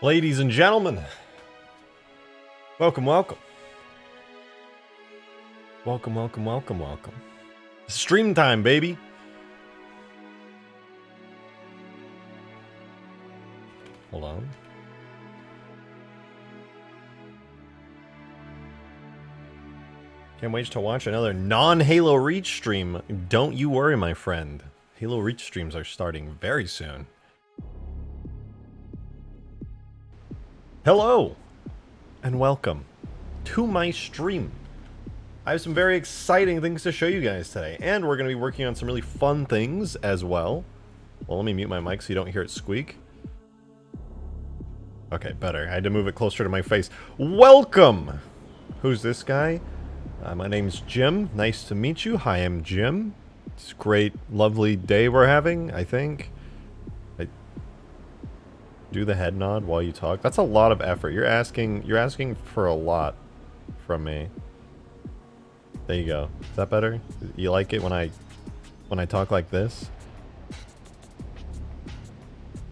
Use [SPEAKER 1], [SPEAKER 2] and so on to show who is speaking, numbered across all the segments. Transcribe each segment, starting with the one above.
[SPEAKER 1] Ladies and gentlemen, welcome, welcome. Welcome, welcome, welcome, welcome. Stream time, baby. Hold on. Can't wait to watch another non-Halo Reach stream. Don't you worry, my friend. Halo Reach streams are starting very soon. Hello, and welcome to my stream. I have some very exciting things to show you guys today, and we're going to be working on some really fun things as well. Well, let me mute my mic so you don't hear it squeak. Okay, better. I had to move it closer to my face. Welcome! Who's this guy? My name's Jim. Nice to meet you. Hi, I'm Jim. It's a great, lovely day we're having, I think. Do the head nod while you talk. That's a lot of effort. You're asking for a lot from me. There you go. Is that better? You like it when I talk like this?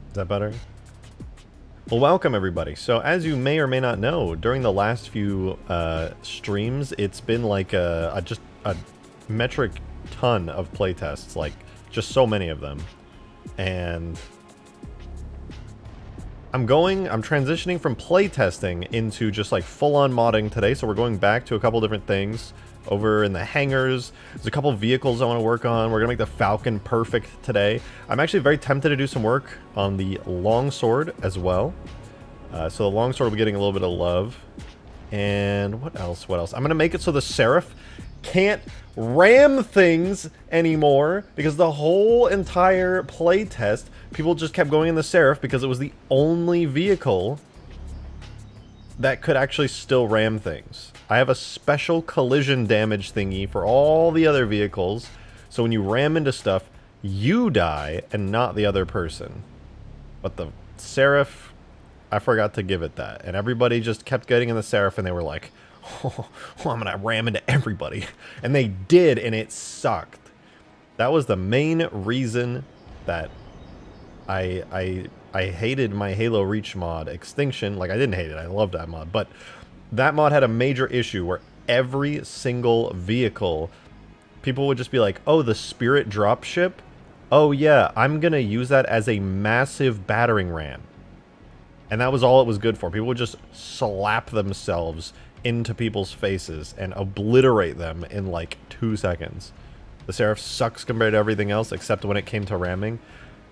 [SPEAKER 1] Is that better? Well, welcome everybody. So as you may or may not know, during the last few streams, it's been like just a metric ton of playtests, like just so many of them. And I'm transitioning from playtesting into just like full-on modding today, so we're going back to a couple different things. Over in the hangars, there's a couple vehicles I want to work on. We're gonna make the Falcon perfect today. I'm actually very tempted to do some work on the longsword as well. So the longsword will be getting a little bit of love. And what else? What else? I'm gonna make it so the Seraph can't ram things anymore, because the whole entire playtest, people just kept going in the Seraph because it was the only vehicle that could actually still ram things. I have a special collision damage thingy for all the other vehicles, so when you ram into stuff, you die and not the other person. But the Seraph, I forgot to give it that, and everybody just kept getting in the Seraph and they were like, oh, I'm gonna ram into everybody. And they did, and it sucked. That was the main reason that I hated my Halo Reach mod, Extinction. Like, I didn't hate it, I loved that mod, but that mod had a major issue where every single vehicle, people would just be like, oh, the Spirit dropship? Oh yeah, I'm gonna use that as a massive battering ram. And that was all it was good for. People would just slap themselves into people's faces and obliterate them in like 2 seconds. The Seraph sucks compared to everything else except when it came to ramming.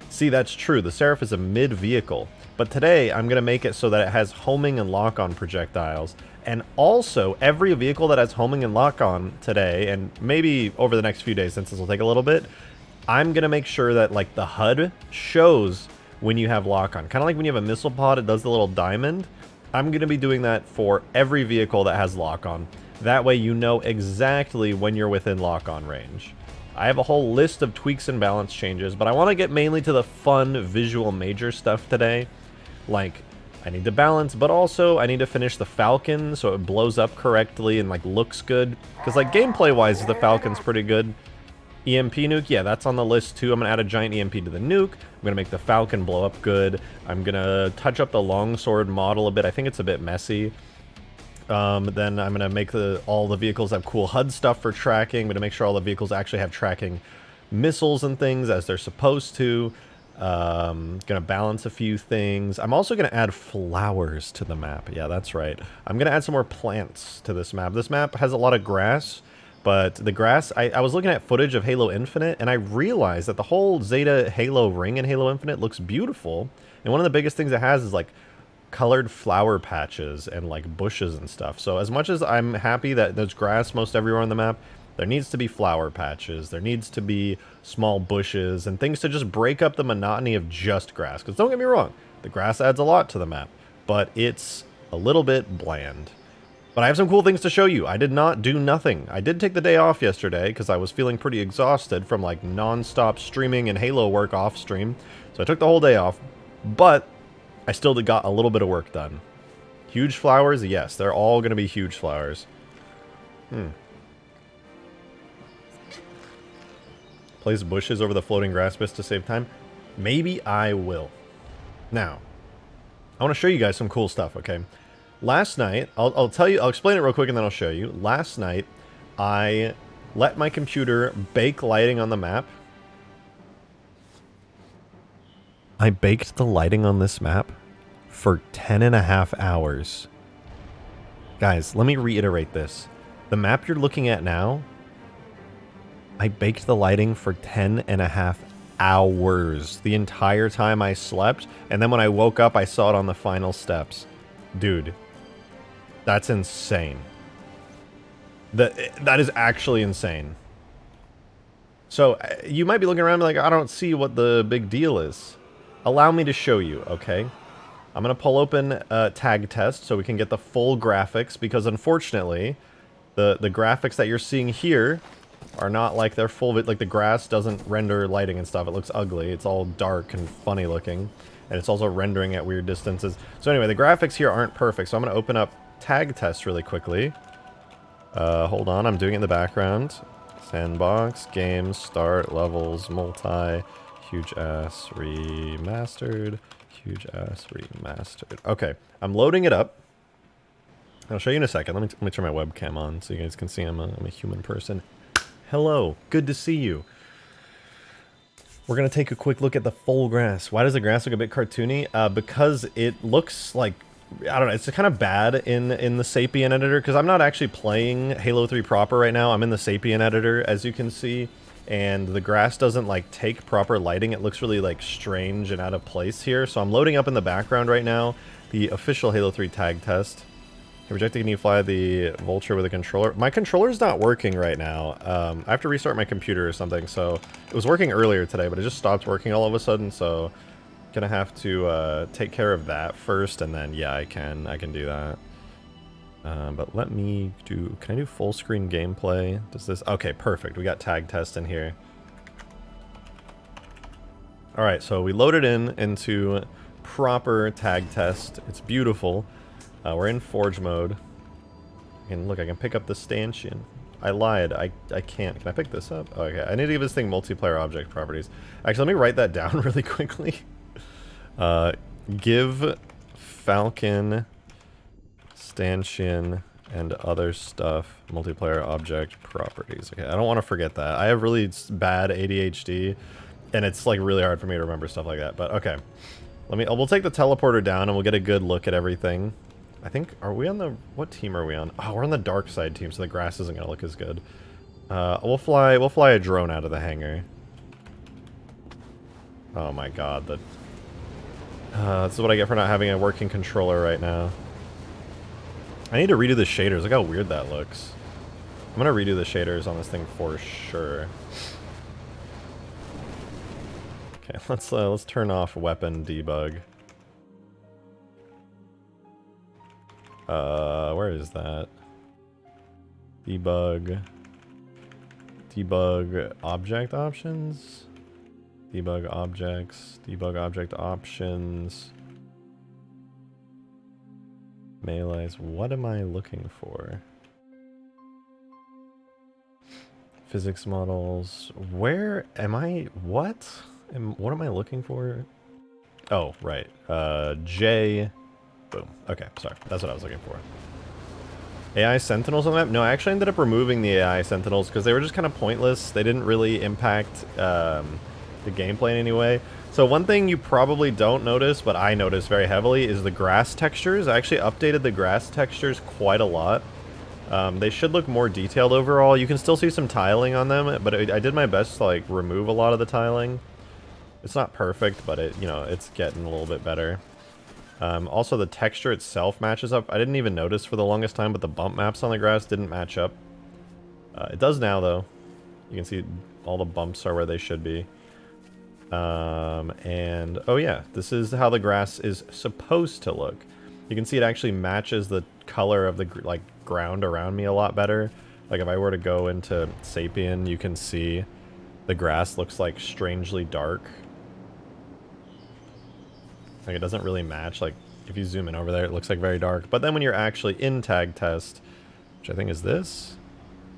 [SPEAKER 1] See, that's true. The Seraph is a mid-vehicle. But today, I'm going to make it so that it has homing and lock-on projectiles. And also, every vehicle that has homing and lock-on today, and maybe over the next few days since this will take a little bit, I'm going to make sure that like the HUD shows when you have lock-on. Kind of like when you have a missile pod, it does the little diamond. I'm going to be doing that for every vehicle that has lock-on. That way you know exactly when you're within lock-on range. I have a whole list of tweaks and balance changes, but I want to get mainly to the fun visual major stuff today. Like, I need to balance, but also I need to finish the Falcon so it blows up correctly and like looks good. Because like gameplay-wise, the Falcon's pretty good. EMP nuke, yeah, that's on the list too. I'm gonna add a giant EMP to the nuke. I'm gonna make the Falcon blow up good. I'm gonna touch up the longsword model a bit. I think it's a bit messy. Then I'm gonna make all the vehicles have cool HUD stuff for tracking. I'm gonna make sure all the vehicles actually have tracking missiles and things as they're supposed to. Gonna balance a few things. I'm also gonna add flowers to the map. Yeah, that's right. I'm gonna add some more plants to this map. This map has a lot of grass. But the grass, I was looking at footage of Halo Infinite, and I realized that the whole Zeta Halo ring in Halo Infinite looks beautiful. And one of the biggest things it has is, like, colored flower patches and, like, bushes and stuff. So as much as I'm happy that there's grass most everywhere on the map, there needs to be flower patches. There needs to be small bushes and things to just break up the monotony of just grass. Because don't get me wrong, the grass adds a lot to the map, but it's a little bit bland. But I have some cool things to show you. I did not do nothing. I did take the day off yesterday because I was feeling pretty exhausted from like non-stop streaming and Halo work off stream. So I took the whole day off, but I still got a little bit of work done. Huge flowers? Yes, they're all going to be huge flowers. Place bushes over the floating grass bits to save time? Maybe I will. Now, I want to show you guys some cool stuff, okay? Last night, I'll tell you, I'll explain it real quick and then I'll show you. Last night, I let my computer bake lighting on the map. I baked the lighting on this map for 10.5 hours. Guys, let me reiterate this. The map you're looking at now, I baked the lighting for 10.5 hours. The entire time I slept, and then when I woke up, I saw it on the final steps. Dude, that's insane. That is actually insane. So, you might be looking around like, I don't see what the big deal is. Allow me to show you, okay? I'm going to pull open tag test so we can get the full graphics, because unfortunately, the graphics that you're seeing here are not like their full, like the grass doesn't render lighting and stuff. It looks ugly. It's all dark and funny looking, and it's also rendering at weird distances. So anyway, the graphics here aren't perfect, so I'm going to open up tag test really quickly. Hold on, I'm doing it in the background. Sandbox, games, start, levels, multi, huge ass remastered. Huge ass remastered. Okay, I'm loading it up. I'll show you in a second. Let me turn my webcam on so you guys can see I'm a human person. Hello, good to see you. We're gonna take a quick look at the full grass. Why does the grass look a bit cartoony? Because it looks like, I don't know, it's kind of bad in the Sapien editor, because I'm not actually playing Halo 3 proper right now. I'm in the Sapien editor, as you can see. And the grass doesn't like take proper lighting. It looks really like strange and out of place here. So I'm loading up in the background right now the official Halo 3 tag test. Rejected, can you fly the Vulture with a controller? My controller's not working right now. I have to restart my computer or something. So it was working earlier today, but it just stopped working all of a sudden. So gonna have to take care of that first, and then yeah, I can do that. But let me do, can I do full screen gameplay? Does this, okay, perfect. We got tag test in here. All right, so we loaded into proper tag test. It's beautiful. We're in Forge mode. And look, I can pick up the stanchion. I lied, I can't. Can I pick this up? Okay, I need to give this thing multiplayer object properties. Actually, let me write that down really quickly. Give Falcon stanchion and other stuff multiplayer object properties. Okay, I don't want to forget that. I have really bad ADHD, and it's like really hard for me to remember stuff like that. But okay, we'll take the teleporter down and we'll get a good look at everything. I think, are we on the, what team are we on? Oh, we're on the dark side team, so the grass isn't gonna look as good. We'll fly a drone out of the hangar. Oh my god, this is what I get for not having a working controller right now. I need to redo the shaders. Look how weird that looks. I'm gonna redo the shaders on this thing for sure. Okay, let's turn off weapon debug. Where is that? Debug object options. Debug objects. Debug object options. Melees. What am I looking for? Physics models. Where am I? What? What am I looking for? Oh, right. J. Boom. Okay, sorry. That's what I was looking for. AI Sentinels on the map? No, I actually ended up removing the AI Sentinels because they were just kind of pointless. They didn't really impact the gameplay in any way. So one thing you probably don't notice, but I notice very heavily, is the grass textures. I actually updated the grass textures quite a lot. They should look more detailed overall. You can still see some tiling on them, but I did my best to like remove a lot of the tiling. It's not perfect, but it's getting a little bit better. Also, the texture itself matches up. I didn't even notice for the longest time, but the bump maps on the grass didn't match up. It does now, though. You can see all the bumps are where they should be. And, oh yeah, this is how the grass is supposed to look. You can see it actually matches the color of the ground around me a lot better. Like if I were to go into Sapien, you can see the grass looks like strangely dark. Like it doesn't really match. Like if you zoom in over there, it looks like very dark. But then when you're actually in tag test, which I think is this,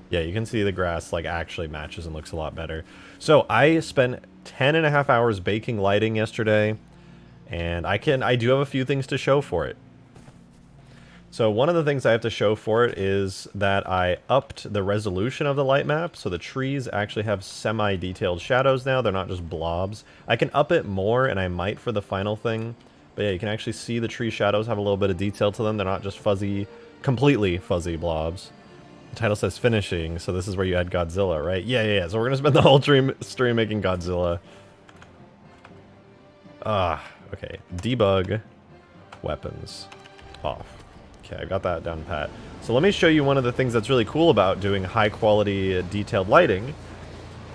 [SPEAKER 1] yeah, you can see the grass like actually matches and looks a lot better. So I spent 10.5 hours baking lighting yesterday, And I do have a few things to show for it. So one of the things I have to show for it is that I upped the resolution of the light map, so the trees actually have semi-detailed shadows now, they're not just blobs. I can up it more, and I might for the final thing, but yeah, you can actually see the tree shadows have a little bit of detail to them, they're not just fuzzy, completely fuzzy blobs. The title says finishing, so this is where you add Godzilla, right? Yeah, so we're gonna spend the whole stream making Godzilla. Okay, debug, weapons, off. Okay, I got that down pat. So let me show you one of the things that's really cool about doing high quality detailed lighting.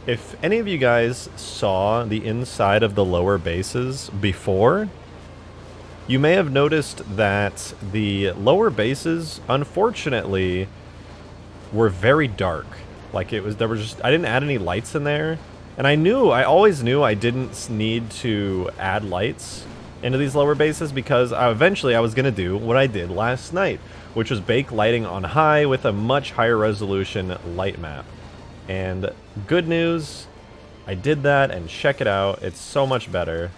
[SPEAKER 1] If any of you guys saw the inside of the lower bases before, you may have noticed that the lower bases, unfortunately, were very dark. Like I didn't add any lights in there. And I always knew I didn't need to add lights into these lower bases because eventually I was going to do what I did last night, which was bake lighting on high with a much higher resolution light map. And good news, I did that, and check it out, it's so much better.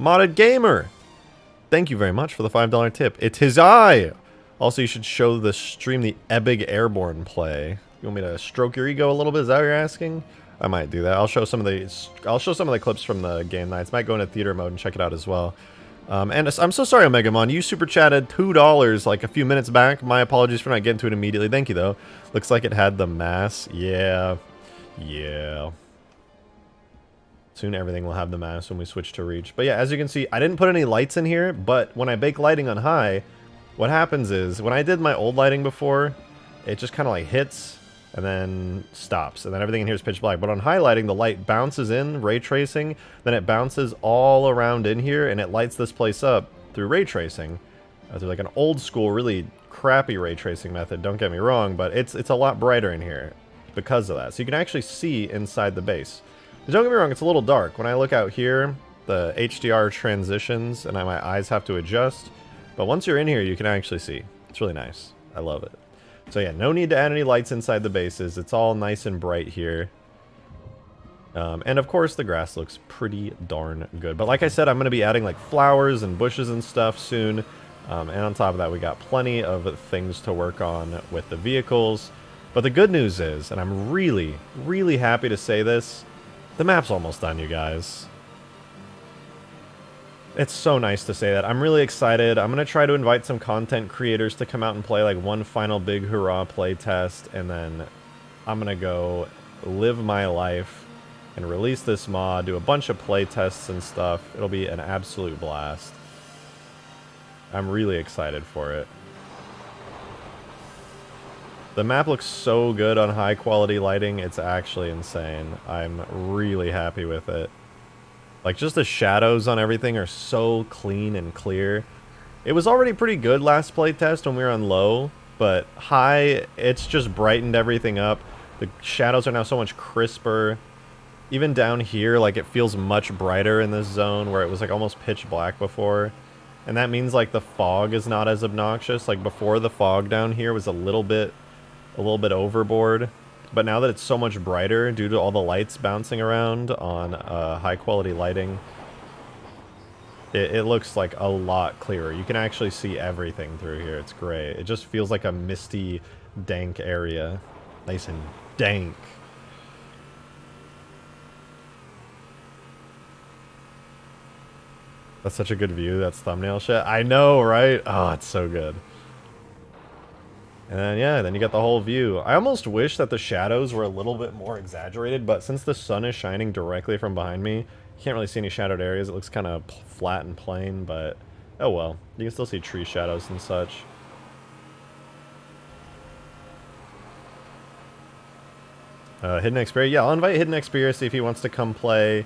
[SPEAKER 1] Modded Gamer! Thank you very much for the $5 tip. It is I! Also, you should show the stream the Ebbig Airborne play. You want me to stroke your ego a little bit? Is that what you're asking? I might do that. I'll show some of the clips from the game nights. Might go into theater mode and check it out as well. And I'm so sorry, Omegamon. You super chatted $2 like a few minutes back. My apologies for not getting to it immediately. Thank you though. Looks like it had the mass. Yeah. Soon everything will have the mass when we switch to Reach. But yeah, as you can see, I didn't put any lights in here, but when I bake lighting on high, what happens is when I did my old lighting before, it just kind of like hits and then stops, and then everything in here is pitch black. But on highlighting, the light bounces in, ray tracing, then it bounces all around in here, and it lights this place up through ray tracing. Through like an old school, really crappy ray tracing method, don't get me wrong, but it's a lot brighter in here because of that. So you can actually see inside the base. Don't get me wrong, it's a little dark. When I look out here, the HDR transitions, and my eyes have to adjust. But once you're in here, you can actually see. It's really nice. I love it. So yeah, no need to add any lights inside the bases. It's all nice and bright here. And of course, the grass looks pretty darn good. But like I said, I'm going to be adding like flowers and bushes and stuff soon. And on top of that, we got plenty of things to work on with the vehicles. But the good news is, and I'm really, really happy to say this, the map's almost done, you guys. It's so nice to say that. I'm really excited. I'm going to try to invite some content creators to come out and play like one final big hurrah play test, and then I'm going to go live my life and release this mod, do a bunch of play tests and stuff. It'll be an absolute blast. I'm really excited for it. The map looks so good on high quality lighting, it's actually insane. I'm really happy with it. Like, just the shadows on everything are so clean and clear. It was already pretty good last playtest when we were on low, but high, it's just brightened everything up. The shadows are now so much crisper. Even down here, like, it feels much brighter in this zone where it was, like, almost pitch black before. And that means, like, the fog is not as obnoxious. Like, before, the fog down here was a little bit overboard. But now that it's so much brighter due to all the lights bouncing around on high quality lighting, it looks like a lot clearer. You can actually see everything through here. It's great. It just feels like a misty, dank area. Nice and dank. That's such a good view. That's thumbnail shit. I know, right? Oh, it's so good. And then, yeah, then you got the whole view. I almost wish that the shadows were a little bit more exaggerated, but since the sun is shining directly from behind me, you can't really see any shadowed areas. It looks kind of flat and plain, but oh well. You can still see tree shadows and such. Hidden Xperia. Yeah, I'll invite Hidden Xperia, see if he wants to come play.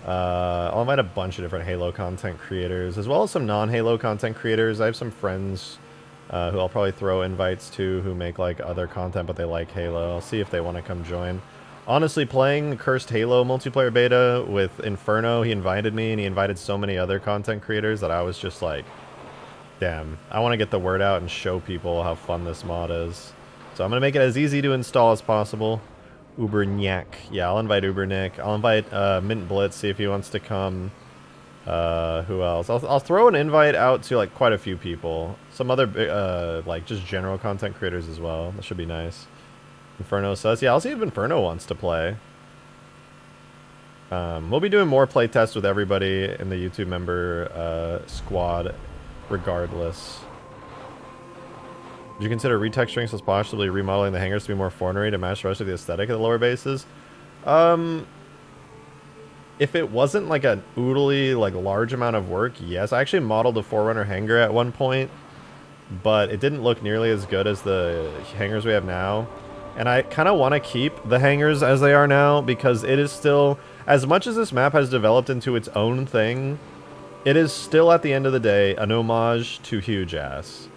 [SPEAKER 1] I'll invite a bunch of different Halo content creators, as well as some non-Halo content creators. I have some friends who I'll probably throw invites to who make like other content, but they like Halo. I'll see if they want to come join. Honestly, playing Cursed Halo multiplayer beta with Inferno, he invited me, and he invited so many other content creators that I was just like, damn, I want to get the word out and show people how fun this mod is. So I'm going to make it as easy to install as possible. Uberniak. Yeah, I'll invite Ubernick. I'll invite Mint Blitz, see if he wants to come. Who else? I'll throw an invite out to like quite a few people. Some other like just general content creators as well. That should be nice. Inferno says, yeah, I'll see if Inferno wants to play. We'll be doing more playtests with everybody in the YouTube member squad, regardless. Would you consider retexturing slash possibly remodeling the hangars to be more fornery to match the rest of the aesthetic of the lower bases? If it wasn't like an oodly, like large amount of work, yes. I actually modeled a Forerunner hangar at one point, but it didn't look nearly as good as the hangars we have now. And I kind of want to keep the hangars as they are now because it is still, as much as this map has developed into its own thing, it is still at the end of the day an homage to Hugegrass.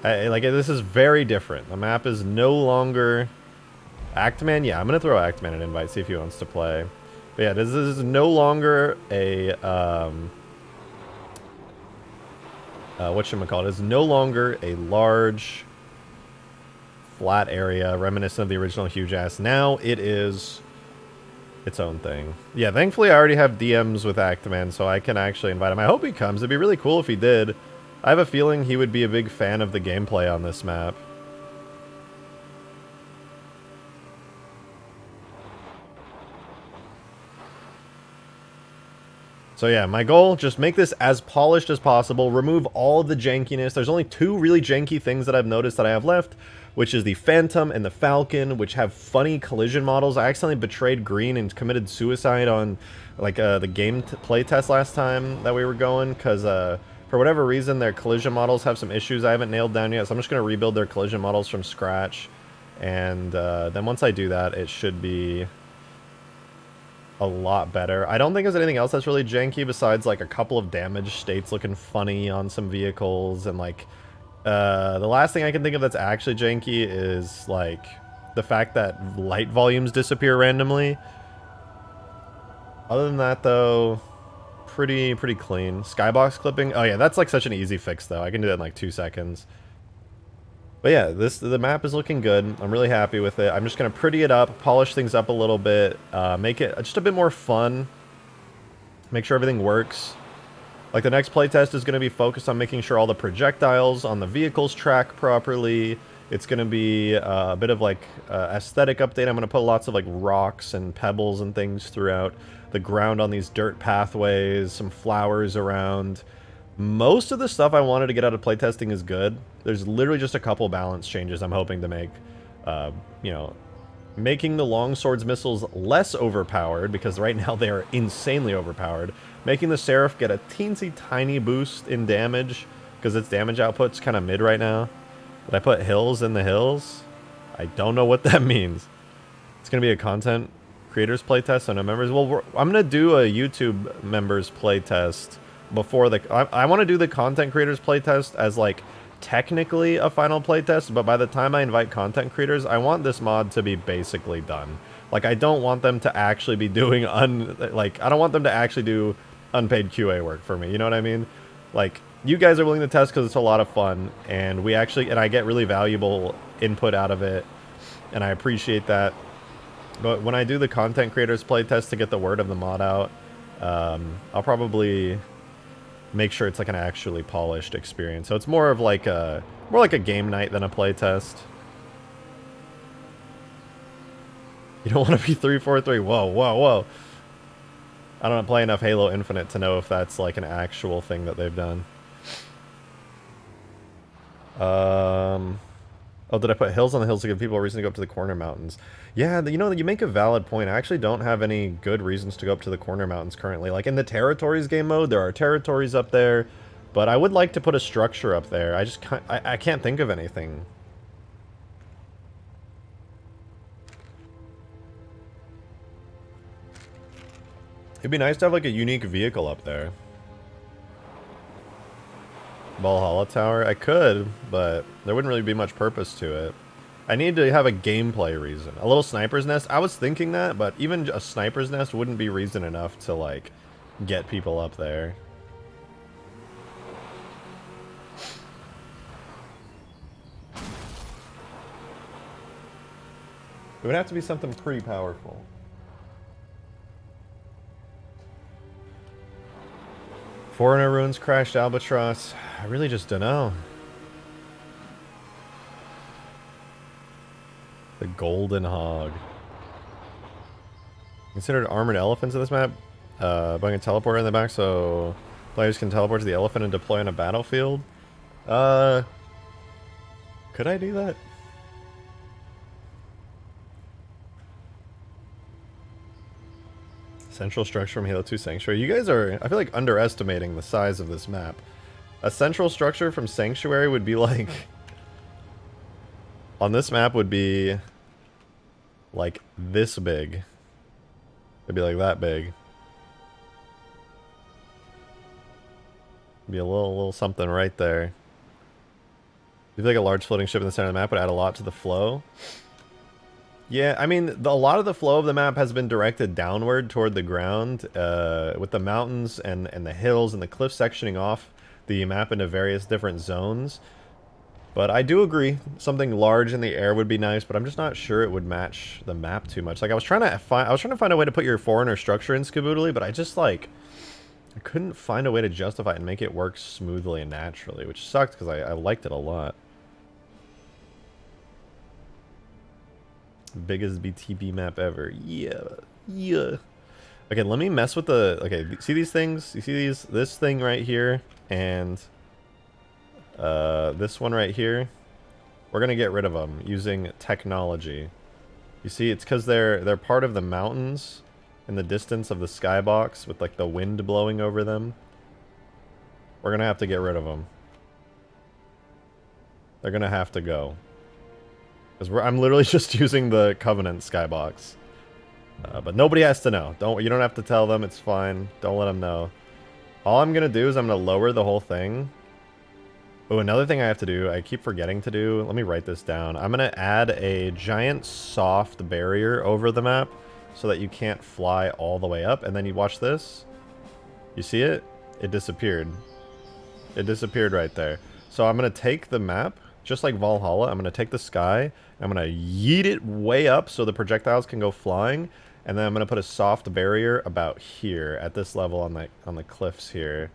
[SPEAKER 1] Like, this is very different. The map is no longer... Actman? Yeah, I'm going to throw Actman an invite, see if he wants to play. But yeah, this is no longer a... whatchamacallit? It's no longer a large, flat area reminiscent of the original Hugegrass. Now it is its own thing. Yeah, thankfully I already have DMs with Actman, so I can actually invite him. I hope he comes. It'd be really cool if he did. I have a feeling he would be a big fan of the gameplay on this map. So yeah, my goal, just make this as polished as possible, remove all of the jankiness. There's only two really janky things that I've noticed that I have left, which is the Phantom and the Falcon, which have funny collision models. I accidentally betrayed Green and committed suicide on like the game play test last time that we were going, because for whatever reason, their collision models have some issues I haven't nailed down yet, so I'm just going to rebuild their collision models from scratch. And then once I do that, it should be a lot better. I don't think there's anything else that's really janky besides like a couple of damage states looking funny on some vehicles. And like, the last thing I can think of that's actually janky is like the fact that light volumes disappear randomly. Other than that though, pretty clean. Skybox clipping. Oh yeah, that's like such an easy fix though. I can do that in like 2 seconds. But yeah, the map is looking good. I'm really happy with it. I'm just gonna pretty it up, polish things up a little bit, make it just a bit more fun. Make sure everything works. Like the next playtest is gonna be focused on making sure all the projectiles on the vehicles track properly. It's gonna be a bit of like aesthetic update. I'm gonna put lots of like rocks and pebbles and things throughout the ground on these dirt pathways, some flowers around. Most of the stuff I wanted to get out of playtesting is good. There's literally just a couple balance changes I'm hoping to make. You know, making the longswords missiles less overpowered, because right now they are insanely overpowered. Making the Seraph get a teensy tiny boost in damage, because its damage output's kind of mid right now. Did I put hills in the hills? I don't know what that means. It's going to be a content creators playtest, so no members. Well, I'm going to do a YouTube members playtest before the... I want to do the content creators playtest as like technically a final playtest, but by the time I invite content creators, I want this mod to be basically done. Like, I don't want them to actually be doing I don't want them to actually do unpaid QA work for me, you know what I mean? Like, you guys are willing to test because it's a lot of fun, and I get really valuable input out of it, and I appreciate that. But when I do the content creators playtest to get the word of the mod out, I'll probably make sure it's like an actually polished experience. So it's more like a game night than a playtest. You don't want to be 343. Whoa, whoa, whoa. I don't play enough Halo Infinite to know if that's like an actual thing that they've done. Oh, did I put hills on the hills to give people a reason to go up to the corner mountains? Yeah, you know, you make a valid point. I actually don't have any good reasons to go up to the corner mountains currently. Like in the territories game mode, there are territories up there, but I would like to put a structure up there. I can't think of anything. It'd be nice to have like a unique vehicle up there. Valhalla Tower? I could, but there wouldn't really be much purpose to it. I need to have a gameplay reason. A little sniper's nest? I was thinking that, but even a sniper's nest wouldn't be reason enough to, like, get people up there. It would have to be something pretty powerful. Foreigner Ruins, Crashed Albatross. I really just don't know. The Golden Hog. Considered armored elephants in this map. Putting a teleporter in the back so players can teleport to the elephant and deploy on a battlefield. Could I do that? Central structure from Halo 2 Sanctuary. You guys are, I feel like, underestimating the size of this map. A central structure from Sanctuary would be like... on this map would be... like this big. It'd be like that big. Be a little something right there. I feel like a large floating ship in the center of the map would add a lot to the flow. Yeah, I mean, a lot of the flow of the map has been directed downward toward the ground, with the mountains and the hills and the cliff sectioning off the map into various different zones. But I do agree, something large in the air would be nice, but I'm just not sure it would match the map too much. Like, I was trying to find a way to put your foreigner structure in Skaboodly, but I just, like, I couldn't find a way to justify it and make it work smoothly and naturally, which sucked because I liked it a lot. Biggest BTB map ever. Yeah. Yeah. Okay, let me mess with the... Okay, see these things? You see these? This thing right here and this one right here. We're going to get rid of them using technology. You see, it's because they're part of the mountains in the distance of the skybox with like the wind blowing over them. We're going to have to get rid of them. They're going to have to go. Because I'm literally just using the Covenant skybox. But nobody has to know. You don't have to tell them, it's fine. Don't let them know. All I'm going to do is I'm going to lower the whole thing. Oh, another thing I have to do, I keep forgetting to do. Let me write this down. I'm going to add a giant soft barrier over the map so that you can't fly all the way up. And then you watch this. You see it? It disappeared. It disappeared right there. So I'm going to take the map, just like Valhalla. I'm going to take the sky. I'm going to yeet it way up so the projectiles can go flying. And then I'm going to put a soft barrier about here at this level on the cliffs here.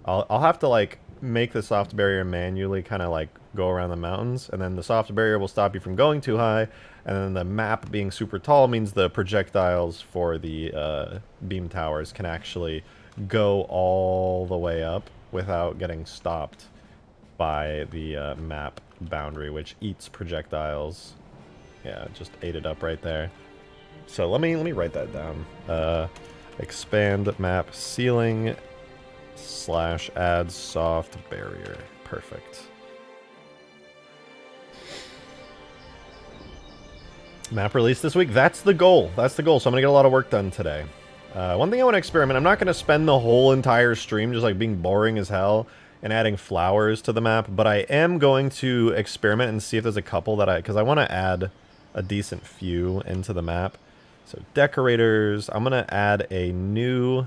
[SPEAKER 1] I'll have to like make the soft barrier manually kind of like go around the mountains, and then the soft barrier will stop you from going too high, and then the map being super tall means the projectiles for the beam towers can actually go all the way up without getting stopped by the map boundary, which eats projectiles. Yeah, just ate it up right there. So let me write that down. Expand map ceiling / add soft barrier. Perfect. Map release this week. That's the goal. That's the goal. So I'm gonna get a lot of work done today. One thing I want to experiment. I'm not gonna spend the whole entire stream just like being boring as hell and adding flowers to the map, but I am going to experiment and see if there's a couple that because I want to add a decent few into the map. So decorators. I'm gonna add a new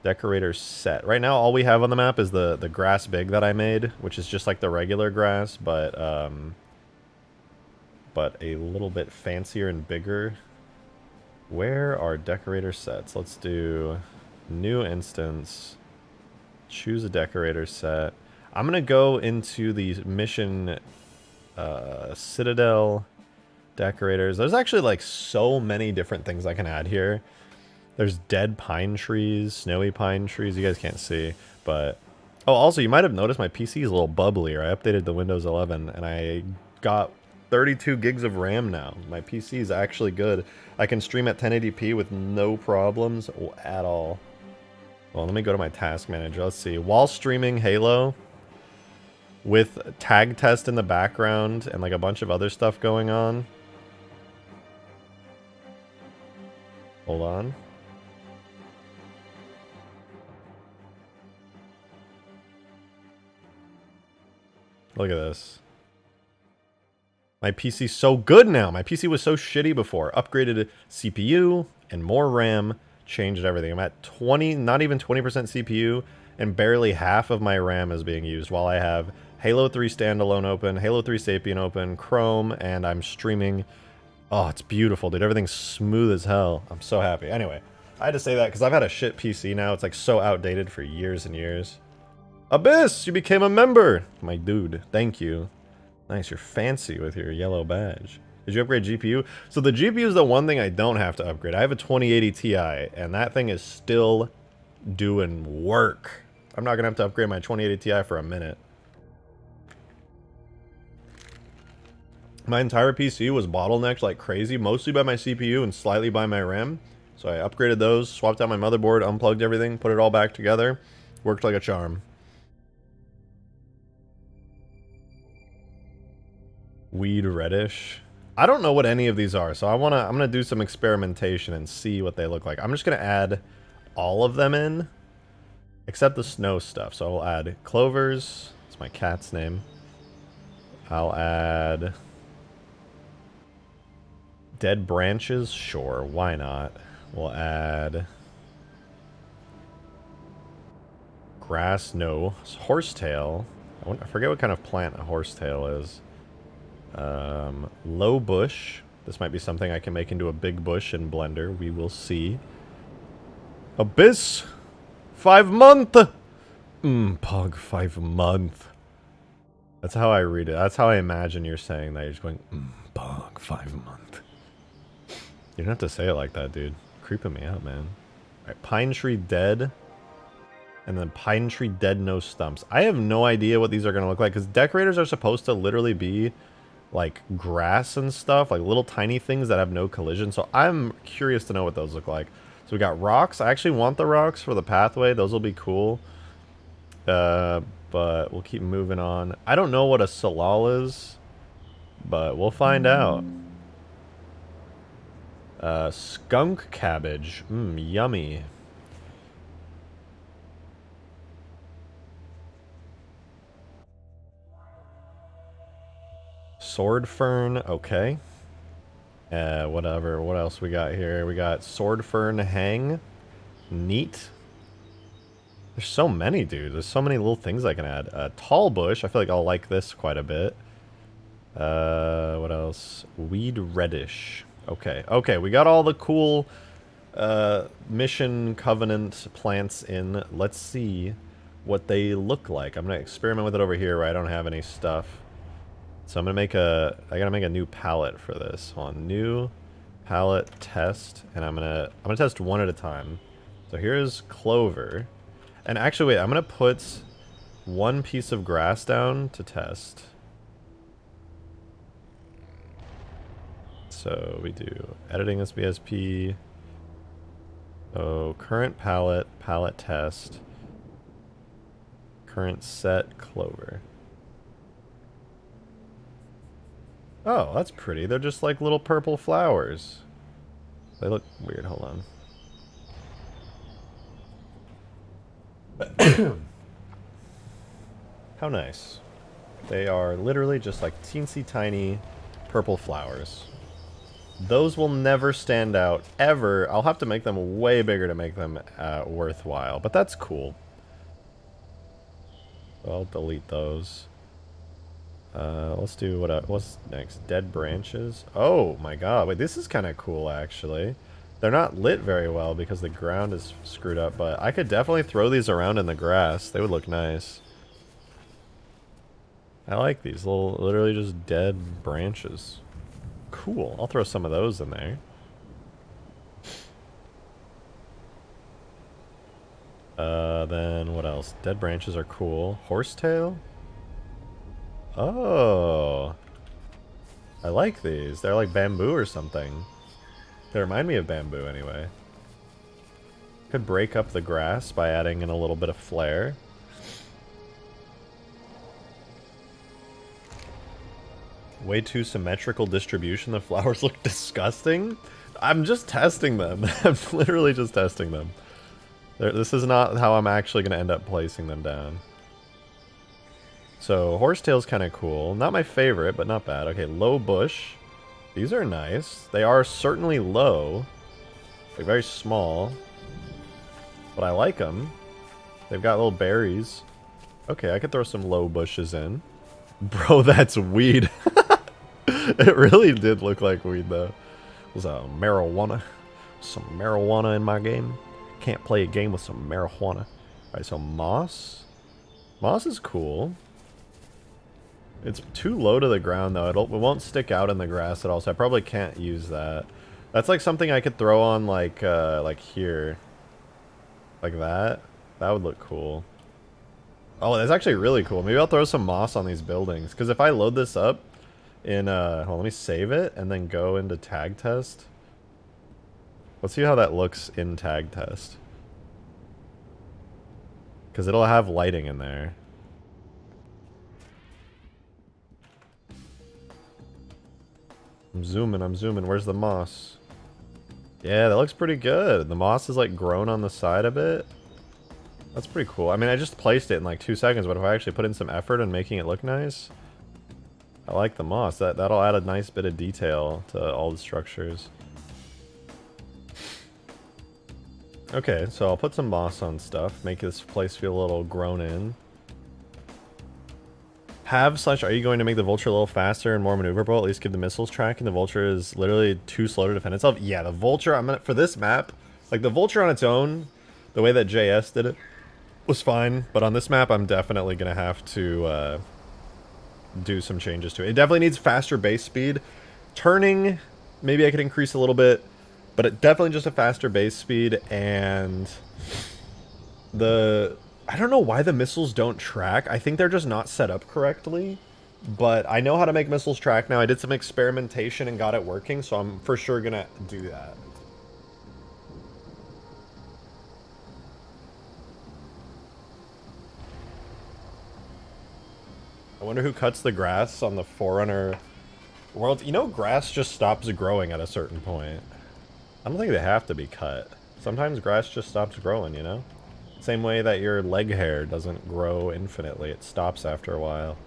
[SPEAKER 1] decorator set. Right now, all we have on the map is the grass big that I made, which is just like the regular grass, but a little bit fancier and bigger. Where are decorator sets? Let's do new instance. Choose a decorator set. I'm gonna go into the mission Citadel decorators. There's actually like so many different things I can add here. There's dead pine trees, snowy pine trees. You guys can't see, but... Oh, also, you might have noticed my PC is a little bubblier. I updated the Windows 11, and I got 32 gigs of RAM now. My PC is actually good. I can stream at 1080p with no problems at all. Well, let me go to my task manager. Let's see. While streaming Halo, with tag test in the background and like a bunch of other stuff going on. Hold on. Look at this. My PC's so good now. My PC was so shitty before. Upgraded CPU and more RAM. Changed everything. I'm at 20, not even 20% CPU, and barely half of my RAM is being used while I have Halo 3 Standalone open, Halo 3 Sapien open, Chrome, and I'm streaming Oh, it's beautiful, dude. Everything's smooth as hell. I'm so happy. Anyway, I had to say that because I've had a shit PC now. It's like so outdated for years and years. Abyss, you became a member. My dude, thank you. Nice, you're fancy with your yellow badge. Did you upgrade GPU? So the GPU is the one thing I don't have to upgrade. I have a 2080 Ti, and that thing is still doing work. I'm not gonna have to upgrade my 2080 Ti for a minute. My entire PC was bottlenecked like crazy, mostly by my CPU and slightly by my RAM. So I upgraded those, swapped out my motherboard, unplugged everything, put it all back together. Worked like a charm. Weed reddish. I don't know what any of these are, so I'm gonna do some experimentation and see what they look like. I'm just gonna add all of them in, except the snow stuff. So I'll add clovers. It's my cat's name. I'll add dead branches. Sure, why not? We'll add grass. No, horsetail. I forget what kind of plant a horsetail is. Low bush. This might be something I can make into a big bush in Blender. We will see. Abyss! 5 month! Pog, 5 month. That's how I read it. That's how I imagine you're saying that. You're just going, Pog, 5 month. You don't have to say it like that, dude. Creeping me out, man. Alright, pine tree dead. And then pine tree dead, no stumps. I have no idea what these are going to look like, because decorators are supposed to literally be like grass and stuff, like little tiny things that have no collision. So I'm curious to know what those look like. So we got rocks. I actually want the rocks for the pathway. Those will be cool. But we'll keep moving on. I don't know what a salal is, but we'll find out. Skunk cabbage. Yummy. Sword fern, okay. Whatever. What else we got here? We got sword fern hang. Neat. There's so many, dude. There's so many little things I can add. Tall bush. I feel like I'll like this quite a bit. What else? Weed reddish. Okay. Okay, we got all the cool mission covenant plants in. Let's see what they look like. I'm gonna experiment with it over here where I don't have any stuff. So I'm gonna make I gotta make a new palette for this. Hold on, new palette test, and I'm gonna test one at a time. So here's clover, and actually wait, I'm gonna put one piece of grass down to test. So we do editing SBSP. Oh, current palette test, current set clover. Oh, that's pretty. They're just like little purple flowers. They look weird. Hold on. How nice. They are literally just like teensy tiny purple flowers. Those will never stand out, ever. I'll have to make them way bigger to make them worthwhile, but that's cool. I'll delete those. Let's do what's next? Dead branches. Oh my god, wait, this is kind of cool actually. They're not lit very well because the ground is screwed up, but I could definitely throw these around in the grass. They would look nice. I like these little, literally just dead branches. Cool, I'll throw some of those in there. Then what else? Dead branches are cool. Horsetail? Oh, I like these. They're like bamboo or something. They remind me of bamboo anyway. Could break up the grass by adding in a little bit of flair. Way too symmetrical distribution. The flowers look disgusting. I'm just testing them. I'm literally just testing them. This is not how I'm actually going to end up placing them down. So, horsetail's kind of cool. Not my favorite, but not bad. Okay, low bush. These are nice. They are certainly low. They're very small. But I like them. They've got little berries. Okay, I could throw some low bushes in. Bro, that's weed. It really did look like weed, though. It was marijuana. Some marijuana in my game. Can't play a game with some marijuana. Alright, so moss. Moss is cool. It's too low to the ground, though. It won't stick out in the grass at all, so I probably can't use that. That's like something I could throw on like here. Like that. That would look cool. Oh, that's actually really cool. Maybe I'll throw some moss on these buildings. Because if I load this up in, hold on, let me save it and then go into tag test. Let's see how that looks in tag test. Because it'll have lighting in there. I'm zooming. Where's the moss? Yeah, that looks pretty good. The moss is like grown on the side a bit. That's pretty cool. I mean, I just placed it in like 2 seconds, but if I actually put in some effort in making it look nice, I like the moss. That'll add a nice bit of detail to all the structures. Okay, so I'll put some moss on stuff, make this place feel a little grown in. Are you going to make the vulture a little faster and more maneuverable? At least give the missiles tracking. The vulture is literally too slow to defend itself. Yeah, the vulture, for this map, like the vulture on its own, the way that JS did it was fine, but on this map I'm definitely gonna have to do some changes to it. It definitely needs faster base speed. Turning, maybe I could increase a little bit, but it definitely just a faster base speed, and I don't know why the missiles don't track. I think they're just not set up correctly, but I know how to make missiles track now. I did some experimentation and got it working, so I'm for sure gonna do that. I wonder who cuts the grass on the Forerunner world. You know, grass just stops growing at a certain point. I don't think they have to be cut. Sometimes grass just stops growing, you know? Same way that your leg hair doesn't grow infinitely. It stops after a while.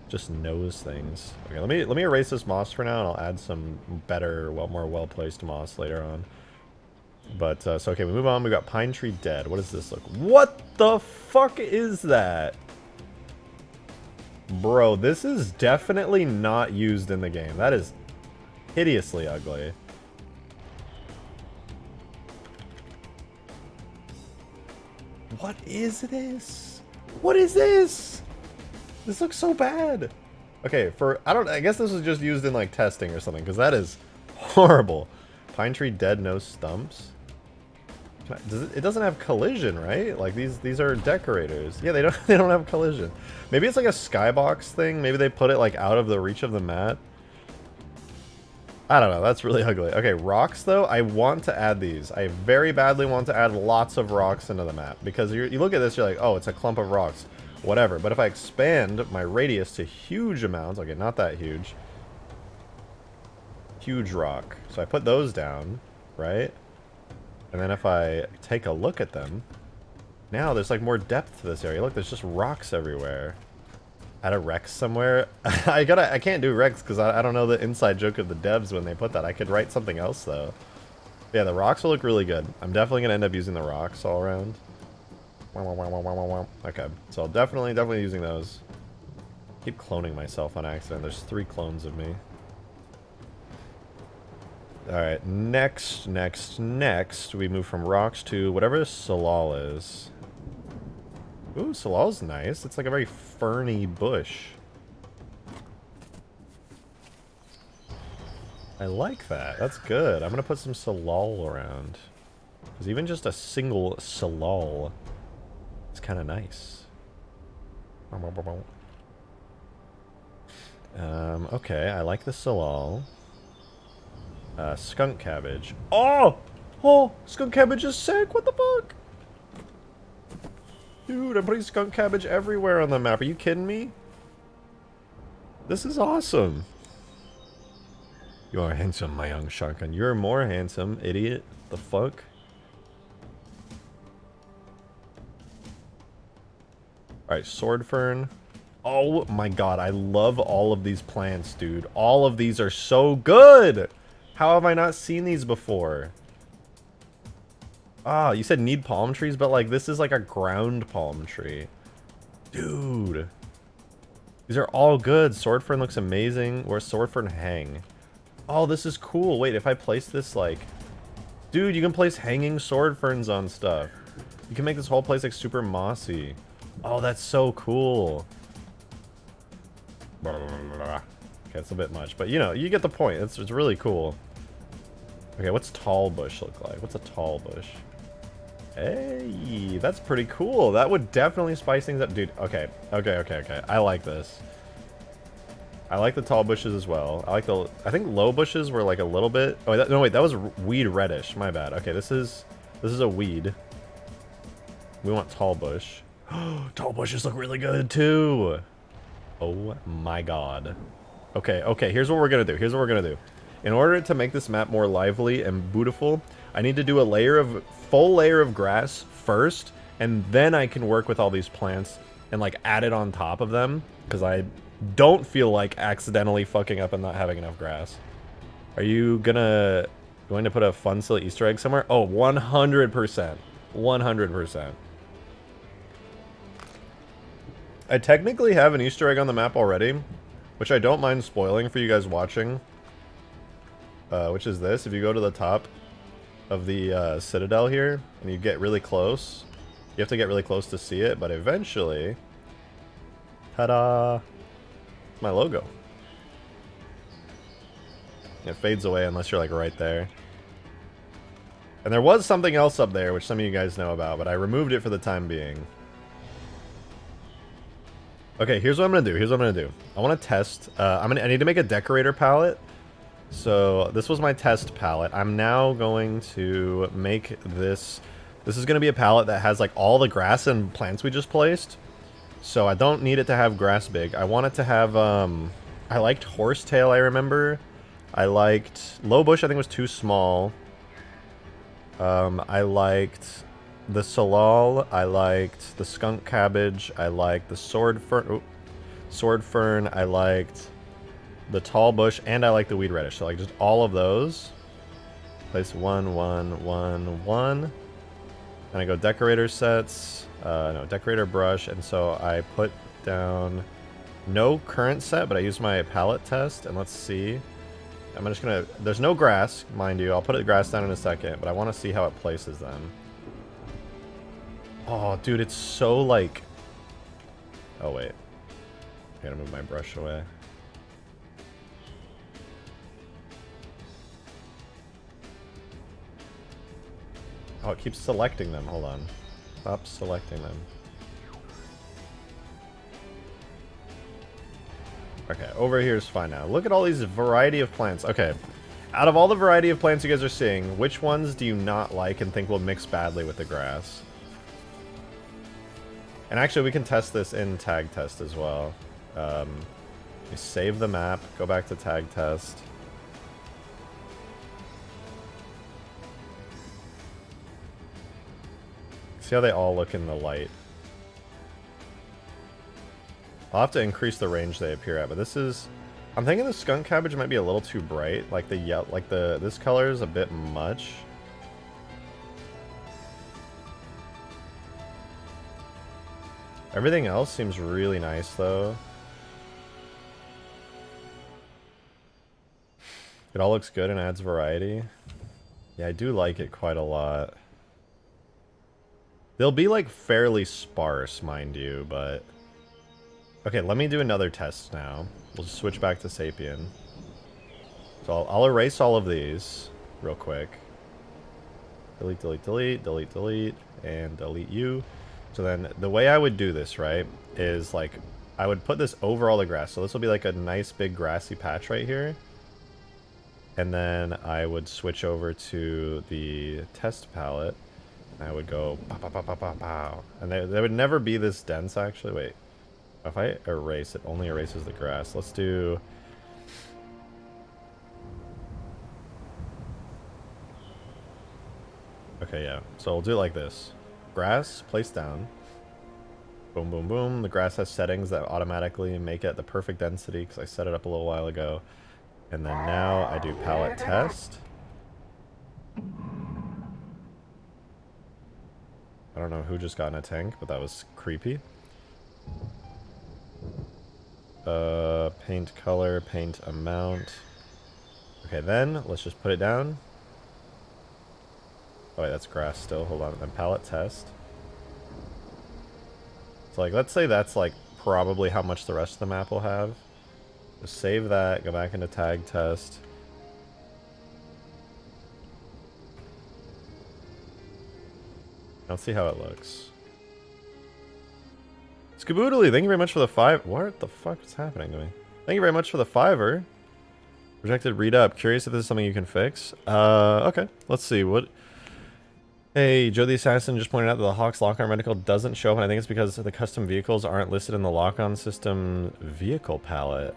[SPEAKER 1] Just knows things. Okay, let me erase this moss for now, and I'll add some better, more well-placed moss later on. But, so okay, we move on. We got Pine Tree Dead. What does this look? What the fuck is that? Bro, this is definitely not used in the game. That is hideously ugly. What is this? What is this? This looks so bad. Okay, I guess this was just used in like testing or something, because that is horrible. Pine Tree Dead, no stumps. It doesn't have collision, right? Like these are decorators. Yeah, they don't have collision. Maybe it's like a skybox thing. Maybe they put it like out of the reach of the mat. I don't know. That's really ugly. Okay, rocks though. I want to add these. I very badly want to add lots of rocks into the map, because you look at this, you're like, oh, it's a clump of rocks, whatever. But if I expand my radius to huge amounts, okay, not that huge, huge rock. So I put those down, right? And then if I take a look at them, now there's like more depth to this area. Look, there's just rocks everywhere. Add a Rex somewhere. I can't do Rex because I don't know the inside joke of the devs when they put that. I could write something else though. Yeah, the rocks will look really good. I'm definitely gonna end up using the rocks all around. Okay, so definitely using those. Keep cloning myself on accident. There's 3 clones of me. Alright, next, we move from rocks to whatever Salal is. Ooh, Salal's nice. It's like a very ferny bush. I like that. That's good. I'm gonna put some Salal around. Because even just a single Salal is kind of nice. Okay, I like the Salal. Skunk cabbage. Oh! Oh! Skunk cabbage is sick! What the fuck? Dude, I'm putting skunk cabbage everywhere on the map. Are you kidding me? This is awesome. You are handsome, my young shotgun. You're more handsome, idiot. The fuck? Alright, sword fern. Oh my god, I love all of these plants, dude. All of these are so good! How have I not seen these before? Ah, you said need palm trees, but like this is like a ground palm tree. Dude. These are all good. Sword fern looks amazing. Where's sword fern hang? Oh, this is cool. Wait, if I place this like... Dude, you can place hanging sword ferns on stuff. You can make this whole place like super mossy. Oh, that's so cool. Okay, it's a bit much, but you know, you get the point. It's really cool. Okay, what's tall bush look like? What's a tall bush? Hey, that's pretty cool. That would definitely spice things up. Dude, okay. I like this. I like the tall bushes as well. I like the... I think low bushes were like a little bit... Oh, no, wait, that was weed reddish. My bad. Okay, this is a weed. We want tall bush. Tall bushes look really good, too. Oh, my God. Okay, here's what we're going to do. In order to make this map more lively and beautiful, I need to do a full layer of grass first, and then I can work with all these plants and like add it on top of them, because I don't feel like accidentally fucking up and not having enough grass. Are you going to put a fun silly Easter egg somewhere? Oh, 100%. 100%. I technically have an Easter egg on the map already, which I don't mind spoiling for you guys watching. Which is this. If you go to the top of the citadel here, and you get really close, you have to get really close to see it, but eventually... Ta-da! My logo. It fades away unless you're like right there. And there was something else up there, which some of you guys know about, but I removed it for the time being. Okay, here's what I'm gonna do. I want to test. I need to make a decorator palette. So this was my test palette. I'm now going to make this. This is going to be a palette that has like all the grass and plants we just placed. So I don't need it to have grass big. I want it to have, I liked horsetail, I remember. I liked low bush, I think was too small. I liked the salal. I liked the skunk cabbage. I liked the sword fern. I liked the tall bush, and I like the weed reddish. So like just all of those. Place 1, 1, 1, 1. And I go decorator sets. No, decorator brush. And so I put down no current set, but I used my palette test. And let's see. I'm just gonna... There's no grass, mind you. I'll put the grass down in a second, but I want to see how it places them. Oh, dude, it's so like... Oh, wait. I gotta move my brush away. Oh, it keeps selecting them. Hold on. Stop selecting them. Okay, over here is fine now. Look at all these variety of plants. Okay, out of all the variety of plants you guys are seeing, which ones do you not like and think will mix badly with the grass? And actually, we can test this in tag test as well. You save the map, go back to tag test. See how they all look in the light. I'll have to increase the range they appear at, but this is... I'm thinking the skunk cabbage might be a little too bright. Like the yellow, like this color is a bit much. Everything else seems really nice though. It all looks good and adds variety. Yeah, I do like it quite a lot. They'll be like fairly sparse, mind you, but... Okay, let me do another test now. We'll just switch back to Sapien. So I'll erase all of these real quick. Delete, delete, delete, delete, delete, and delete you. So then the way I would do this, right, is like I would put this over all the grass. So this will be like a nice big grassy patch right here. And then I would switch over to the test palette. I would go pow, pow, pow, pow, pow, pow. And they would never be this dense, actually. Wait. If I erase, it only erases the grass. Let's do... Okay, yeah. So we'll do it like this. Grass, place down. Boom, boom, boom. The grass has settings that automatically make it the perfect density because I set it up a little while ago. And then now I do palette test. I don't know who just got in a tank, but that was creepy. Paint color, paint amount. Okay, then let's just put it down. Oh wait, that's grass still. Hold on. Then palette test. So like, let's say that's like probably how much the rest of the map will have. Just save that. Go back into tag test. Let's see how it looks. Skaboodly, thank you very much for the 5. What the fuck is happening to me? Thank you very much for the 5er. Rejected read up. Curious if this is something you can fix. Okay. Let's see. What? Hey, Joe the Assassin just pointed out that the Hawk's lock-on reticle doesn't show up, and I think it's because the custom vehicles aren't listed in the lock-on system vehicle palette.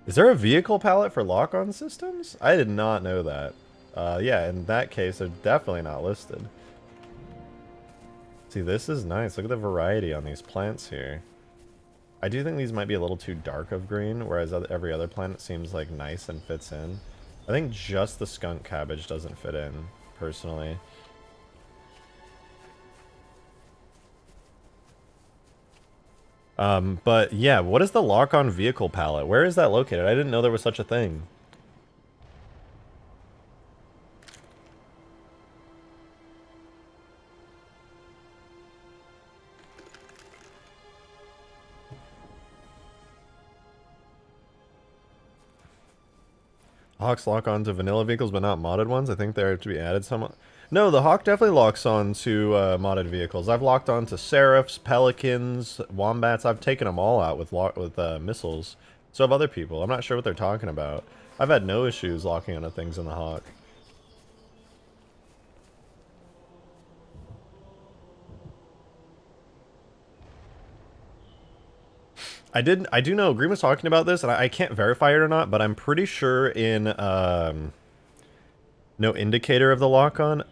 [SPEAKER 1] Is there a vehicle palette for lock-on systems? I did not know that. Yeah, in that case, they're definitely not listed. See, this is nice. Look at the variety on these plants here. I do think these might be a little too dark of green, whereas every other plant seems like nice and fits in. I think just the skunk cabbage doesn't fit in, personally. But yeah, what is the lock-on vehicle palette? Where is that located? I didn't know there was such a thing. Hawks lock on to vanilla vehicles, but not modded ones. I think they're to be added some. No, the Hawk definitely locks on to modded vehicles. I've locked on to Seraphs, Pelicans, Wombats. I've taken them all out with missiles. So have other people. I'm not sure what they're talking about. I've had no issues locking onto things in the Hawk. I do know Green was talking about this, and I can't verify it or not, but I'm pretty sure in no indicator of the lock-on.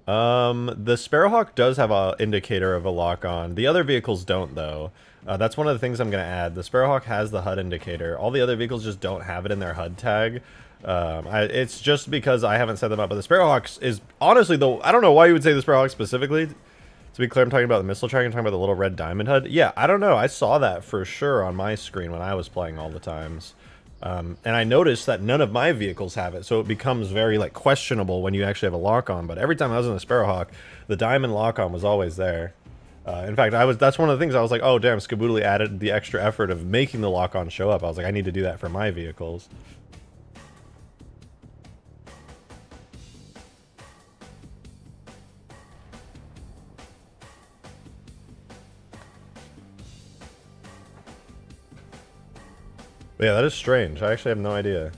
[SPEAKER 1] The Sparrowhawk does have a indicator of a lock-on. The other vehicles don't, though. That's one of the things I'm going to add. The Sparrowhawk has the HUD indicator. All the other vehicles just don't have it in their HUD tag. It's just because I haven't set them up, but the Sparrowhawk is, honestly, though, I don't know why you would say the Sparrowhawk specifically. To be clear, I'm talking about the missile track, I'm talking about the little red diamond HUD. Yeah, I don't know. I saw that for sure on my screen when I was playing all the times. And I noticed that none of my vehicles have it, so it becomes very like questionable when you actually have a lock-on. But every time I was in the Sparrowhawk, the diamond lock-on was always there. In fact, that's one of the things I was like, oh damn, Skaboodly added the extra effort of making the lock-on show up. I was like, I need to do that for my vehicles. But yeah, that is strange. I actually have no idea.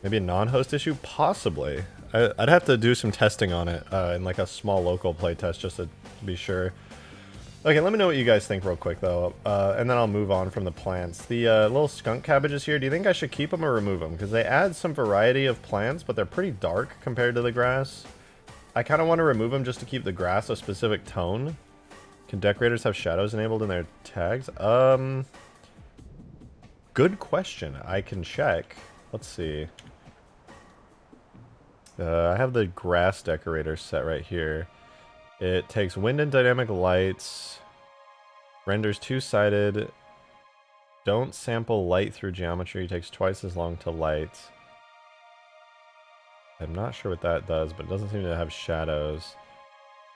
[SPEAKER 1] Maybe a non-host issue? Possibly. I'd have to do some testing on it in like a small local playtest just to be sure. Okay, let me know what you guys think real quick though, and then I'll move on from the plants. The little skunk cabbages here, do you think I should keep them or remove them? Because they add some variety of plants, but they're pretty dark compared to the grass. I kind of want to remove them just to keep the grass a specific tone. Can decorators have shadows enabled in their tags? Good question. I can check. Let's see. I have the grass decorator set right here. It takes wind and dynamic lights. Renders two-sided. Don't sample light through geometry. Takes twice as long to light. I'm not sure what that does, but it doesn't seem to have shadows.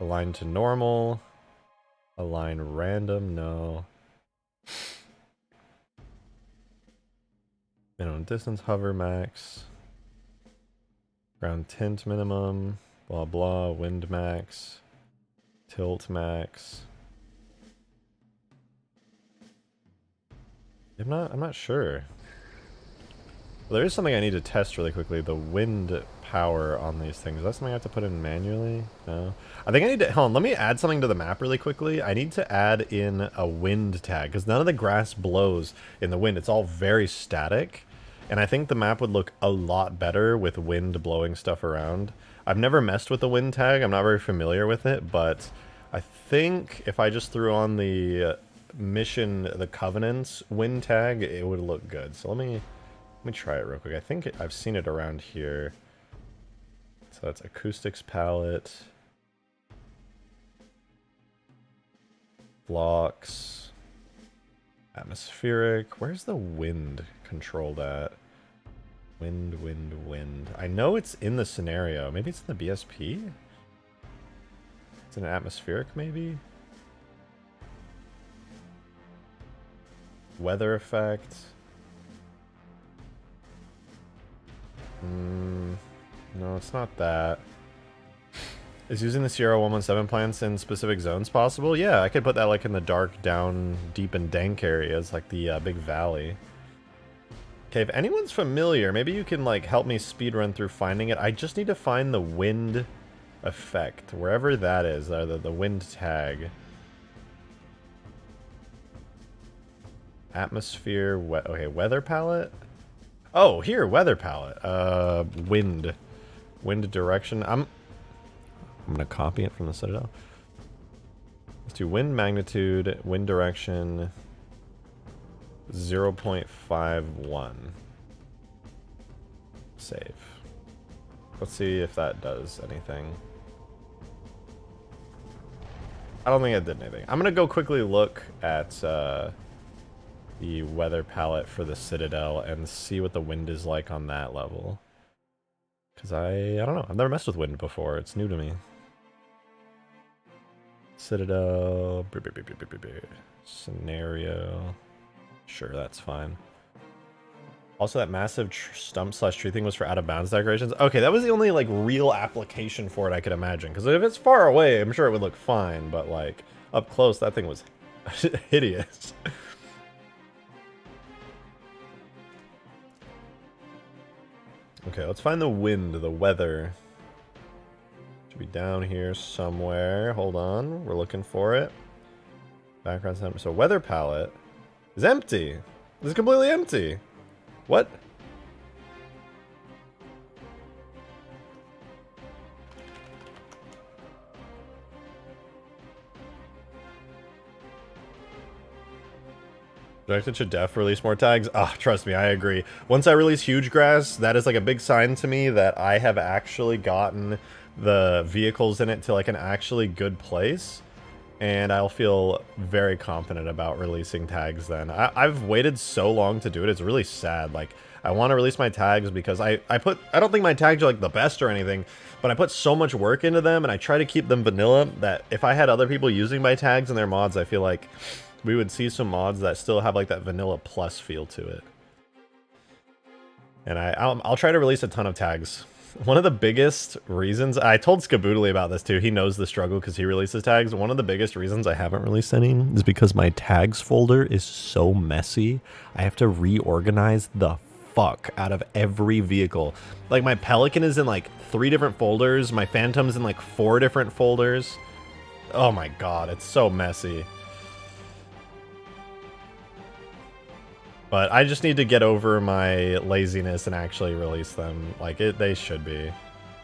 [SPEAKER 1] Align to normal. Align random. No. Minimum distance, hover max. Ground tint minimum. Blah blah. Wind max. Tilt max. I'm not sure. Well, there is something I need to test really quickly. The wind power on these things. Is that something I have to put in manually? No. I think I need to... Hold on, let me add something to the map really quickly. I need to add in a wind tag, because none of the grass blows in the wind. It's all very static. And I think the map would look a lot better with wind blowing stuff around. I've never messed with the wind tag. I'm not very familiar with it, but I think if I just threw on the mission, the Covenant's wind tag, it would look good. So let me try it real quick. I think I've seen it around here. So that's acoustics palette. Blocks. Atmospheric. Where's the wind controlled at? Wind, wind, wind. I know it's in the scenario. Maybe it's in the BSP? It's in an atmospheric, maybe? Weather effect. No, it's not that. Is using the Sierra 117 plants in specific zones possible? Yeah, I could put that like in the dark, down, deep, and dank areas, like the big valley. Okay, if anyone's familiar, maybe you can like help me speedrun through finding it. I just need to find the wind effect, wherever that is, the wind tag. Atmosphere, okay, weather palette? Oh, here, weather palette. Wind. Wind direction. I'm gonna copy it from the Citadel. Let's do wind magnitude, wind direction, 0.51. Save. Let's see if that does anything. I don't think it did anything. I'm gonna go quickly look at the weather palette for the Citadel and see what the wind is like on that level. Because I don't know. I've never messed with wind before. It's new to me. Citadel. Scenario. Sure, that's fine. Also, that massive stump/tree thing was for out-of-bounds decorations. Okay, that was the only, like, real application for it I could imagine. Because if it's far away, I'm sure it would look fine. But, like, up close, that thing was hideous. Okay, let's find the wind, the weather. Should be down here somewhere. Hold on, we're looking for it. Background center. So weather palette is empty. It's completely empty. What? Rejected should def release more tags. Ah, trust me, I agree. Once I release Hugegrass, that is like a big sign to me that I have actually gotten the vehicles in it to like an actually good place. And I'll feel very confident about releasing tags then. I've waited so long to do it, it's really sad. Like, I want to release my tags because I don't think my tags are like the best or anything, but I put so much work into them and I try to keep them vanilla that if I had other people using my tags and their mods, I feel like we would see some mods that still have like that vanilla plus feel to it. And I'll try to release a ton of tags. One of the biggest reasons, I told Skaboodly about this too, he knows the struggle because he releases tags. One of the biggest reasons I haven't released any is because my tags folder is so messy. I have to reorganize the fuck out of every vehicle. Like my Pelican is in like 3 different folders, my Phantom's in like 4 different folders. Oh my god, it's so messy. But I just need to get over my laziness and actually release them like they should be.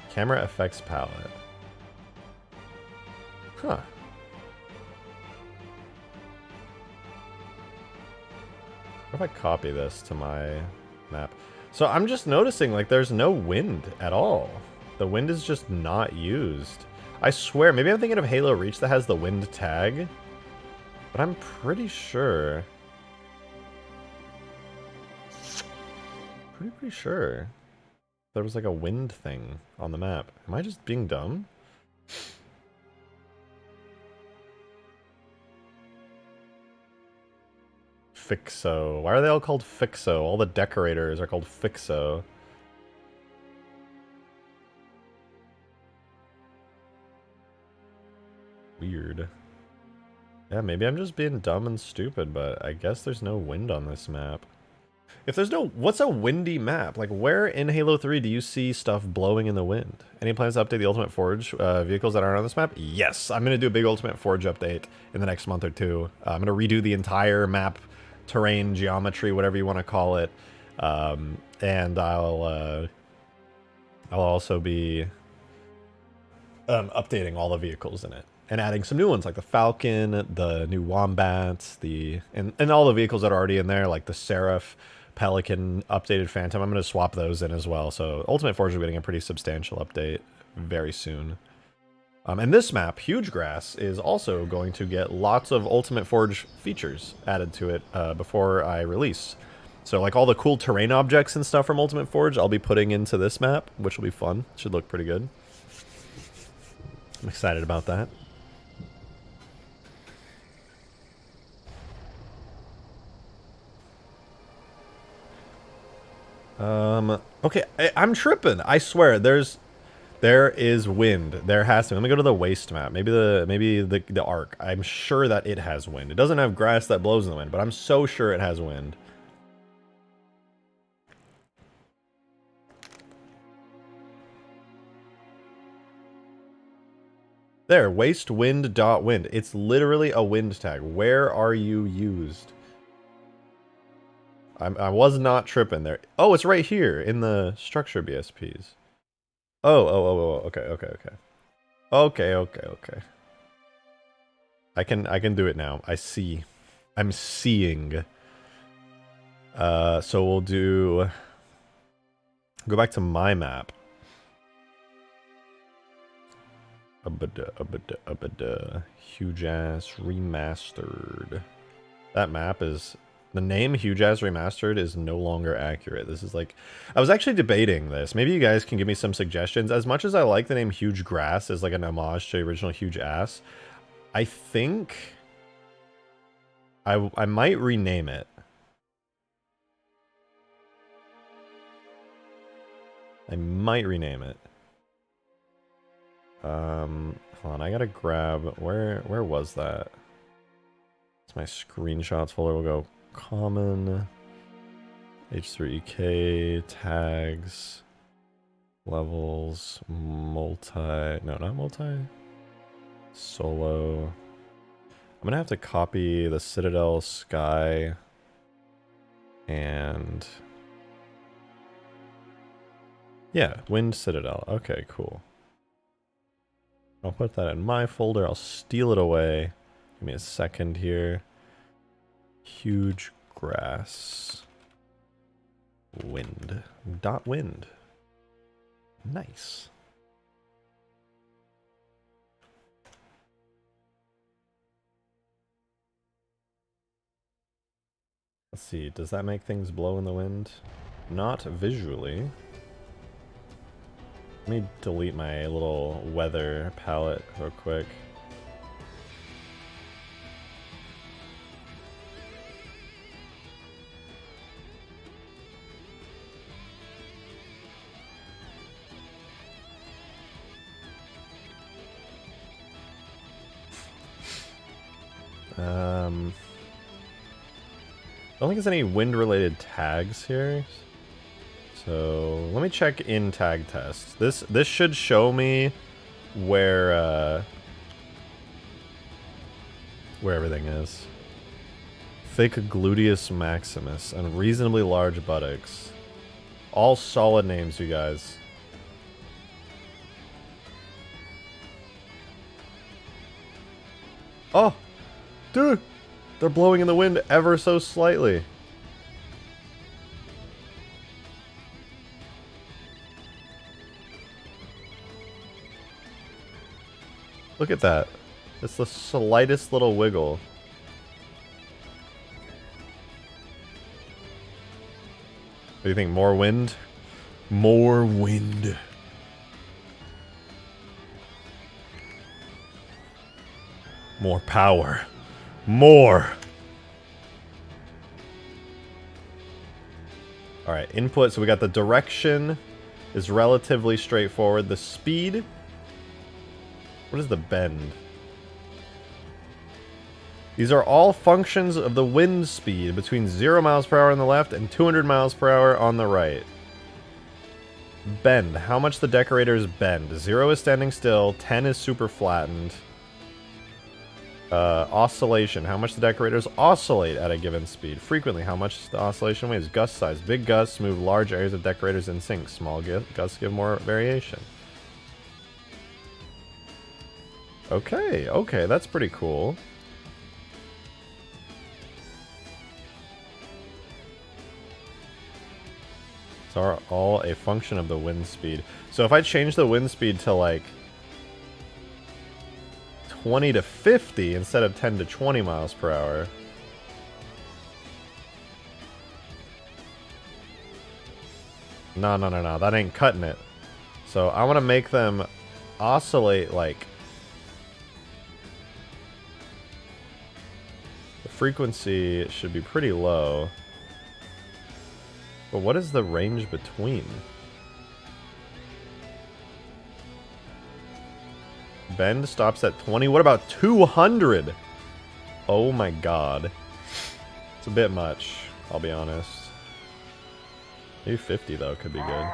[SPEAKER 1] Camera effects palette. Huh. What if I copy this to my map? So I'm just noticing like there's no wind at all. The wind is just not used. I swear, maybe I'm thinking of Halo Reach that has the wind tag. But I'm pretty sure. Pretty sure there was like a wind thing on the map. Am I just being dumb? Fixo. Why are they all called Fixo? All the decorators are called Fixo. Weird. Yeah, maybe I'm just being dumb and stupid, but I guess there's no wind on this map. If there's no... What's a windy map? Like, where in Halo 3 do you see stuff blowing in the wind? Any plans to update the Ultimate Forge vehicles that aren't on this map? Yes, I'm going to do a big Ultimate Forge update in the next month or two. I'm going to redo the entire map, terrain, geometry, whatever you want to call it. And I'll also be updating all the vehicles in it. And adding some new ones like the Falcon, the new Wombat, and all the vehicles that are already in there, like the Seraph, Pelican, updated Phantom. I'm going to swap those in as well. So Ultimate Forge is getting a pretty substantial update very soon. And this map, Hugegrass, is also going to get lots of Ultimate Forge features added to it before I release. So like all the cool terrain objects and stuff from Ultimate Forge, I'll be putting into this map, which will be fun. Should look pretty good. I'm excited about that. Okay, I'm tripping. I swear, there is wind. There has to. Let me go to the waste map. Maybe the arc. I'm sure that it has wind. It doesn't have grass that blows in the wind, but I'm so sure it has wind. There, waste wind dot wind. It's literally a wind tag. Where are you used? I was not tripping there. Oh, it's right here in the structure BSPs. Oh, okay. I can do it now. I see. I'm seeing. So we'll do... Go back to my map. Hugegrass Remastered. That map is... The name Hugegrass Remastered is no longer accurate. This is like... I was actually debating this. Maybe you guys can give me some suggestions. As much as I like the name Hugegrass as like an homage to the original Huge Ass, I think... I might rename it. I might rename it. Hold on, I gotta grab... Where was that? It's my screenshots folder. We'll go... Common, H3EK, tags, levels, multi, no, not multi, solo. I'm gonna have to copy the Citadel Sky and yeah, Wind Citadel. Okay, cool. I'll put that in my folder. I'll steal it away. Give me a second here. Hugegrass wind dot wind. Nice. Let's see, does that make things blow in the wind? Not visually. Let me delete my little weather palette real quick. I don't think there's any wind-related tags here. So let me check in tag test. This should show me where everything is. Thick gluteus maximus and reasonably large buttocks. All solid names, you guys. Oh, dude. They're blowing in the wind ever so slightly. Look at that. It's the slightest little wiggle. What do you think? More wind? More wind. More power. More. Alright, input. So we got the direction is relatively straightforward. The speed. What is the bend? These are all functions of the wind speed between 0 miles per hour on the left and 200 miles per hour on the right. Bend. How much the decorators bend. 0 is standing still. 10 is super flattened. Oscillation. How much the decorators oscillate at a given speed. Frequently. How much the oscillation weighs. Gust size. Big gusts move large areas of decorators in sync. Small gusts give more variation. Okay, okay, that's pretty cool. It's all a function of the wind speed. So if I change the wind speed to like 20 to 50 instead of 10 to 20 miles per hour. No, no, no, no. That ain't cutting it. So I want to make them oscillate like... The frequency should be pretty low. But what is the range between? Bend stops at 20. What about 200? Oh my god. It's a bit much, I'll be honest. Maybe 50 though could be good.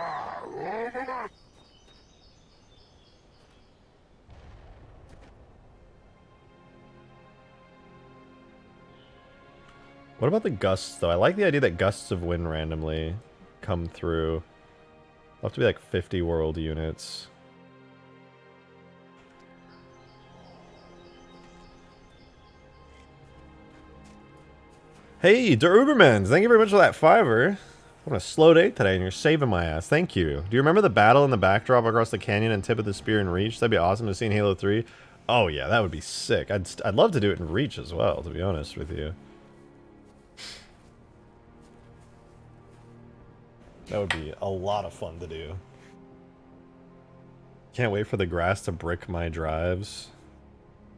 [SPEAKER 1] What about the gusts though? I like the idea that gusts of wind randomly come through. It'll have to be like 50 world units. Hey, Der Ubermans, thank you very much for that $5. I'm on a slow date today and you're saving my ass. Thank you. Do you remember the battle in the backdrop across the canyon and tip of the spear in Reach? That'd be awesome to see in Halo 3. Oh yeah, that would be sick. I'd love to do it in Reach as well, to be honest with you. That would be a lot of fun to do. Can't wait for the grass to brick my drives.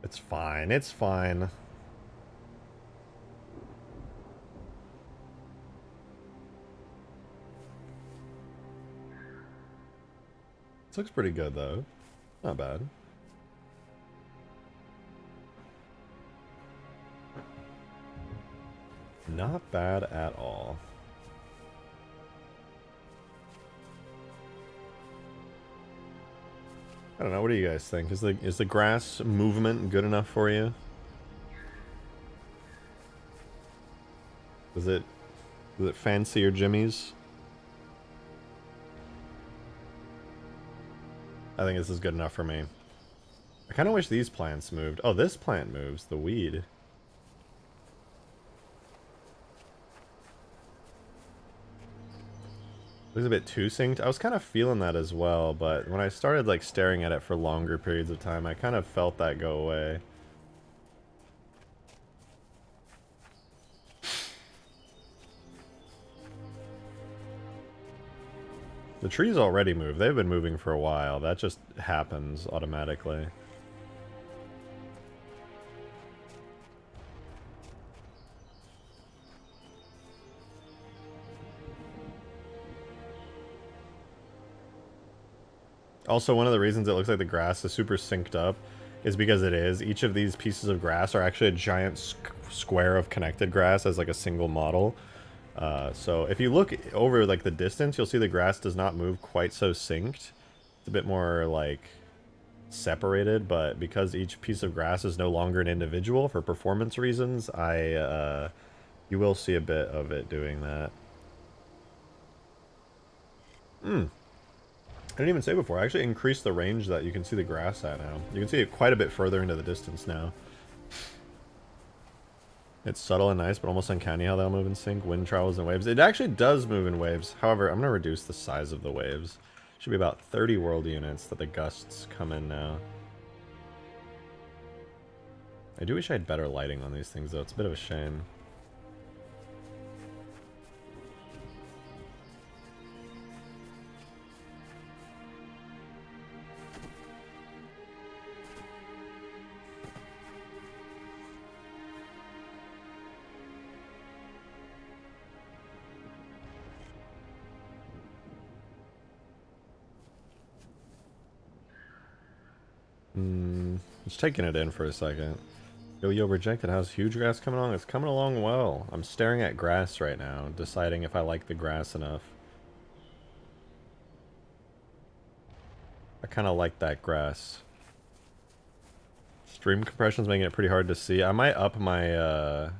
[SPEAKER 1] It's fine, it's fine. This looks pretty good, though. Not bad. Not bad at all. I don't know, what do you guys think? Is the grass movement good enough for you? Does it fancy your jimmies? I think this is good enough for me. I kind of wish these plants moved. Oh, this plant moves, the weed. Looks a bit too synced. I was kind of feeling that as well, but when I started like staring at it for longer periods of time, I kind of felt that go away. The trees already move. They've been moving for a while. That just happens automatically. Also, one of the reasons it looks like the grass is super synced up is because it is. Each of these pieces of grass are actually a giant square of connected grass as like a single model. So if you look over like the distance, you'll see the grass does not move quite so synced. It's a bit more like separated, but because each piece of grass is no longer an individual for performance reasons, you will see a bit of it doing that. I didn't even say before, I actually increased the range that you can see the grass at now. You can see it quite a bit further into the distance now. It's subtle and nice, but almost uncanny how they'll move in sync. Wind travels in waves. It actually does move in waves. However, I'm going to reduce the size of the waves. Should be about 30 world units that the gusts come in now. I do wish I had better lighting on these things, though. It's a bit of a shame. Just taking it in for a second. Yo, Rejected, how's Hugegrass coming along? It's coming along well. I'm staring at grass right now, deciding if I like the grass enough. I kind of like that grass. Stream compression's making it pretty hard to see. I might up my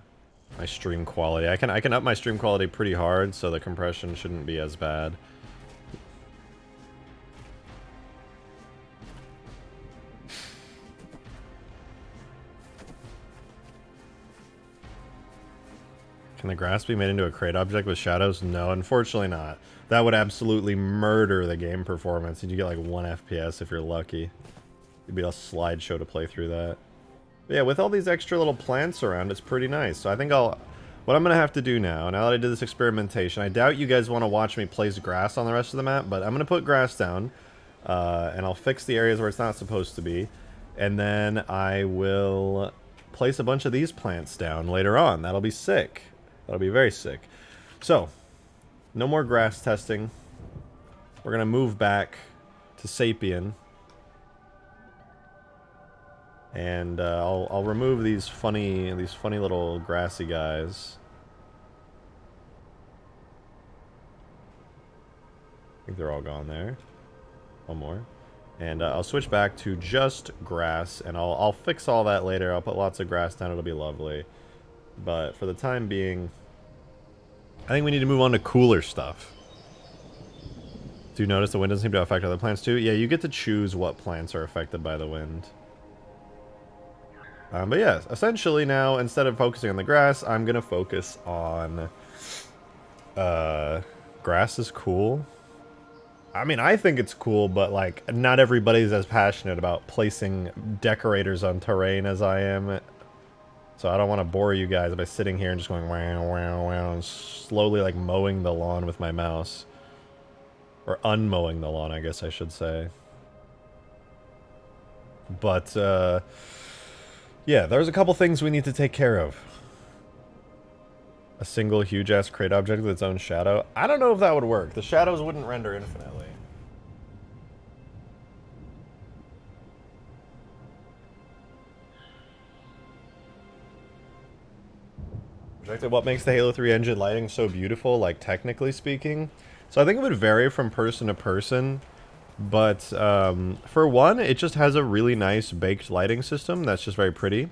[SPEAKER 1] my stream quality. I can up my stream quality pretty hard, so the compression shouldn't be as bad. Can the grass be made into a crate object with shadows? No, unfortunately not. That would absolutely murder the game performance, and you get like 1 FPS if you're lucky. It'd be a slideshow to play through that. But yeah, with all these extra little plants around, it's pretty nice. So I think what I'm going to have to do now that I did this experimentation, I doubt you guys want to watch me place grass on the rest of the map, but I'm going to put grass down, and I'll fix the areas where it's not supposed to be, and then I will place a bunch of these plants down later on. That'll be sick. That'll be very sick. So, no more grass testing. We're going to move back to Sapien. And I'll remove these funny little grassy guys. I think they're all gone there. One more. And I'll switch back to just grass, and I'll fix all that later. I'll put lots of grass down, it'll be lovely. But for the time being, I think we need to move on to cooler stuff. Do you notice the wind doesn't seem to affect other plants too? Yeah, you get to choose what plants are affected by the wind. But yeah, essentially now, instead of focusing on the grass, I'm going to focus on... grass is cool. I mean, I think it's cool, but, like, not everybody's as passionate about placing decorators on terrain as I am. So I don't want to bore you guys by sitting here and just going wow, wow, wow, and slowly, like, mowing the lawn with my mouse. Or unmowing the lawn, I guess I should say. But, yeah, there's a couple things we need to take care of. A single huge-ass crate object with its own shadow? I don't know if that would work. The shadows wouldn't render infinitely. What makes the Halo 3 engine lighting so beautiful, like, technically speaking? So I think it would vary from person to person. But, for one, it just has a really nice baked lighting system that's just very pretty.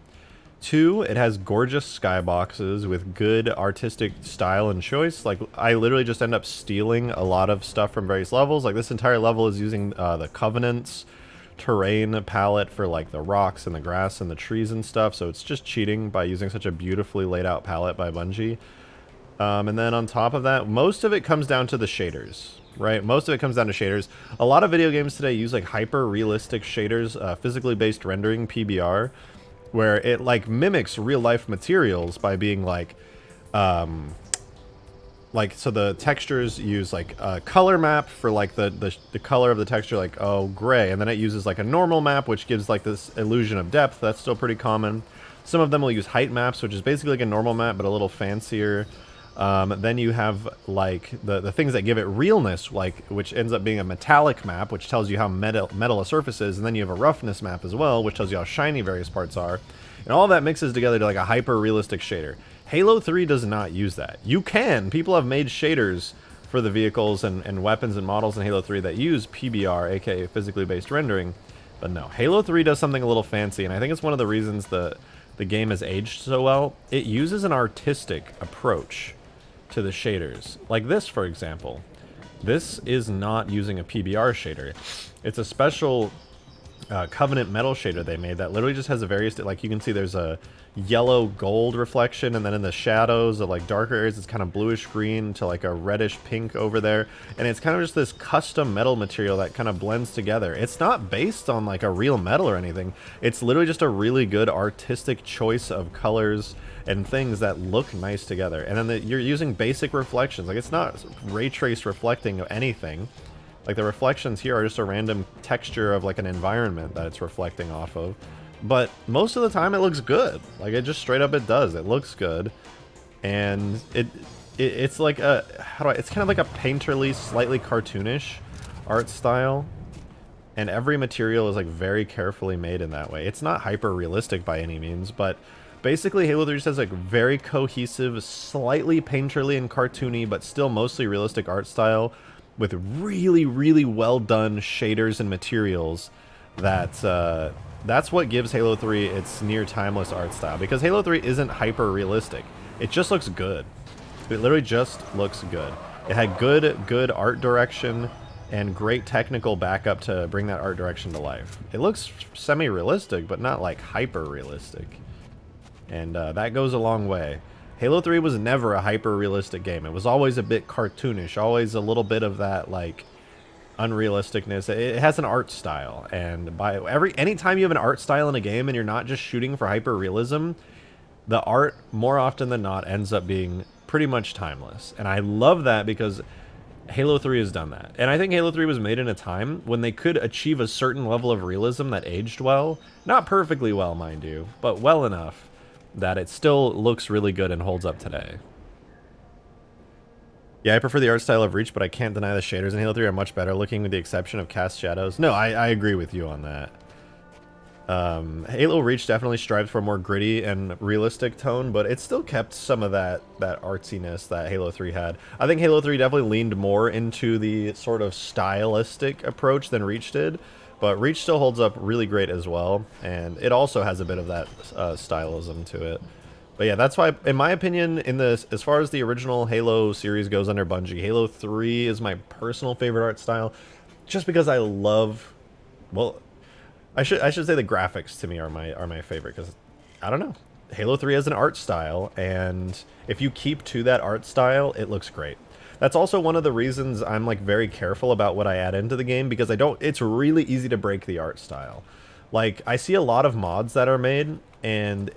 [SPEAKER 1] Two, it has gorgeous skyboxes with good artistic style and choice. Like, I literally just end up stealing a lot of stuff from various levels. Like, this entire level is using the Covenant's terrain palette for, like, the rocks and the grass and the trees and stuff. So it's just cheating by using such a beautifully laid out palette by Bungie. And then on top of that, most of it comes down to the shaders. Right, most of it comes down to shaders. A lot of video games today use like hyper-realistic shaders, physically based rendering, PBR, where it like mimics real-life materials by being like, so the textures use like a color map for like the color of the texture, like gray, and then it uses like a normal map, which gives like this illusion of depth. That's still pretty common. Some of them will use height maps, which is basically like a normal map but a little fancier. Then you have, like, the things that give it realness, like, which ends up being a metallic map, which tells you how metal a surface is, and then you have a roughness map as well, which tells you how shiny various parts are. And all that mixes together to, like, a hyper-realistic shader. Halo 3 does not use that. You can. People have made shaders for the vehicles and weapons and models in Halo 3 that use PBR, aka physically based rendering, but no. Halo 3 does something a little fancy, and I think it's one of the reasons the game has aged so well. It uses an artistic approach to the shaders. Like this, for example. This is not using a PBR shader. It's a special Covenant metal shader they made that literally just has a various, like you can see there's a yellow gold reflection, and then in the shadows of like darker areas it's kind of bluish green to like a reddish pink over there, and it's kind of just this custom metal material that kind of blends together. It's not based on like a real metal or anything. It's literally just a really good artistic choice of colors and things that look nice together. And then you're using basic reflections. Like, it's not ray trace reflecting anything. Like, the reflections here are just a random texture of like an environment that it's reflecting off of. But most of the time it looks good. Like, it just straight up it does. It looks good. And it's like a, it's kind of like a painterly, slightly cartoonish art style. And every material is like very carefully made in that way. It's not hyper realistic by any means, but basically, Halo 3 just has like very cohesive, slightly painterly and cartoony, but still mostly realistic art style with really, really well done shaders and materials. That's what gives Halo 3 its near timeless art style, because Halo 3 isn't hyper realistic. It just looks good. It literally just looks good. It had good art direction and great technical backup to bring that art direction to life. It looks semi-realistic, but not like hyper realistic. And that goes a long way. Halo 3 was never a hyper-realistic game. It was always a bit cartoonish, always a little bit of that, like, unrealisticness. It has an art style, and anytime you have an art style in a game and you're not just shooting for hyper realism, the art more often than not ends up being pretty much timeless. And I love that because Halo 3 has done that. And I think Halo 3 was made in a time when they could achieve a certain level of realism that aged well. Not perfectly well, mind you, but well enough that it still looks really good and holds up today. Yeah, I prefer the art style of Reach, but I can't deny the shaders in Halo 3 are much better looking with the exception of cast shadows. No, I agree with you on that. Halo Reach definitely strives for a more gritty and realistic tone, but it still kept some of that artsiness that Halo 3 had. I think Halo 3 definitely leaned more into the sort of stylistic approach than Reach did, but Reach still holds up really great as well, and it also has a bit of that stylism to it. But yeah, that's why, in my opinion, as far as the original Halo series goes under Bungie, Halo 3 is my personal favorite art style, just because I love, well, I should say the graphics to me are my favorite, because I don't know, Halo 3 has an art style, and if you keep to that art style, it looks great. That's also one of the reasons I'm like very careful about what I add into the game, because it's really easy to break the art style. Like, I see a lot of mods that are made, and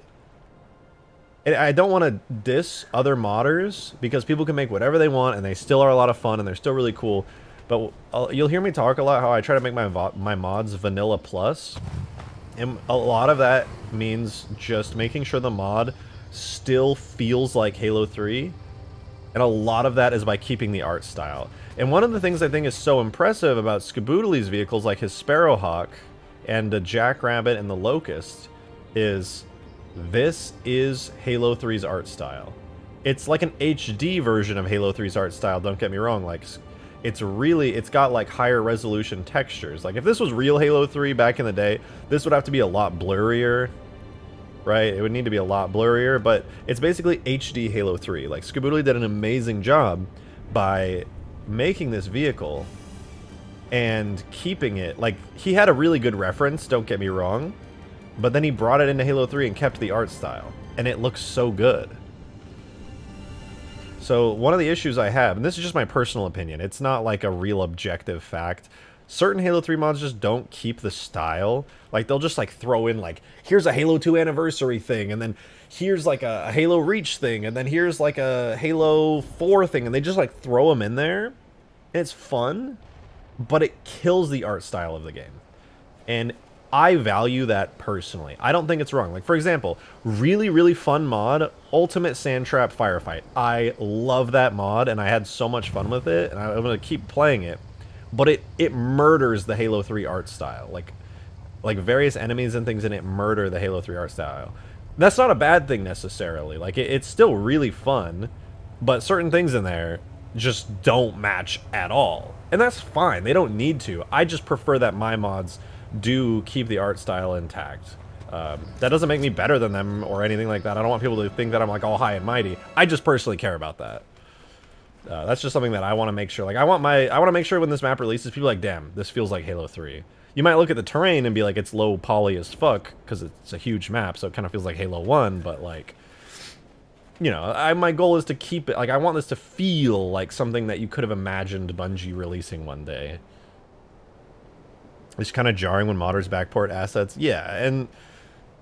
[SPEAKER 1] I don't want to diss other modders, because people can make whatever they want and they still are a lot of fun and they're still really cool. But you'll hear me talk a lot how I try to make my mods vanilla plus. And a lot of that means just making sure the mod still feels like Halo 3. And a lot of that is by keeping the art style. And one of the things I think is so impressive about Skaboodley's vehicles, like his Sparrowhawk and the Jackrabbit and the Locust, is this is Halo 3's art style. It's like an HD version of Halo 3's art style, don't get me wrong. Like, it's got like higher resolution textures. Like, if this was real Halo 3 back in the day, this would have to be a lot blurrier, right? It would need to be a lot blurrier, but it's basically HD Halo 3. Like, Skaboodley did an amazing job by making this vehicle and keeping it, like, he had a really good reference, don't get me wrong, but then he brought it into Halo 3 and kept the art style, and it looks so good. So one of the issues I have, and this is just my personal opinion, it's not like a real objective fact, certain Halo 3 mods just don't keep the style. Like, they'll just like throw in like, here's a Halo 2 anniversary thing, and then here's like a Halo Reach thing, and then here's like a Halo 4 thing, and they just like throw them in there. And it's fun, but it kills the art style of the game. And I value that personally. I don't think it's wrong. Like, for example, really, really fun mod, Ultimate Sandtrap Firefight. I love that mod, and I had so much fun with it, and I'm going to keep playing it. But it murders the Halo 3 art style. Like various enemies and things in it murder the Halo 3 art style. That's not a bad thing necessarily. Like, it's still really fun, but certain things in there just don't match at all. And that's fine. They don't need to. I just prefer that my mods do keep the art style intact. That doesn't make me better than them or anything like that. I don't want people to think that I'm like all high and mighty. I just personally care about that. That's just something that I want to make sure. Like, I want to make sure when this map releases, people are like, damn, this feels like Halo 3. You might look at the terrain and be like, it's low poly as fuck because it's a huge map, so it kind of feels like Halo 1. But like, you know, my goal is to keep it. Like, I want this to feel like something that you could have imagined Bungie releasing one day. It's kind of jarring when modders backport assets. Yeah, and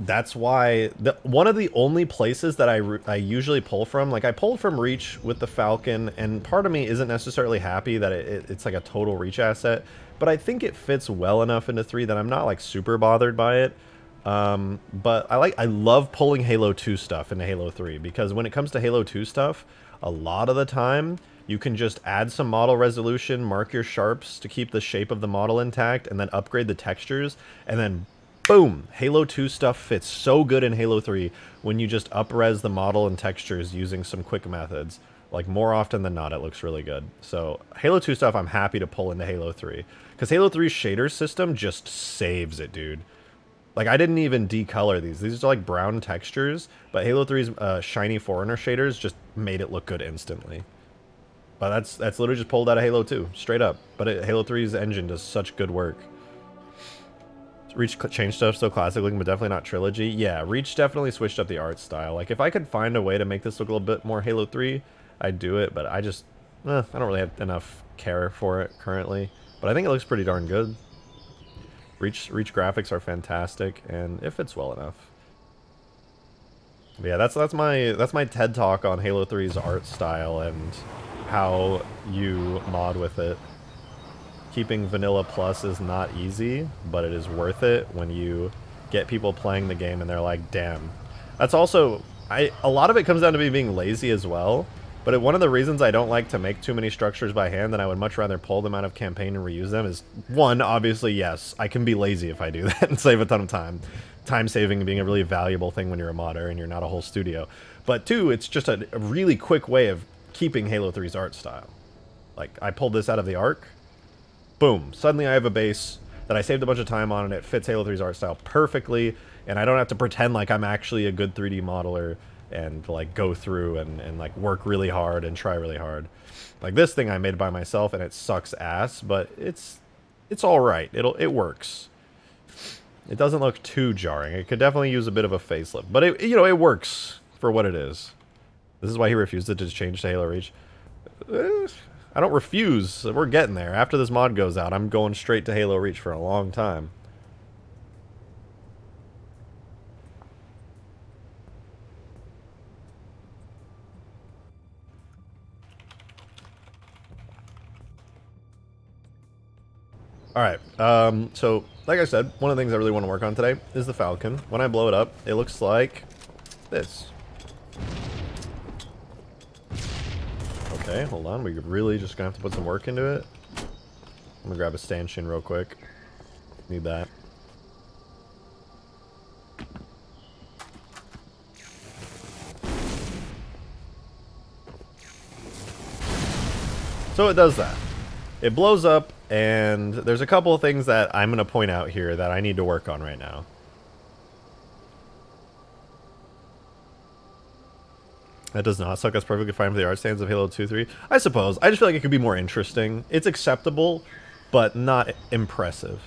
[SPEAKER 1] that's why one of the only places that I usually pull from, like I pulled from Reach with the Falcon, and part of me isn't necessarily happy that it's like a total Reach asset, but I think it fits well enough into 3 that I'm not like super bothered by it. But I love pulling Halo 2 stuff into Halo 3, because when it comes to Halo 2 stuff, a lot of the time you can just add some model resolution, mark your sharps to keep the shape of the model intact, and then upgrade the textures, and then boom, Halo 2 stuff fits so good in Halo 3 when you just up-res the model and textures using some quick methods. Like, more often than not, it looks really good. So Halo 2 stuff I'm happy to pull into Halo 3, because Halo 3's shader system just saves it, dude. Like, I didn't even decolor these. These are like brown textures, but Halo 3's shiny Foreigner shaders just made it look good instantly. But that's literally just pulled out of Halo 2, straight up. But Halo 3's engine does such good work. Reach changed stuff so classic looking, but definitely not Trilogy. Yeah, Reach definitely switched up the art style. Like, if I could find a way to make this look a little bit more Halo 3, I'd do it. But I don't really have enough care for it currently, but I think it looks pretty darn good. Reach graphics are fantastic, and it fits well enough. But yeah, that's my TED talk on Halo 3's art style and how you mod with it. Keeping Vanilla Plus is not easy, but it is worth it when you get people playing the game and they're like, damn. That's also, a lot of it comes down to me being lazy as well, but one of the reasons I don't like to make too many structures by hand and I would much rather pull them out of campaign and reuse them is, one, obviously, yes, I can be lazy if I do that and save a ton of time. Time saving being a really valuable thing when you're a modder and you're not a whole studio. But two, it's just a really quick way of keeping Halo 3's art style. Like, I pulled this out of the Arc, boom, suddenly I have a base that I saved a bunch of time on and it fits Halo 3's art style perfectly, and I don't have to pretend like I'm actually a good 3D modeler and like go through and like work really hard and try really hard. Like this thing I made by myself and it sucks ass, but it's all right. It works. It doesn't look too jarring. It could definitely use a bit of a facelift, but it works for what it is. This is why he refused to change to Halo Reach. I don't refuse. We're getting there. After this mod goes out, I'm going straight to Halo Reach for a long time. Alright, so, like I said, one of the things I really want to work on today is the Falcon. When I blow it up, it looks like this. Okay, hold on. We're really just gonna have to put some work into it. I'm gonna grab a stanchion real quick. Need that. So it does that. It blows up, and there's a couple of things that I'm gonna point out here that I need to work on right now. That does not suck. That's perfectly fine for the art stands of Halo 2, 3. I suppose. I just feel like it could be more interesting. It's acceptable, but not impressive.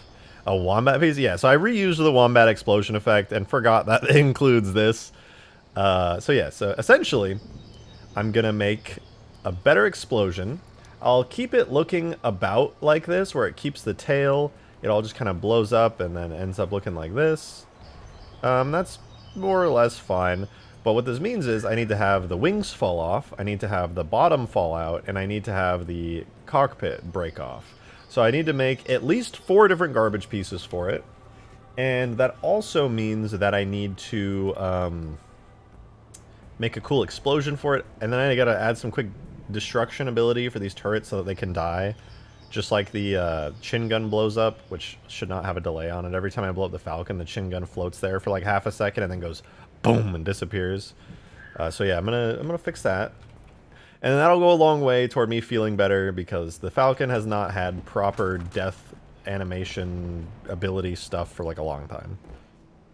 [SPEAKER 1] A wombat piece? Yeah, so I reused the wombat explosion effect and forgot that it includes this. So yeah, so essentially, I'm going to make a better explosion. I'll keep it looking about like this, where it keeps the tail. It all just kind of blows up and then ends up looking like this. That's more or less fine. But what this means is I need to have the wings fall off, I need to have the bottom fall out, and I need to have the cockpit break off. So I need to make at least 4 different garbage pieces for it. And that also means that I need to make a cool explosion for it. And then I gotta add some quick destruction ability for these turrets so that they can die. Just like the chin gun blows up, which should not have a delay on it. Every time I blow up the Falcon, the chin gun floats there for like half a second and then goes boom and disappears. So yeah, I'm gonna fix that, and that'll go a long way toward me feeling better because the Falcon has not had proper death animation ability stuff for like a long time.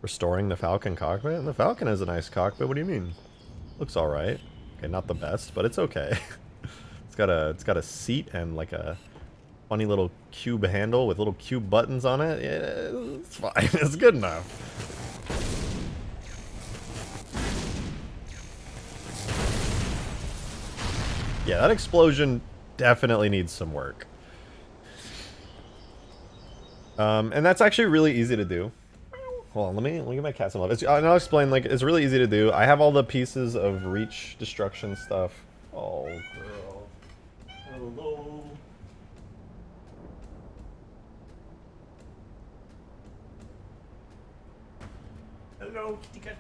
[SPEAKER 1] Restoring the Falcon cockpit, and the Falcon has a nice cockpit. What do you mean? Looks all right. Okay, not the best, but it's okay. It's got a seat and like a funny little cube handle with little cube buttons on it. Yeah, it's fine. It's good enough. Yeah, that explosion definitely needs some work. And that's actually really easy to do. Hold on, let me get my cat some love. And I'll explain, like, it's really easy to do. I have all the pieces of reach destruction stuff. Oh, girl. Hello. Hello, kitty cat.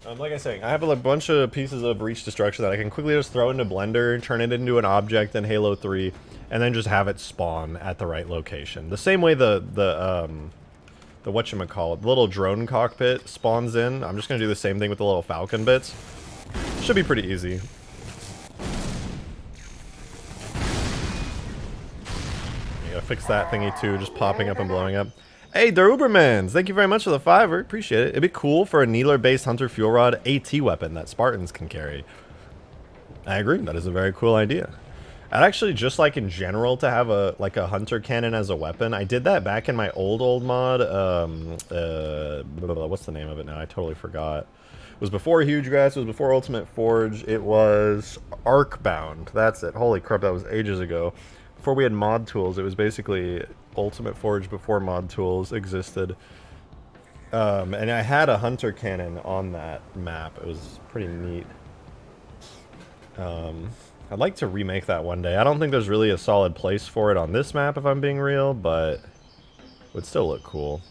[SPEAKER 1] Like I was saying, I have a bunch of pieces of reach destruction that I can quickly just throw into Blender, turn it into an object in Halo 3, and then just have it spawn at the right location. The same way the whatchamacallit, the little drone cockpit spawns in. I'm just going to do the same thing with the little Falcon bits. Should be pretty easy. You gotta fix that thingy too, just popping up and blowing up. Hey, Der Ubermans, thank you very much for the $5. Appreciate it. It'd be cool for a Needler-based Hunter Fuel Rod AT weapon that Spartans can carry. I agree. That is a very cool idea. I'd actually just like in general to have a Hunter cannon as a weapon. I did that back in my old mod. What's the name of it now? I totally forgot. It was before Hugegrass. It was before Ultimate Forge. It was Arcbound. That's it. Holy crap, that was ages ago. before we had mod tools, it was basically Ultimate Forge before mod tools existed. And I had a hunter cannon on that map. It was pretty neat. I'd like to remake that one day. I don't think there's really a solid place for it on this map, if I'm being real, but it would still look cool.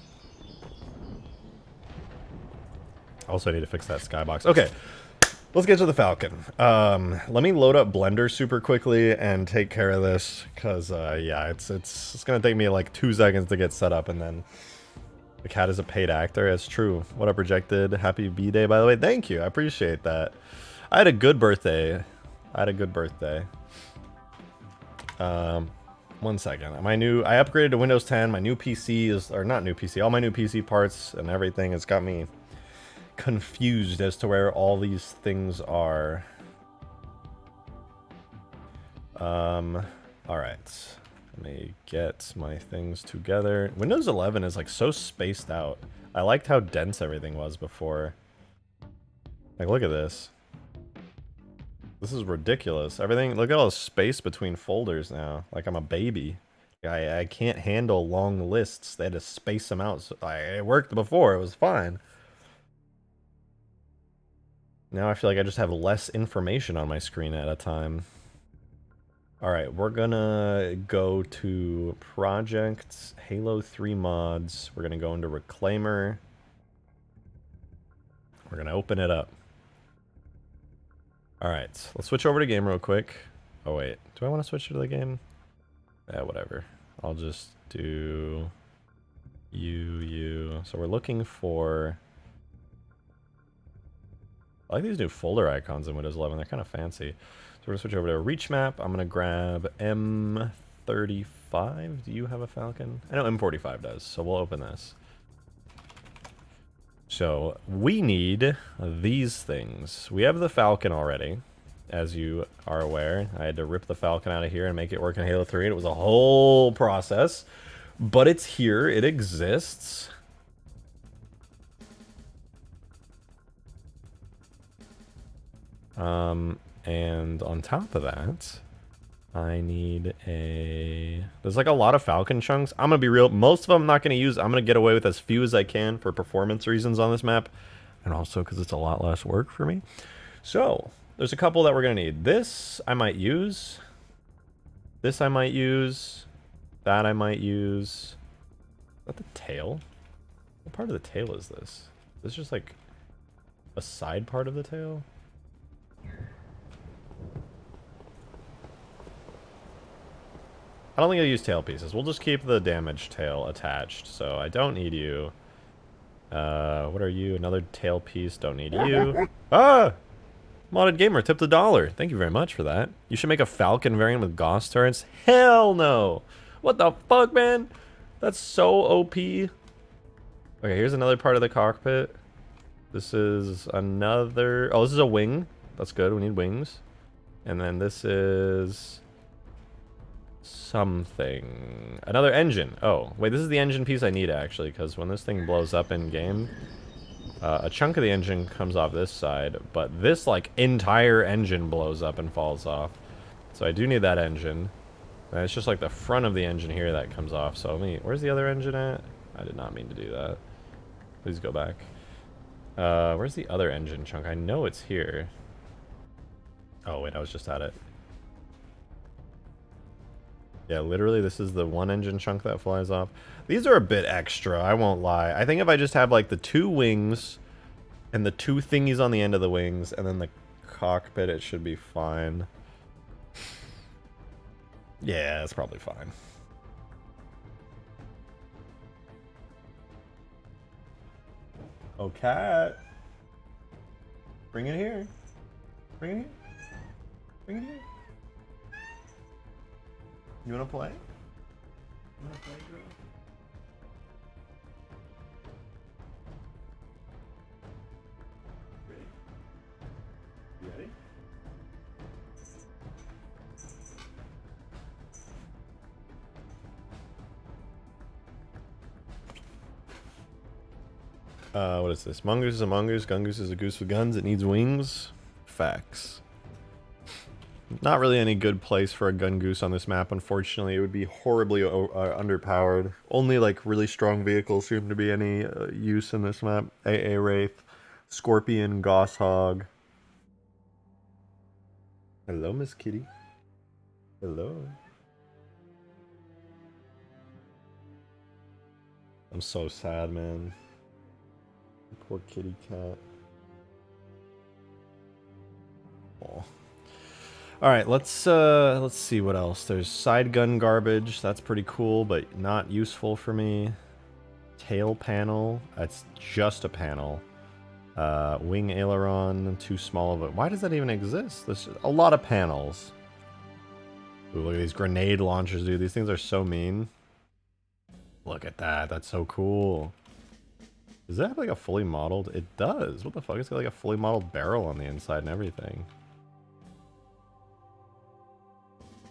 [SPEAKER 1] Also, I need to fix that skybox. Okay, let's get to the Falcon. Let me load up Blender super quickly and take care of this, because, yeah, it's going to take me like 2 seconds to get set up, and then the cat is a paid actor. That's true. What up, Rejected? Happy B-Day, by the way. Thank you. I appreciate that. I had a good birthday. 1 second. I upgraded to Windows 10. My new PC is, or not new PC, all my new PC parts and everything has got me confused as to where all these things are. Alright. Let me get my things together. Windows 11 is like so spaced out. I liked how dense everything was before. Like, look at this. This is ridiculous. Everything, look at all the space between folders now. Like I'm a baby. I can't handle long lists. They had to space them out. So it worked before. It was fine. Now I feel like I just have less information on my screen at a time. Alright, we're gonna go to Projects, Halo 3 Mods. We're gonna go into Reclaimer. We're gonna open it up. Alright, let's switch over to game real quick. Oh wait, do I want to switch to the game? Yeah, whatever. I'll just do you. So we're looking for... I like these new folder icons in Windows 11. They're kind of fancy. So we're going to switch over to a reach map. I'm going to grab M35. Do you have a Falcon? I know M45 does, so we'll open this. So we need these things. We have the Falcon already, as you are aware. I had to rip the Falcon out of here and make it work in Halo 3. And it was a whole process, but it's here. It exists. And on top of that, I need a... There's like a lot of Falcon chunks. I'm gonna be real. Most of them I'm not gonna use. I'm gonna get away with as few as I can for performance reasons on this map. And also because it's a lot less work for me. So, there's a couple that we're gonna need. This I might use. This I might use. That I might use. Is that the tail? What part of the tail is this? Is this just like a side part of the tail? I don't think I'll use tail pieces. We'll just keep the damaged tail attached. So I don't need you. What are you? Another tail piece. Don't need you. Ah! Modded Gamer tipped $1. Thank you very much for that. You should make a Falcon variant with Gauss turrets. Hell no! What the fuck, man? That's so OP. Okay, here's another part of the cockpit. This is another... Oh, this is a wing. That's good. We need wings. And then this is... something. Another engine. Oh, wait, this is the engine piece I need, actually, because when this thing blows up in-game, a chunk of the engine comes off this side, but this, like, entire engine blows up and falls off. So I do need that engine. And it's just, like, the front of the engine here that comes off. So let me... Where's the other engine at? I did not mean to do that. Please go back. Where's the other engine chunk? I know it's here. Oh, wait, I was just at it. Yeah, literally, this is the one engine chunk that flies off. These are a bit extra, I won't lie. I think if I just have, like, the 2 wings and the 2 thingies on the end of the wings and then the cockpit, it should be fine. Yeah, that's probably fine. Oh, cat. Bring it here. Bring it here. Bring it here. You wanna play? You wanna play, girl? Ready? You ready? What is this? Mongoose is a mongoose, gungoose is a goose with guns, it needs wings. Facts. Not really any good place for a gun goose on this map, unfortunately. It would be horribly underpowered. Only like really strong vehicles seem to be any use in this map. AA Wraith, Scorpion, Gosshog. Hello, Miss Kitty. Hello. I'm so sad, man. Poor kitty cat. Oh. All right, let's see what else. There's side gun garbage. That's pretty cool, but not useful for me. Tail panel. That's just a panel. Wing aileron. Too small of it. Why does that even exist? There's a lot of panels. Ooh, look at these grenade launchers, dude. These things are so mean. Look at that. That's so cool. Does that have like a fully modeled? It does. What the fuck? It's got like a fully modeled barrel on the inside and everything.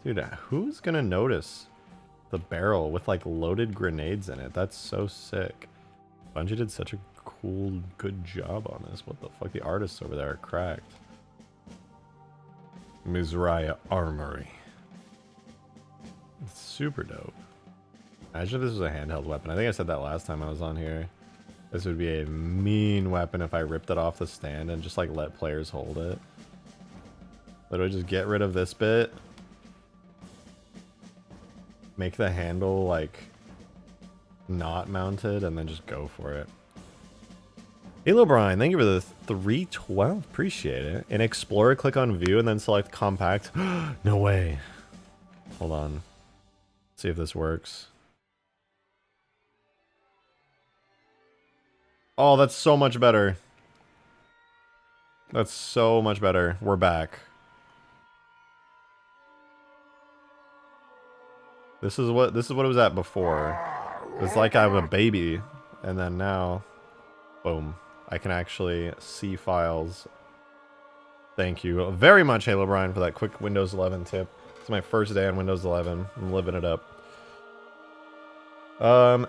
[SPEAKER 1] Dude, who's gonna notice the barrel with like loaded grenades in it? That's so sick. Bungie did such a cool, good job on this. What the fuck? The artists over there are cracked. Mizraya Armory. It's super dope. Imagine if this was a handheld weapon. I think I said that last time I was on here. This would be a mean weapon if I ripped it off the stand and just like let players hold it. Literally just get rid of this bit. Make the handle like not mounted and then just go for it. Hello Brian, thank you for the 312. Appreciate it. In Explorer, click on view and then select compact. No way. Hold on. See if this works. Oh, that's so much better. That's so much better. We're back. This is what it was at before. It's like I'm a baby, and then now, boom, I can actually see files. Thank you very much, Halo Brian, for that quick Windows 11 tip. It's my first day on Windows 11. I'm living it up.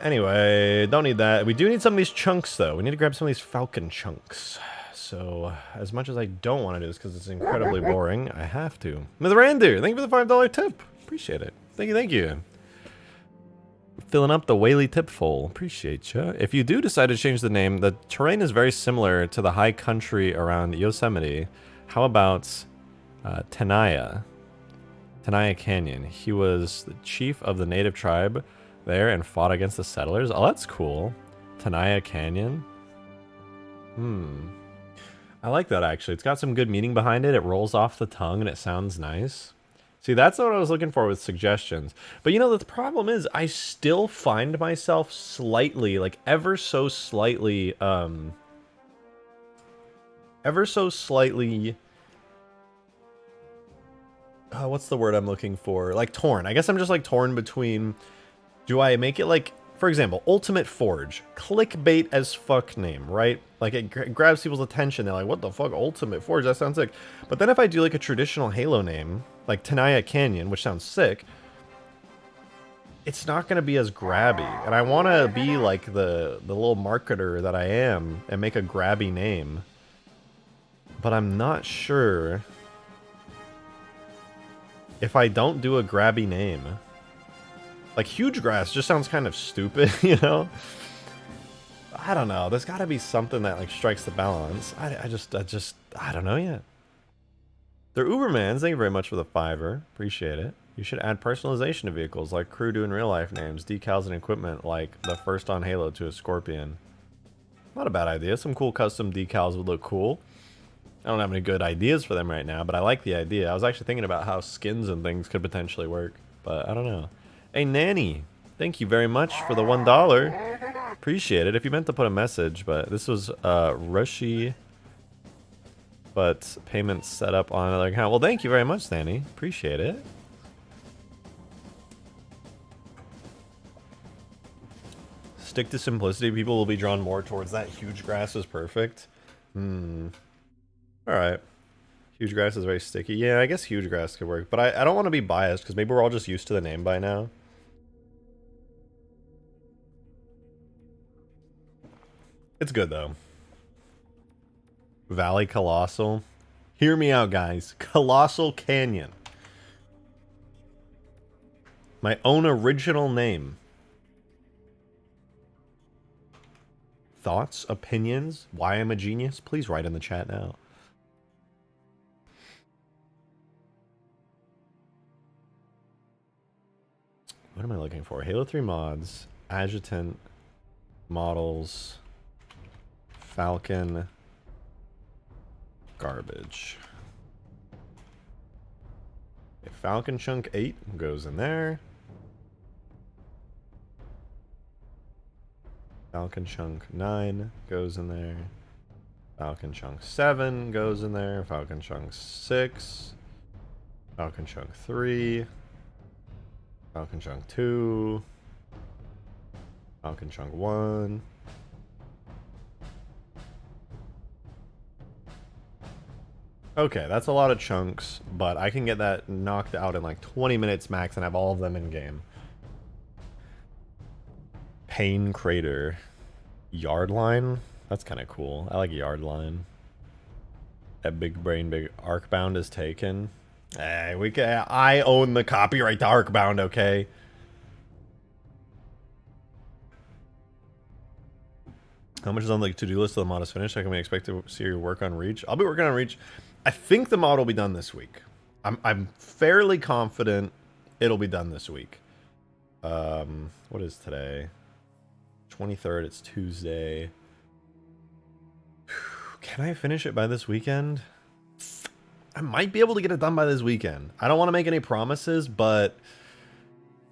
[SPEAKER 1] Anyway, don't need that. We do need some of these chunks, though. We need to grab some of these Falcon chunks. So, as much as I don't want to do this because it's incredibly boring, I have to. Mithrander, thank you for the $5 tip. Appreciate it. Thank you, thank you. Filling up the Whaley tip full. Appreciate you. If you do decide to change the name, the terrain is very similar to the high country around Yosemite. How about Tenaya? Tenaya Canyon. He was the chief of the native tribe there and fought against the settlers. Oh, that's cool. Tenaya Canyon. I like that, actually. It's got some good meaning behind it. It rolls off the tongue and it sounds nice. See, that's what I was looking for with suggestions. But you know, the problem is I still find myself slightly, like ever so slightly, what's the word I'm looking for? Like torn. I guess I'm just like torn between, do I make it like, for example, Ultimate Forge, clickbait as fuck name, right? Like it grabs people's attention. They're like, what the fuck, Ultimate Forge? That sounds sick. But then if I do like a traditional Halo name, like Tenaya Canyon, which sounds sick, it's not going to be as grabby. And I want to be like the little marketer that I am and make a grabby name. But I'm not sure if I don't do a grabby name. Like Hugegrass just sounds kind of stupid, you know? I don't know. There's got to be something that like strikes the balance. I don't know yet. They're Ubermans. Thank you very much for the $5. Appreciate it. You should add personalization to vehicles like crew do in real life names, decals and equipment like the first on Halo to a Scorpion. Not a bad idea. Some cool custom decals would look cool. I don't have any good ideas for them right now, but I like the idea. I was actually thinking about how skins and things could potentially work, but I don't know. Hey, Nanny, thank you very much for the $1. Appreciate it. If you meant to put a message, but this was rushy, but payment set up on another account. Well, thank you very much, Nanny. Appreciate it. Stick to simplicity. People will be drawn more towards that. Hugegrass is perfect. Alright. Hugegrass is very sticky. Yeah, I guess Hugegrass could work. But I don't want to be biased, because maybe we're all just used to the name by now. It's good, though. Valley Colossal. Hear me out, guys. Colossal Canyon. My own original name. Thoughts, opinions, why I'm a genius? Please write in the chat now. What am I looking for? Halo 3 mods, Adjutant, models, Falcon, garbage. Okay, Falcon Chunk 8 goes in there. Falcon Chunk 9 goes in there. Falcon Chunk 7 goes in there. Falcon Chunk 6. Falcon Chunk 3. Falcon Chunk 2. Falcon Chunk 1. Okay, that's a lot of chunks, but I can get that knocked out in like 20 minutes max and have all of them in game. Pain Crater. Yard line? That's kind of cool. I like yard line. That big brain, big Arcbound is taken. Hey, we can. I own the copyright to Arcbound, okay? How much is on the to-do list of the mod is finished? How can we expect to see your work on Reach? I'll be working on Reach. I think the mod will be done this week. I'm fairly confident it'll be done this week. What is today? 23rd, it's Tuesday. Can I finish it by this weekend? I might be able to get it done by this weekend. I don't want to make any promises, but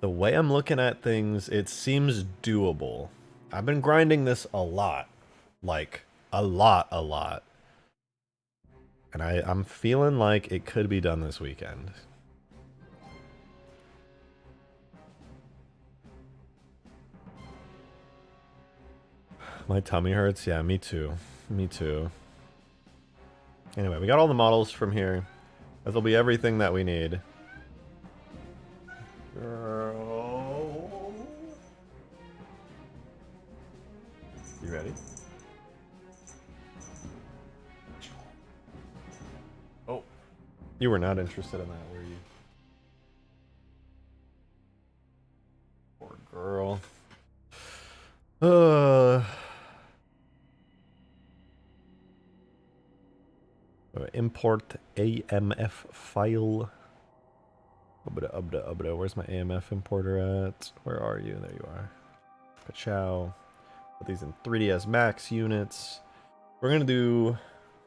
[SPEAKER 1] the way I'm looking at things, it seems doable. I've been grinding this a lot. Like, a lot. And I'm feeling like it could be done this weekend. My tummy hurts. Yeah, me too. Me too. Anyway, we got all the models from here. That'll be everything that we need. Girl. You ready? Oh. You were not interested in that, were you? Poor girl. Import AMF file. Where's my AMF importer at? Where are you? There you are. Ka-chow. Put these in 3ds Max units. We're gonna do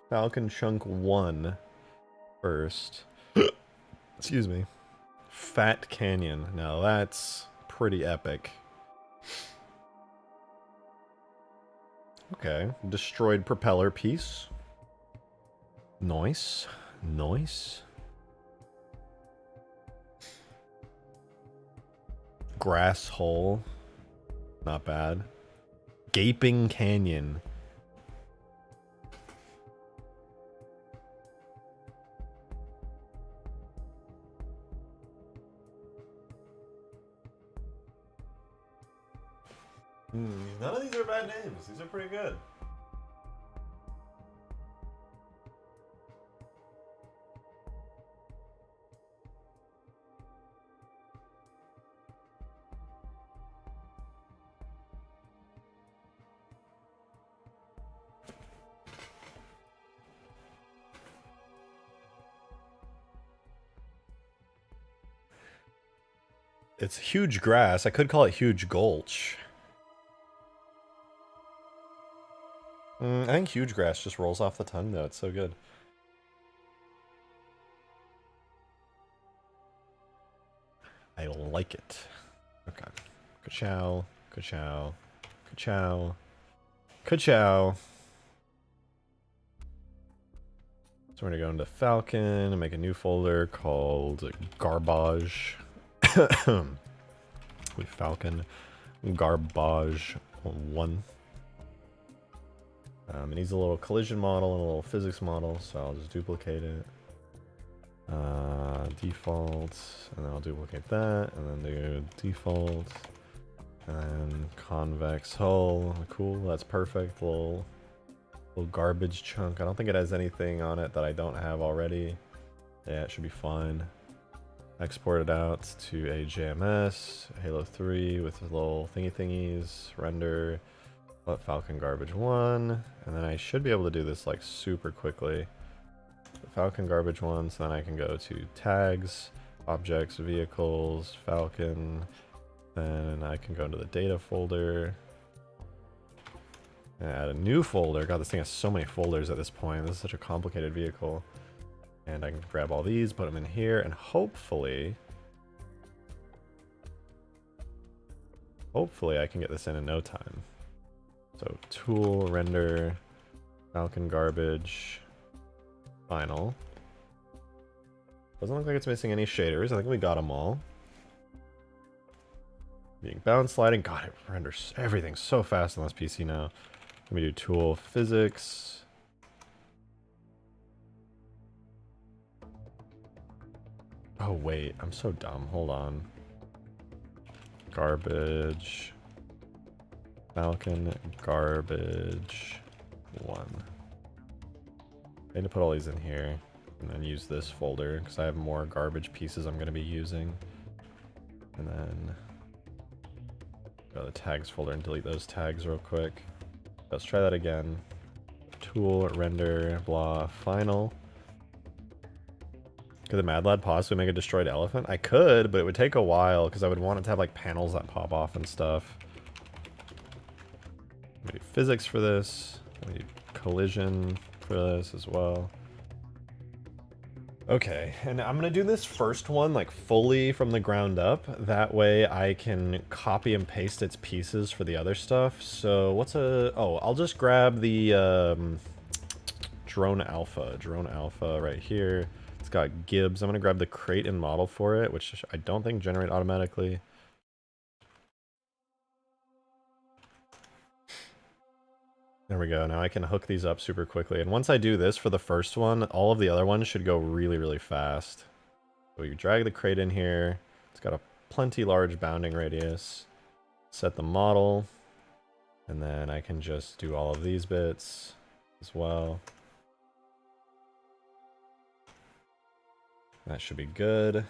[SPEAKER 1] Falcon Chunk 1 first. Excuse me. Fat Canyon. Now that's pretty epic. Okay. Destroyed propeller piece. Nice. Nice. Grass hole. Not bad. Gaping canyon. None of these are bad names. These are pretty good. It's Hugegrass. I could call it Huge Gulch. I think Hugegrass just rolls off the tongue, though. It's so good. I like it. Okay. Ka-chow. Ka-chow. Ka-chow. Ka-chow. So we're going to go into Falcon and make a new folder called Garbage. With Falcon Garbage 1. It needs a little collision model and a little physics model, so I'll just duplicate it. Default, and then I'll duplicate that, and then do default, and then convex hull. Cool, that's perfect. Little garbage chunk. I don't think it has anything on it that I don't have already. Yeah, it should be fine. Export it out to a JMS, Halo 3 with little thingies, render, let Falcon garbage 1, and then I should be able to do this like super quickly. Falcon garbage 1, so then I can go to tags, objects, vehicles, Falcon, then I can go into the data folder, and add a new folder. God, this thing has so many folders at this point. This is such a complicated vehicle. And I can grab all these, put them in here, and hopefully I can get this in no time. So tool, render, Falcon garbage, final. Doesn't look like it's missing any shaders. I think we got them all. Being bounce sliding. God, it renders everything so fast on this PC now. Let me do tool, physics. Oh wait, I'm so dumb. Hold on. Garbage. Falcon garbage 1. I need to put all these in here and then use this folder because I have more garbage pieces I'm going to be using. And then go to the tags folder and delete those tags real quick. Let's try that again. Tool, render, blah, final. Could the Mad Lad possibly make a destroyed elephant? I could, but it would take a while because I would want it to have like panels that pop off and stuff. Maybe physics for this. Maybe collision for this as well. Okay, and I'm gonna do this first one like fully from the ground up. That way I can copy and paste its pieces for the other stuff. So what's a... Oh, I'll just grab the drone alpha right here. It's got Gibbs. I'm gonna grab the crate and model for it, which I don't think generate automatically. There we go. Now I can hook these up super quickly. And once I do this for the first one, all of the other ones should go really, really fast. So you drag the crate in here. It's got a plenty large bounding radius. Set the model. And then I can just do all of these bits as well. That should be good.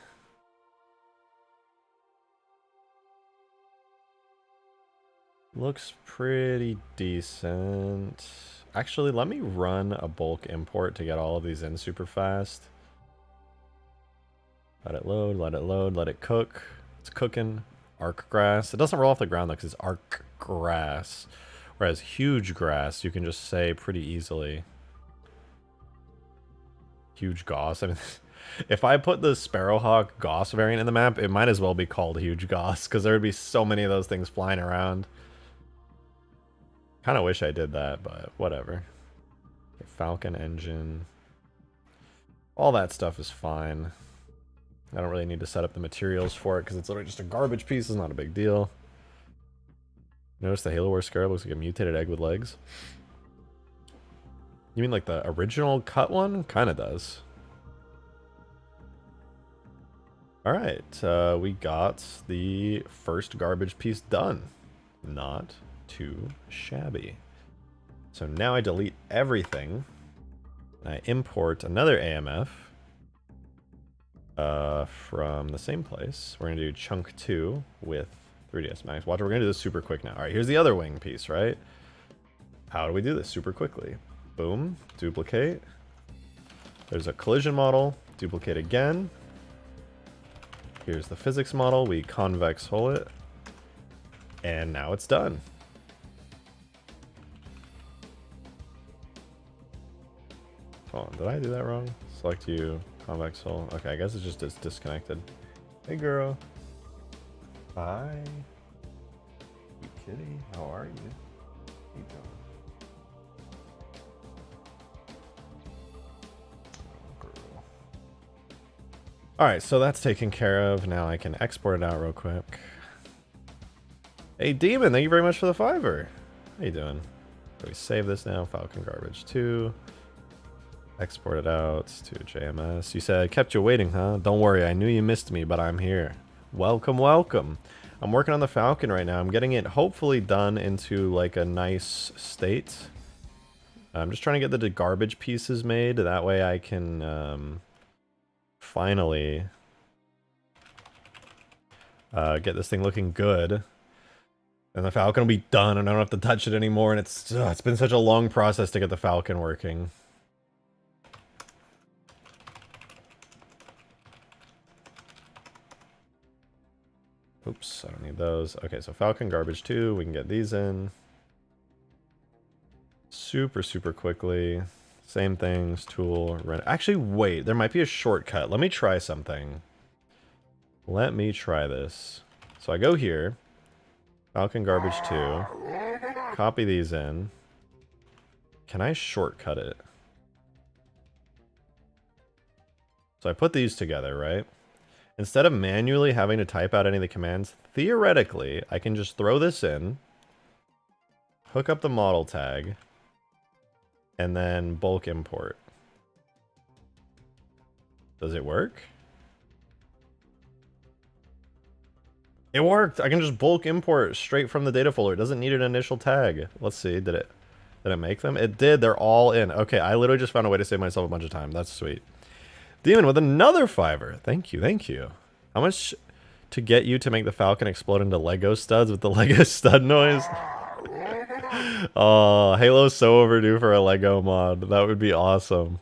[SPEAKER 1] Looks pretty decent. Actually, let me run a bulk import to get all of these in super fast. Let it load, let it load, let it cook. It's cooking. Arc grass. It doesn't roll off the ground though because it's arc grass. Whereas Hugegrass, you can just say pretty easily. Huge goss. I mean, if I put the Sparrowhawk goss variant in the map, it might as well be called Huge Goss because there would be so many of those things flying around. Kind of wish I did that, but whatever. Falcon engine. All that stuff is fine. I don't really need to set up the materials for it because it's literally just a garbage piece. It's not a big deal. Notice the Halo War Scarab looks like a mutated egg with legs. You mean like the original cut one? Kind of does. Alright, we got the first garbage piece done. Not too shabby. So now I delete everything. I import another AMF from the same place. We're going to do chunk 2 with 3ds Max. Watch, we're going to do this super quick now. All right, here's the other wing piece, right? How do we do this super quickly? Boom, duplicate. There's a collision model, duplicate again. Here's the physics model, we convex hole it. And now it's done. Hold on, did I do that wrong? Select you, convex hole. Okay, I guess it's just disconnected. Hey girl. Hi. Hey kitty, how are you? How you doing? Alright, so that's taken care of. Now I can export it out real quick. Hey Demon, thank you very much for the $5. How you doing? So we save this now, Falcon Garbage 2. Export it out to JMS. You said I kept you waiting, huh? Don't worry, I knew you missed me, but I'm here. Welcome, welcome. I'm working on the Falcon right now. I'm getting it hopefully done into like a nice state. I'm just trying to get the garbage pieces made. That way I can finally get this thing looking good. And the Falcon will be done, and I don't have to touch it anymore, and it's been such a long process to get the Falcon working. Oops, I don't need those. Okay, so Falcon garbage 2, we can get these in. Super, super quickly. Same things, tool, rent. Actually, wait, there might be a shortcut. Let me try something. Let me try this. So I go here. Falcon garbage 2. Copy these in. Can I shortcut it? So I put these together, right? Instead of manually having to type out any of the commands, theoretically, I can just throw this in, hook up the model tag, and then bulk import. Does it work? It worked! I can just bulk import straight from the data folder. It doesn't need an initial tag. Let's see, did it make them? It did, they're all in. Okay, I literally just found a way to save myself a bunch of time. That's sweet. Demon with another $5. Thank you, thank you. How much to get you to make the Falcon explode into Lego studs with the Lego stud noise? Oh, Halo's so overdue for a Lego mod. That would be awesome.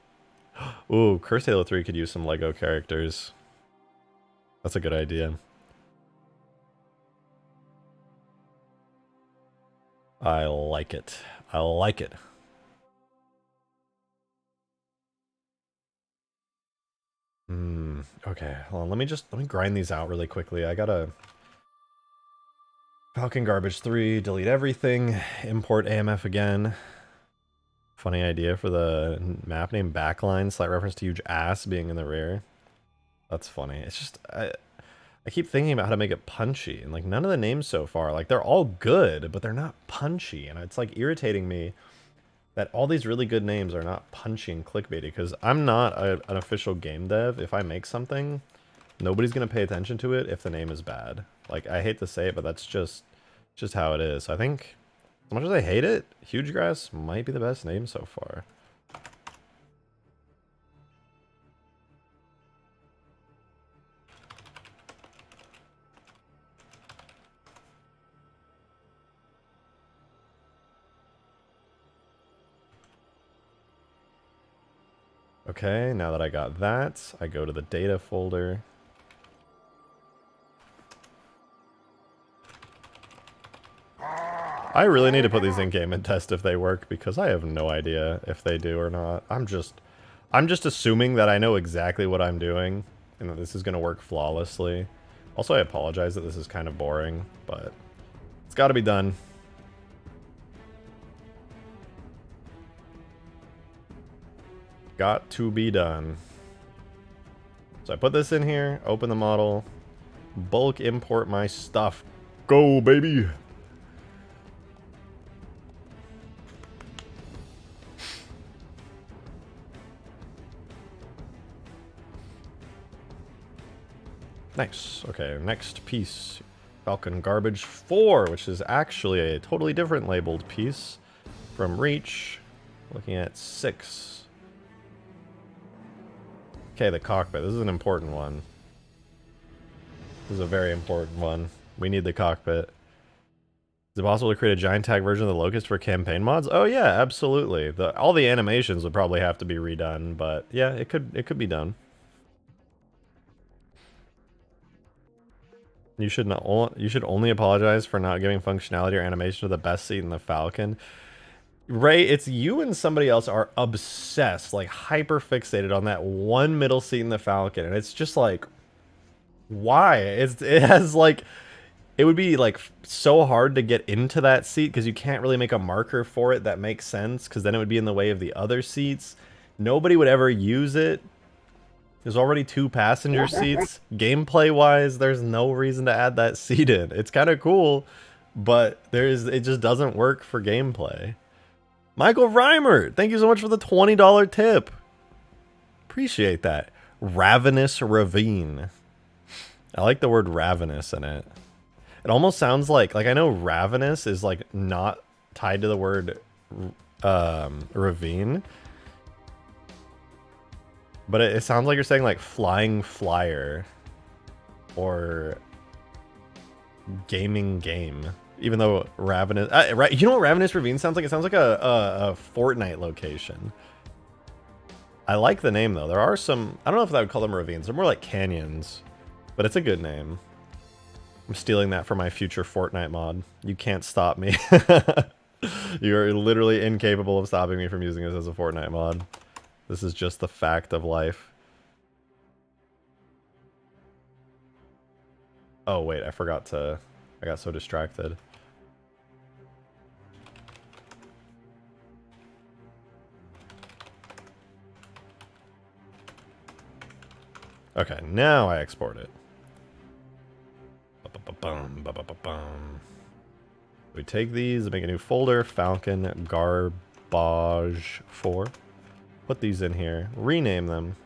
[SPEAKER 1] Ooh, Cursed Halo 3 could use some Lego characters. That's a good idea. I like it. I like it. Okay, hold on. Let me grind these out really quickly. I gotta Falcon garbage 3, delete everything, import AMF again. Funny idea for the map name backline, slight reference to huge ass being in the rear. That's funny. It's just I keep thinking about how to make it punchy, and like none of the names so far, like they're all good, but they're not punchy, and it's like irritating me that all these really good names are not punchy and clickbaity, because I'm not an official game dev. If I make something, nobody's going to pay attention to it if the name is bad. Like, I hate to say it, but that's just how it is. I think, as much as I hate it, Hugegrass might be the best name so far. Okay, now that I got that, I go to the data folder. I really need to put these in game and test if they work, because I have no idea if they do or not. I'm just assuming that I know exactly what I'm doing and that this is going to work flawlessly. Also, I apologize that this is kind of boring, but it's got to be done. Got to be done. So I put this in here, open the model, bulk import my stuff. Go, baby! Nice. Okay, next piece. Falcon Garbage 4, which is actually a totally different labeled piece from Reach. Looking at 6. Okay, the cockpit. This is an important one. This is a very important one. We need the cockpit. Is it possible to create a giant tag version of the Locust for campaign mods? Oh yeah, absolutely. All the animations would probably have to be redone, but yeah, it could be done. You should only apologize for not giving functionality or animation to the best seat in the Falcon. Ray, it's you and somebody else are obsessed, like hyper fixated on that one middle seat in the Falcon, and it's just like, why? It has like, it would be like so hard to get into that seat because you can't really make a marker for it that makes sense, because then it would be in the way of the other seats. Nobody would ever use it. There's already 2 passenger seats. Gameplay wise, there's no reason to add that seat in. It's kind of cool, but it just doesn't work for gameplay. Michael Reimer, thank you so much for the $20 tip. Appreciate that. Ravenous Ravine. I like the word ravenous in it. It almost sounds like I know ravenous is like not tied to the word ravine. But it sounds like you're saying like flying flyer or gaming game. Even though Ravenous... right, you know what Ravenous Ravine sounds like? It sounds like a Fortnite location. I like the name, though. There are some... I don't know if I would call them ravines. They're more like canyons. But it's a good name. I'm stealing that for my future Fortnite mod. You can't stop me. You're literally incapable of stopping me from using this as a Fortnite mod. This is just the fact of life. Oh, wait. I forgot to... I got so distracted. Okay, now I export it. We take these and make a new folder, Falcon Garbage 4. Put these in here, rename them.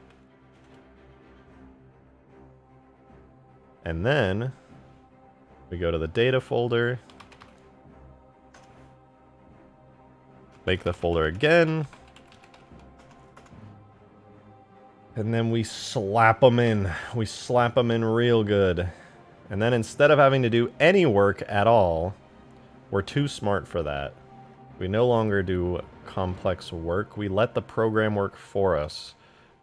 [SPEAKER 1] And then we go to the data folder. Make the folder again. And then we slap them in. We slap them in real good. And then instead of having to do any work at all, we're too smart for that. We no longer do complex work. We let the program work for us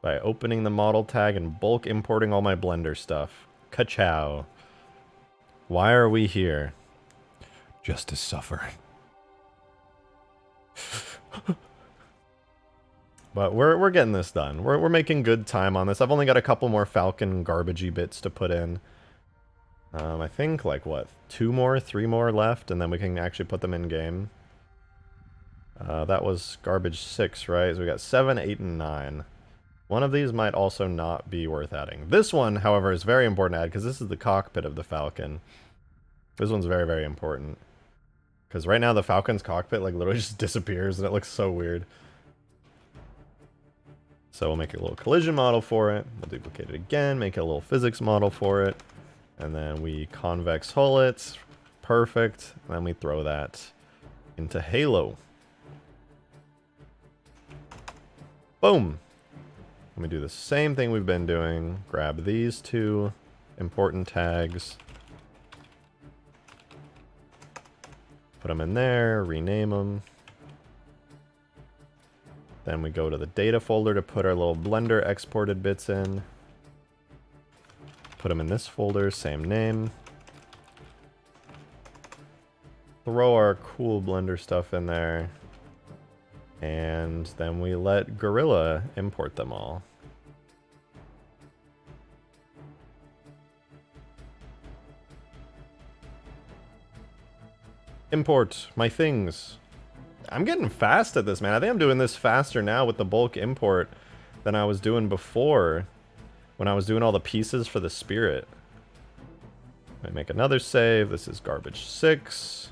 [SPEAKER 1] by opening the model tag and bulk importing all my Blender stuff. Ka-chow. Why are we here? Just to suffer. But we're getting this done. We're making good time on this. I've only got a couple more Falcon garbagey bits to put in. I think like what, 3 more left, and then we can actually put them in game. That was garbage 6, right? So we got 7, 8, and 9. One of these might also not be worth adding. This one, however, is very important to add because this is the cockpit of the Falcon. This one's very, very important. Because right now the Falcon's cockpit like literally just disappears and it looks so weird. So we'll make a little collision model for it. We'll duplicate it again, make a little physics model for it. And then we convex hull it. Perfect. And then we throw that into Halo. Boom. Let me do the same thing we've been doing. Grab these 2 important tags. Put them in there, rename them. Then we go to the data folder to put our little Blender exported bits in. Put them in this folder, same name. Throw our cool Blender stuff in there. And then we let Gorilla import them all. Import my things. I'm getting fast at this, man. I think I'm doing this faster now with the bulk import than I was doing before when I was doing all the pieces for the Spirit. I make another save. This is garbage 6.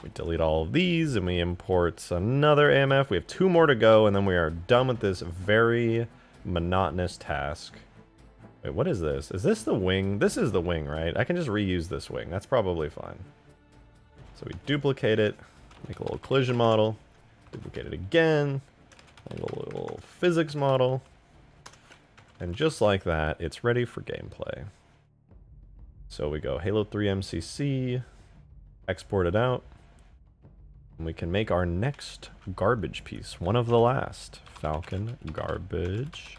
[SPEAKER 1] We delete all of these and we import another AMF. We have 2 more to go and then we are done with this very monotonous task. Wait, what is this? Is this the wing? This is the wing, right? I can just reuse this wing. That's probably fine. So we duplicate it. Make a little collision model, duplicate it again, make a little physics model, and just like that, it's ready for gameplay. So we go Halo 3 MCC, export it out, and we can make our next garbage piece, one of the last, Falcon Garbage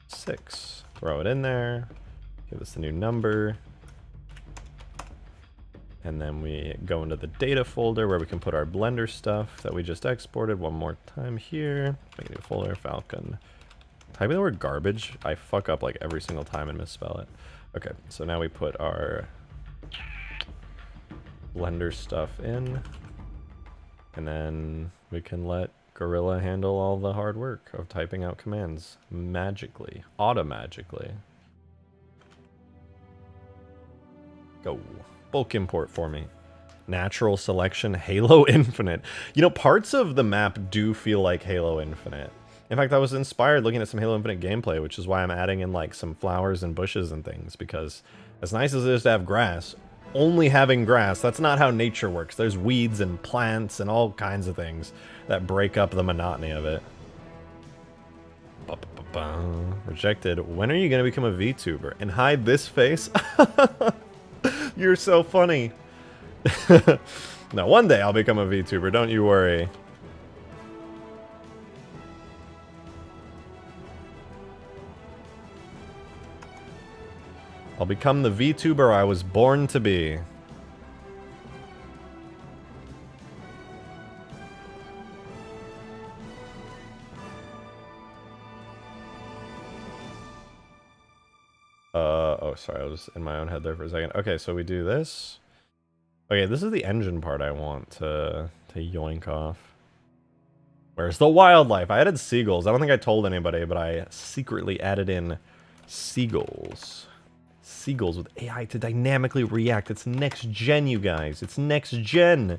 [SPEAKER 1] 6. Throw it in there, give us a new number. And then we go into the data folder where we can put our Blender stuff that we just exported one more time here. Make a new folder, Falcon. Typing the word garbage, I fuck up like every single time and misspell it. Okay, so now we put our Blender stuff in. And then we can let Gorilla handle all the hard work of typing out commands magically, automagically. Go. Bulk import for me. Natural selection, Halo Infinite. You know, parts of the map do feel like Halo Infinite. In fact, I was inspired looking at some Halo Infinite gameplay, which is why I'm adding in like some flowers and bushes and things, because as nice as it is to have grass, only having grass, that's not how nature works. There's weeds and plants and all kinds of things that break up the monotony of it. Rejected. When are you going to become a VTuber and hide this face? You're so funny. No, one day I'll become a VTuber, don't you worry. I'll become the VTuber I was born to be. Oh, sorry, I was in my own head there for a second. Okay, so we do this. Okay, this is the engine part I want to yoink off. Where's the wildlife? I added seagulls. I don't think I told anybody, but I secretly added in seagulls. Seagulls with AI to dynamically react. It's next gen, you guys. It's next gen.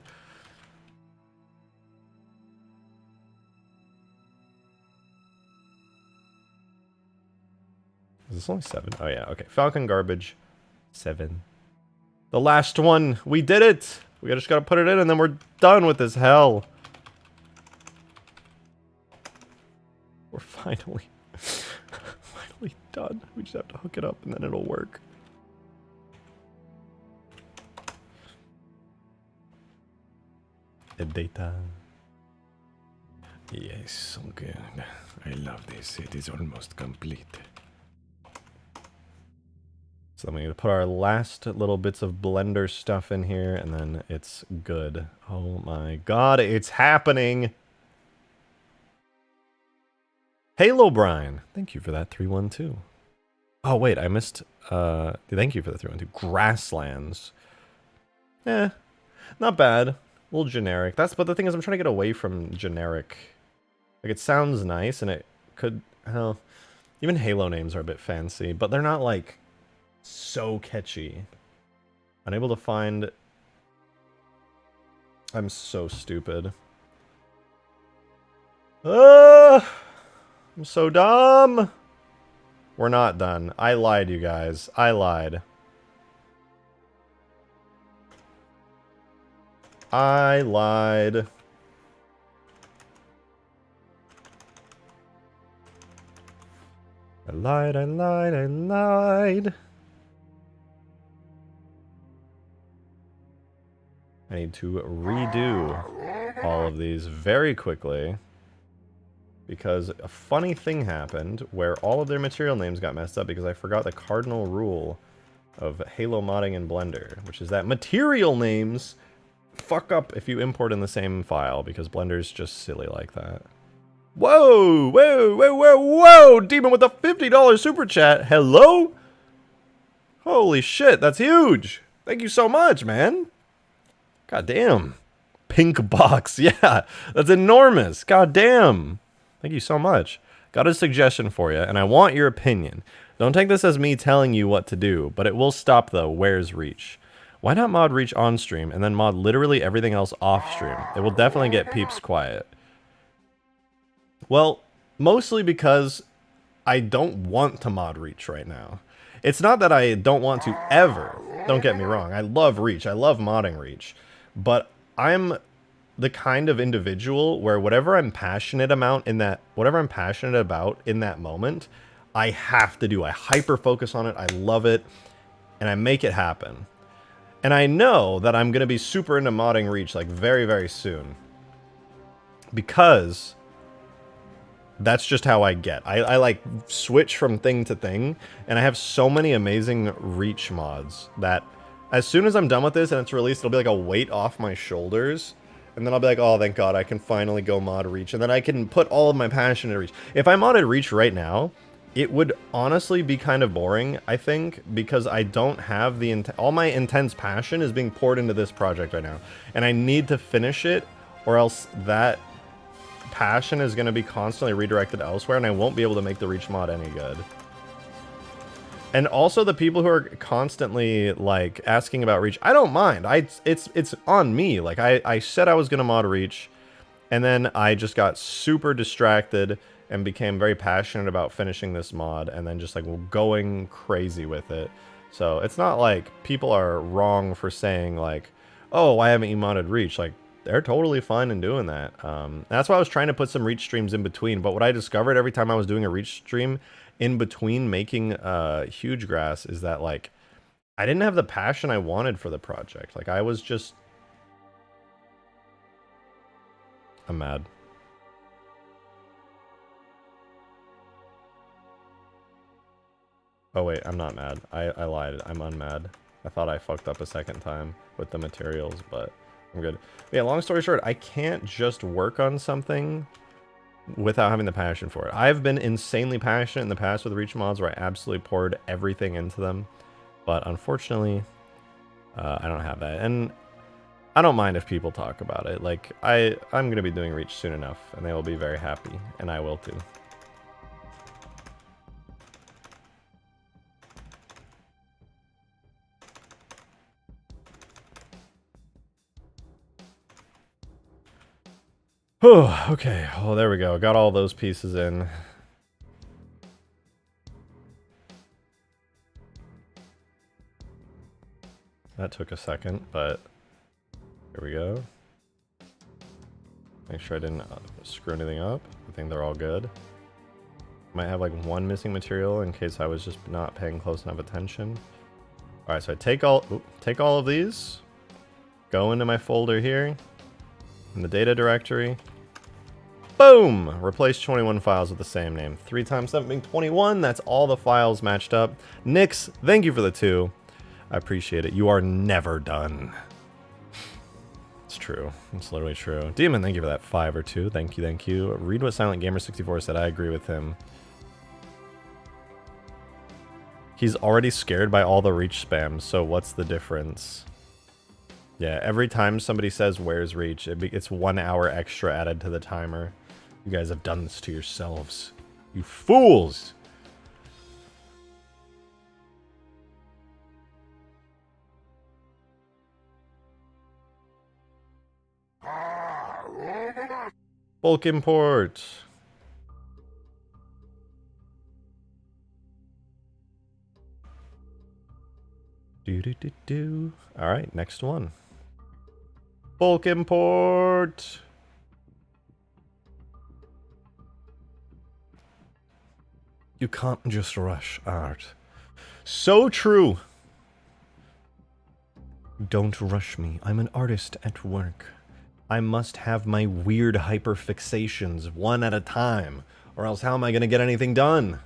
[SPEAKER 1] Is this only 7? Oh yeah, okay. Falcon garbage, 7. The last one. We did it. We just gotta put it in and then we're done with this hell. We're finally done. We just have to hook it up and then it'll work. The data. Yes, so good. I love this. It is almost complete. So then we need to put our last little bits of Blender stuff in here, and then it's good. Oh my god, it's happening! Halo Brian, thank you for that 312. Oh wait, I missed, thank you for the 312. Grasslands. Not bad. A little generic. But the thing is, I'm trying to get away from generic. Like, it sounds nice, and it could, well, even Halo names are a bit fancy, but they're not, like, so catchy. Unable to find... I'm so stupid. I'm so dumb! We're not done. I lied, you guys. I lied. I lied. I lied, I lied, I lied. I need to redo all of these very quickly because a funny thing happened where all of their material names got messed up because I forgot the cardinal rule of Halo modding in Blender, which is that material names fuck up if you import in the same file because Blender's just silly like that. Whoa, whoa, whoa, whoa, whoa! Demon with a $50 super chat. Hello? Holy shit, that's huge. Thank you so much, man. God damn. Pink box. Yeah, that's enormous. God damn. Thank you so much. Got a suggestion for you, and I want your opinion. Don't take this as me telling you what to do, but it will stop the where's reach. Why not mod reach on stream and then mod literally everything else off stream? It will definitely get peeps quiet. Well, mostly because I don't want to mod reach right now. It's not that I don't want to ever. Don't get me wrong. I love reach. I love modding reach. But I'm the kind of individual where whatever I'm passionate about in that moment, I have to do. I hyper focus on it. I love it, and I make it happen. And I know that I'm gonna be super into modding reach like very, very soon, because that's just how I get. I like switch from thing to thing, and I have so many amazing reach mods that as soon as I'm done with this and it's released, it'll be like a weight off my shoulders. And then I'll be like, oh, thank God, I can finally go mod reach. And then I can put all of my passion into reach. If I modded reach right now, it would honestly be kind of boring, I think, because I don't have the... all my intense passion is being poured into this project right now. And I need to finish it, or else that passion is going to be constantly redirected elsewhere, and I won't be able to make the reach mod any good. And also the people who are constantly like asking about reach, I don't mind. It's on me. Like I said I was gonna mod reach, and then I just got super distracted and became very passionate about finishing this mod, and then just like going crazy with it. So it's not like people are wrong for saying like, oh, why haven't you modded reach? Like, they're totally fine in doing that. That's why I was trying to put some reach streams in between. But what I discovered every time I was doing a reach stream in between making Hugegrass is that like I didn't have the passion I wanted for the project. Like, I was just... I'm mad. Oh wait, I'm not mad. I lied. I'm unmad. I thought I fucked up a second time with the materials, but I'm good. But yeah, long story short, I can't just work on something without having the passion for it. I've been insanely passionate in the past with Reach mods where I absolutely poured everything into them, but unfortunately, I don't have that. And I don't mind if people talk about it. Like, I'm going to be doing Reach soon enough, and they will be very happy, and I will too. Oh, okay. Oh, there we go. Got all those pieces in. That took a second, but here we go. Make sure I didn't screw anything up. I think they're all good. Might have like one missing material in case I was just not paying close enough attention. All right, so I take all of these, go into my folder here, in the data directory. Boom! Replace 21 files with the same name. 3 times 7 being 21. That's all the files matched up. Nix, thank you for the 2. I appreciate it. You are never done. It's true. It's literally true. Demon, thank you for that 5 or 2. Thank you, thank you. Read what Silent Gamer 64 said. I agree with him. He's already scared by all the Reach spam, so what's the difference? Yeah, every time somebody says, where's Reach, it's 1 hour extra added to the timer. You guys have done this to yourselves. You fools! Bulk import. Do. Alright, next one. Bulk import. You can't just rush art. So true. Don't rush me. I'm an artist at work. I must have my weird hyperfixations one at a time, or else how am I going to get anything done?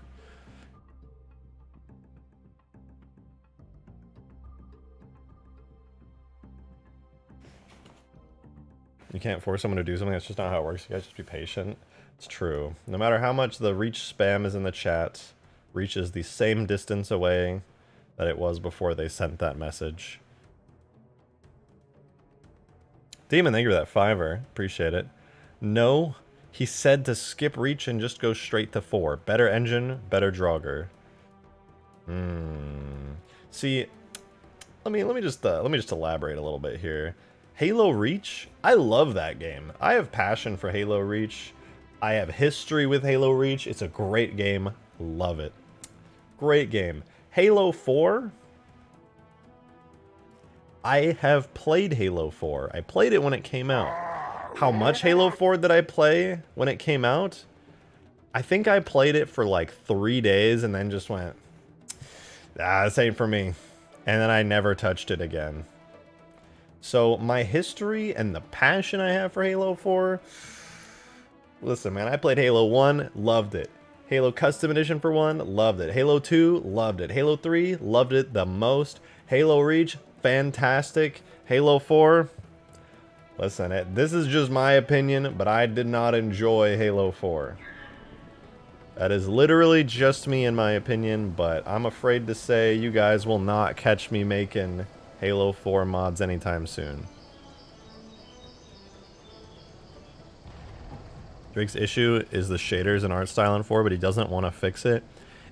[SPEAKER 1] You can't force someone to do something. That's just not how it works. You guys just be patient. It's true. No matter how much the Reach spam is in the chat, Reach is the same distance away that it was before they sent that message. Demon, thank you for that 5-er. Appreciate it. No, he said to skip Reach and just go straight to 4. Better engine, better Draugr. See, let me just elaborate a little bit here. Halo Reach, I love that game. I have passion for Halo Reach. I have history with Halo Reach. It's a great game. Love it. Great game. Halo 4. I have played Halo 4. I played it when it came out. How much Halo 4 did I play when it came out? I think I played it for like 3 days and then just went, this ain't for me. And then I never touched it again. So my history and the passion I have for Halo 4... Listen, man, I played Halo 1, loved it. Halo Custom Edition for 1, loved it. Halo 2, loved it. Halo 3, loved it the most. Halo Reach, fantastic. Halo 4, listen, this is just my opinion, but I did not enjoy Halo 4. That is literally just me in my opinion, but I'm afraid to say you guys will not catch me making Halo 4 mods anytime soon. Drake's issue is the shaders and art style in 4, but he doesn't want to fix it.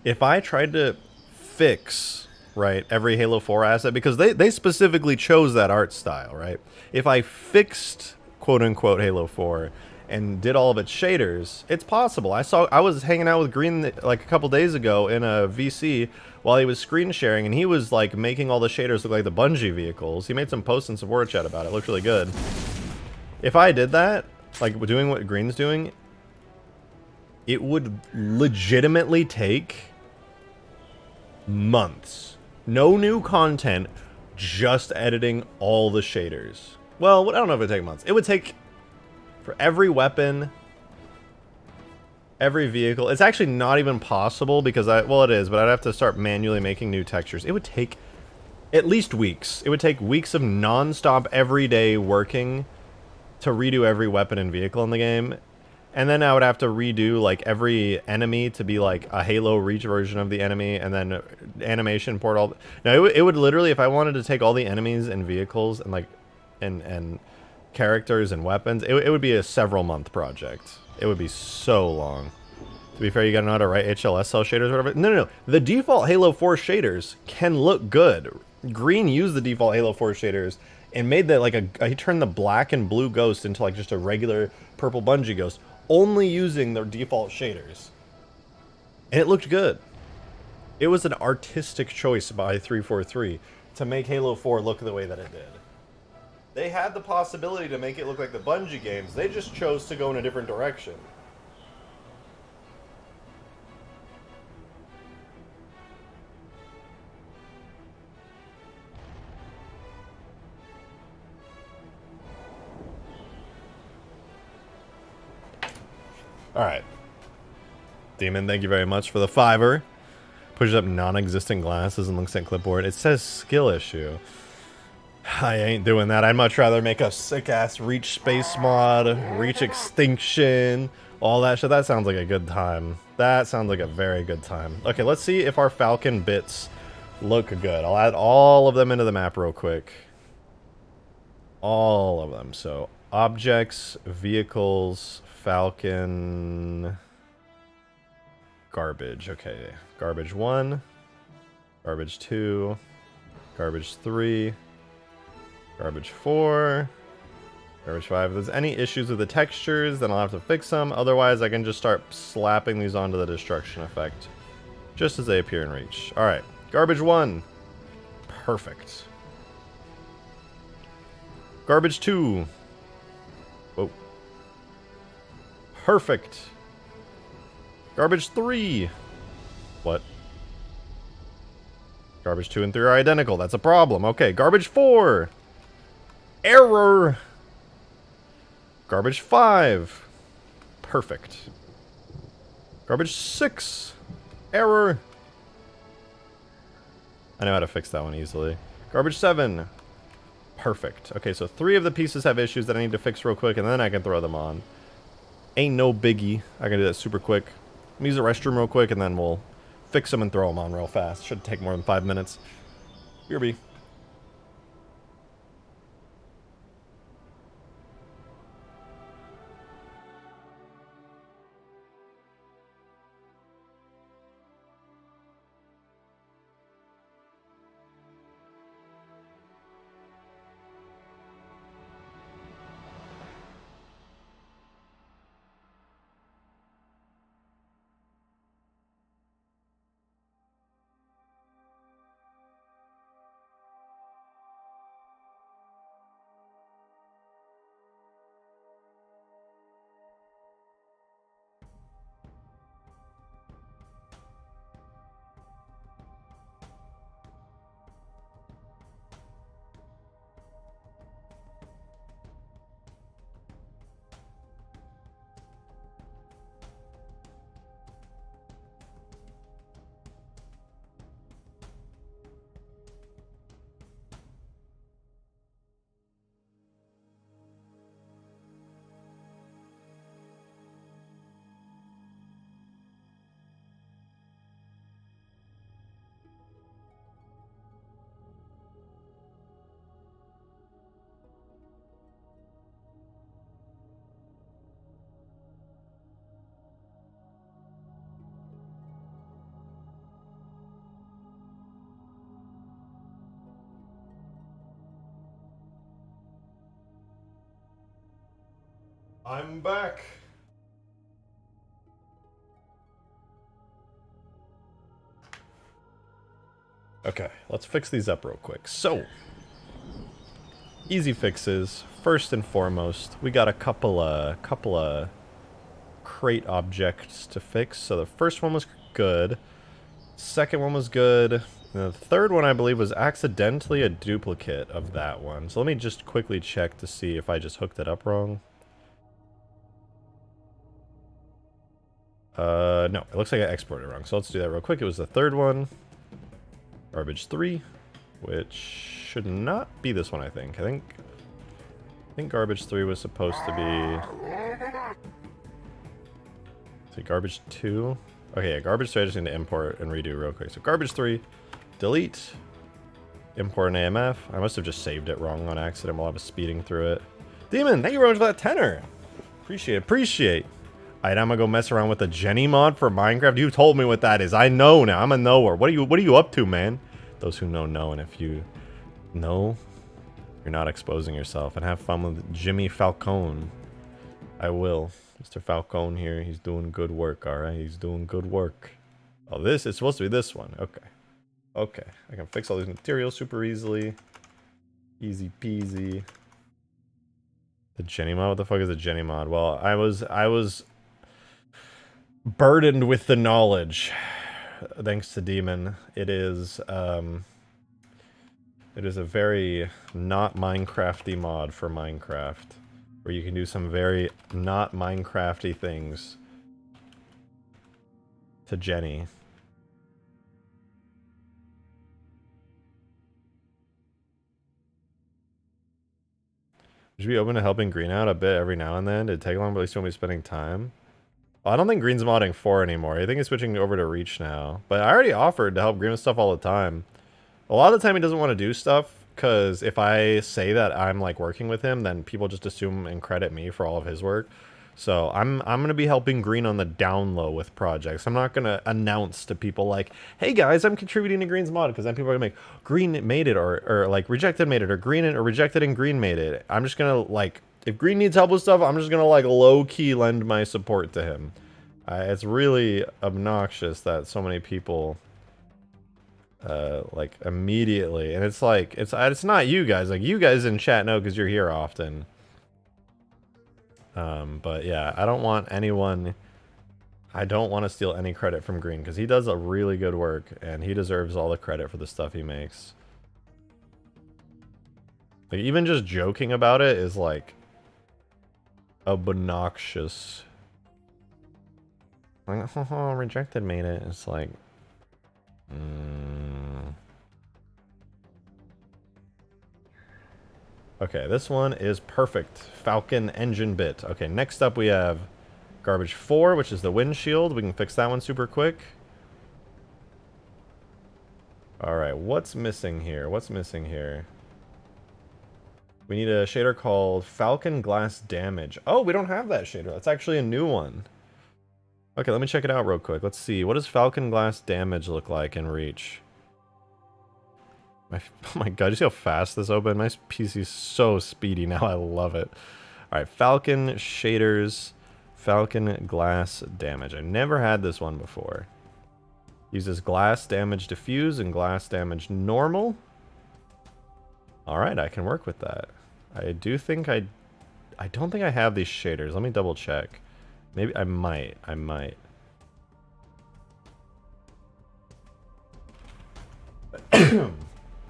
[SPEAKER 1] If I tried to fix, right, every Halo 4 asset, because they specifically chose that art style, right? If I fixed, quote-unquote, Halo 4 and did all of its shaders, it's possible. I was hanging out with Green like a couple days ago in a VC while he was screen sharing, and he was like making all the shaders look like the Bungie vehicles. He made some posts in support chat about it. It looked really good. If I did that, like doing what Green's doing, it would legitimately take months. No new content, just editing all the shaders. Well, I don't know if it would take months. It would take, for every weapon, every vehicle. It's actually not even possible because well, it is, but I'd have to start manually making new textures. It would take at least weeks. It would take weeks of non-stop everyday working to redo every weapon and vehicle in the game. And then I would have to redo like every enemy to be like a Halo Reach version of the enemy, and then animation port all. No, it would literally, if I wanted to take all the enemies and vehicles and like and characters and weapons, it would be a several month project. It would be so long. To be fair, you gotta know how to write HLS cell shaders or whatever. No. The default Halo 4 shaders can look good. Green used the default Halo 4 shaders and made that like he turned the black and blue ghost into like just a regular purple Bungie ghost, only using their default shaders. And it looked good. It was an artistic choice by 343 to make Halo 4 look the way that it did. They had the possibility to make it look like the Bungie games. They just chose to go in a different direction. Alright. Demon, thank you very much for the $5. Pushes up non-existent glasses and looks at clipboard. It says skill issue. I ain't doing that. I'd much rather make a sick-ass Reach Space mod, Reach Extinction, all that shit. That sounds like a good time. That sounds like a very good time. Okay, let's see if our Falcon bits look good. I'll add all of them into the map real quick. All of them. So, objects, vehicles, Falcon, garbage. Okay, garbage 1, garbage 2, garbage 3, garbage 4, garbage 5. If there's any issues with the textures, then I'll have to fix them. Otherwise, I can just start slapping these onto the destruction effect, just as they appear in Reach. Alright, garbage 1. Perfect. Garbage 2. Whoa. Perfect. Garbage 3. What? Garbage 2 and 3 are identical. That's a problem. Okay, garbage 4. Error. Garbage 5. Perfect. Garbage 6. Error. I know how to fix that one easily. Garbage 7. Perfect. Okay, so 3 of the pieces have issues that I need to fix real quick, and then I can throw them on. Ain't no biggie. I can do that super quick. Let me use the restroom real quick, and then we'll fix them and throw them on real fast. Should take more than 5 minutes. BRB. I'm back. Okay, let's fix these up real quick. So, easy fixes. First and foremost, we got a couple of crate objects to fix. So the first one was good. Second one was good. The third one, I believe, was accidentally a duplicate of that one. So let me just quickly check to see if I just hooked it up wrong. No, it looks like I exported it wrong. So let's do that real quick. It was the third one. Garbage 3, which should not be this one, I think. I think garbage 3 was supposed to be... See, garbage 2. Okay, yeah, garbage 3 I just need to import and redo real quick. So garbage 3, delete, import an AMF. I must have just saved it wrong on accident while I was speeding through it. Demon, thank you very much for that tenor. Appreciate. Alright, I'm gonna go mess around with the Jenny mod for Minecraft. You told me what that is. I know now. I'm a knower. What are you up to, man? Those who know, and if you know, you're not exposing yourself. And have fun with Jimmy Falcon. I will. Mr. Falcon here, he's doing good work, alright? He's doing good work. Oh, this is supposed to be this one. Okay. Okay. I can fix all these materials super easily. Easy peasy. The Jenny mod? What the fuck is a Jenny mod? Well, I was burdened with the knowledge. Thanks to Demon. It is a very not Minecrafty mod for Minecraft. Where you can do some very not Minecrafty things to Jenny. Would you be open to helping Green out a bit every now and then? Did it take long, but at least you won't be spending time? Well, I don't think Green's modding 4 anymore. I think he's switching over to Reach now. But I already offered to help Green with stuff all the time. A lot of the time he doesn't want to do stuff, because if I say that I'm like working with him, then people just assume and credit me for all of his work. So I'm gonna be helping Green on the down low with projects. I'm not gonna announce to people like, hey guys, I'm contributing to Green's mod, because then people are gonna make Green made it, or like Rejected made it, or Green or Rejected and Green made it. I'm just gonna like, if Green needs help with stuff, I'm just gonna like low key lend my support to him. It's really obnoxious that so many people like immediately, and it's like it's not you guys, like you guys in chat know because you're here often. But yeah, I don't want to steal any credit from Green, because he does a really good work and he deserves all the credit for the stuff he makes. Like even just joking about it is like obnoxious. Like, oh, Rejected made it. It's like okay, this one is perfect. Falcon engine bit. Okay, next up we have garbage 4, which is the windshield. We can fix that one super quick. Alright, what's missing here? What's missing here? We need a shader called Falcon Glass Damage. Oh, we don't have that shader. That's actually a new one. Okay, let me check it out real quick. Let's see. What does Falcon Glass Damage look like in Reach? Oh my god, you see how fast this opened? My PC is so speedy now, I love it. Alright, Falcon Shaders, Falcon Glass Damage. I never had this one before. Uses Glass Damage Diffuse and Glass Damage Normal. Alright, I can work with that. I don't think I have these shaders. Let me double check. Maybe I might.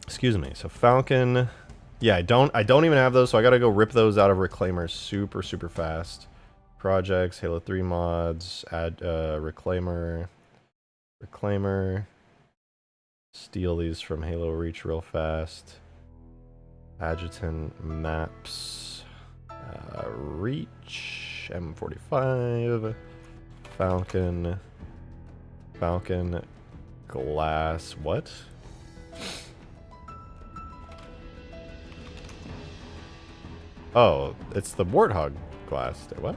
[SPEAKER 1] Excuse me. So Falcon, yeah, I don't even have those, so I gotta go rip those out of Reclaimer super fast. Projects, Halo 3 mods, add Reclaimer, steal these from Halo Reach real fast. Adjutant maps, Reach, M45, Falcon Glass, what? Oh, it's the Warthog glass. What?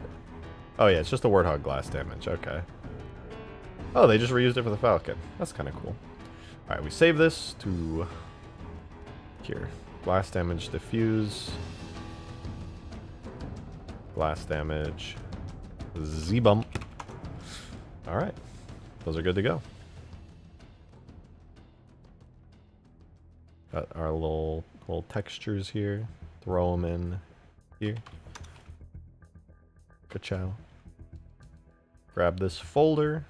[SPEAKER 1] Oh yeah, it's just the Warthog glass damage. Okay. Oh, they just reused it for the Falcon. That's kind of cool. Alright, we save this to here. Glass damage diffuse. Glass damage. Z-bump. Alright. Those are good to go. Got our little textures here. Throw them in here. Ka-chow. Grab this folder.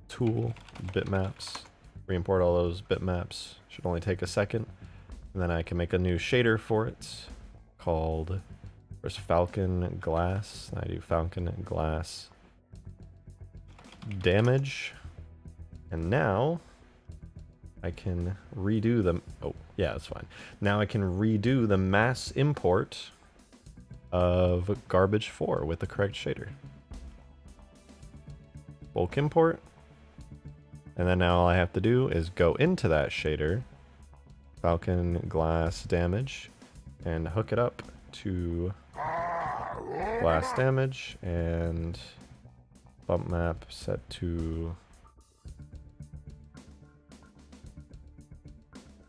[SPEAKER 1] Tool. Bitmaps. re-import all those bitmaps. Should only take a second. And then I can make a new shader for it called, first Falcon Glass. I do Falcon Glass damage. And now I can redo the, oh yeah, that's fine. Now I can redo the mass import of garbage 4 with the correct shader. Bulk import. And then now all I have to do is go into that shader, Falcon Glass damage, and hook it up to glass damage, and bump map set to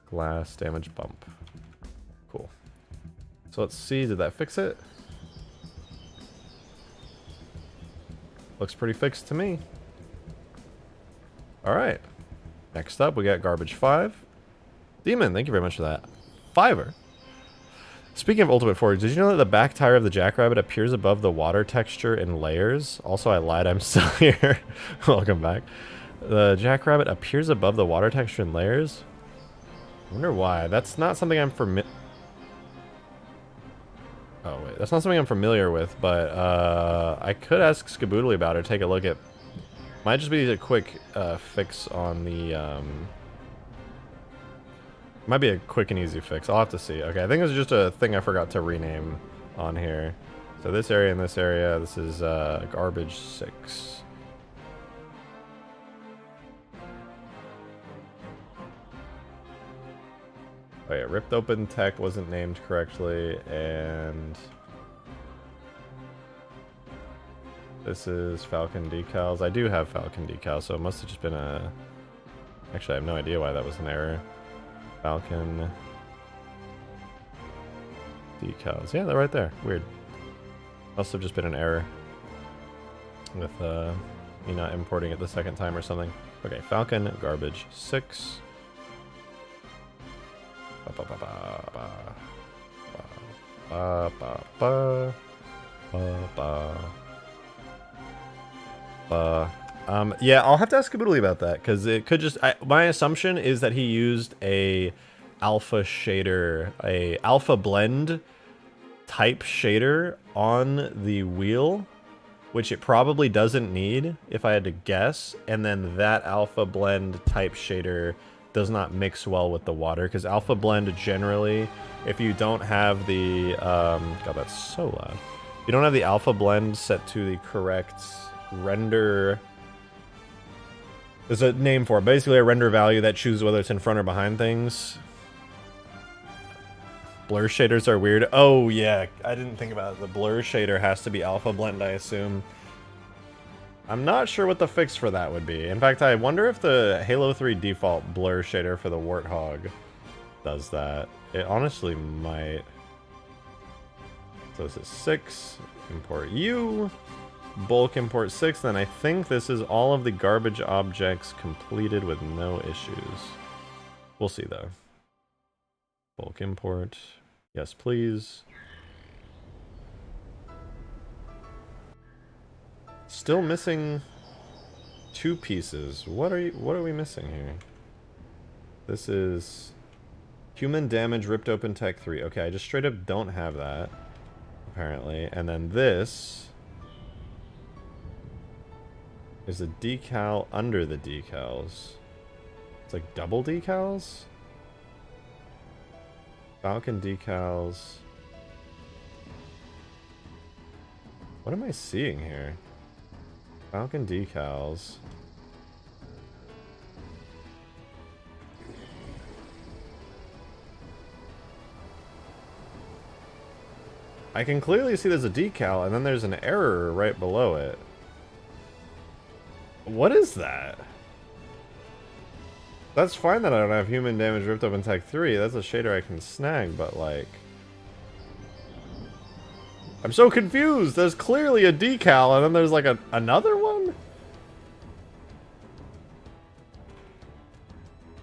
[SPEAKER 1] glass damage bump. Cool. So let's see, did that fix it? Looks pretty fixed to me. Alright. Next up, we got garbage 5. Demon, thank you very much for that. Fiver. Speaking of Ultimate Forge, did you know that the back tire of the Jackrabbit appears above the water texture in layers? Also, I lied, I'm still here. Welcome back. The Jackrabbit appears above the water texture in layers? I wonder why. That's not something I'm familiar... Oh, wait. That's not something I'm familiar with, but I could ask Skaboodly about it, take a look at... Might just be a quick fix on the... Might be a quick and easy fix. I'll have to see. Okay, I think it's just a thing I forgot to rename on here. So this area and this area, this is garbage 6. Oh yeah, ripped open tech wasn't named correctly, and this is Falcon decals. I do have Falcon decals, so it must have just been a... Actually, I have no idea why that was an error. Falcon decals. Yeah, they're right there. Weird. Must have just been an error with me not importing it the second time or something. Okay, Falcon garbage 6. Yeah, I'll have to ask Skaboodly about that, because it could just... my assumption is that he used a alpha shader, a alpha blend type shader on the wheel, which it probably doesn't need, if I had to guess, and then that alpha blend type shader does not mix well with the water, because alpha blend generally, if you don't have the... God, that's so loud. If you don't have the alpha blend set to the correct render... There's a name for it. Basically a render value that chooses whether it's in front or behind things. Blur shaders are weird. Oh yeah, I didn't think about it. The blur shader has to be alpha blend, I assume. I'm not sure what the fix for that would be. In fact, I wonder if the Halo 3 default blur shader for the Warthog does that. It honestly might. So this is 6. Import U. Bulk import 6, then I think this is all of the garbage objects completed with no issues. We'll see though. Bulk import. Yes, please. Still missing 2 pieces. What are we missing here? This is human damage ripped open tech 3. Okay, I just straight up don't have that, apparently. And then this is a decal under the decals. It's like double decals? Falcon decals. What am I seeing here? Falcon decals. I can clearly see there's a decal and then there's an error right below it. What is that? That's fine that I don't have human damage ripped open tech 3. That's a shader I can snag, but like... I'm so confused! There's clearly a decal and then there's like another one?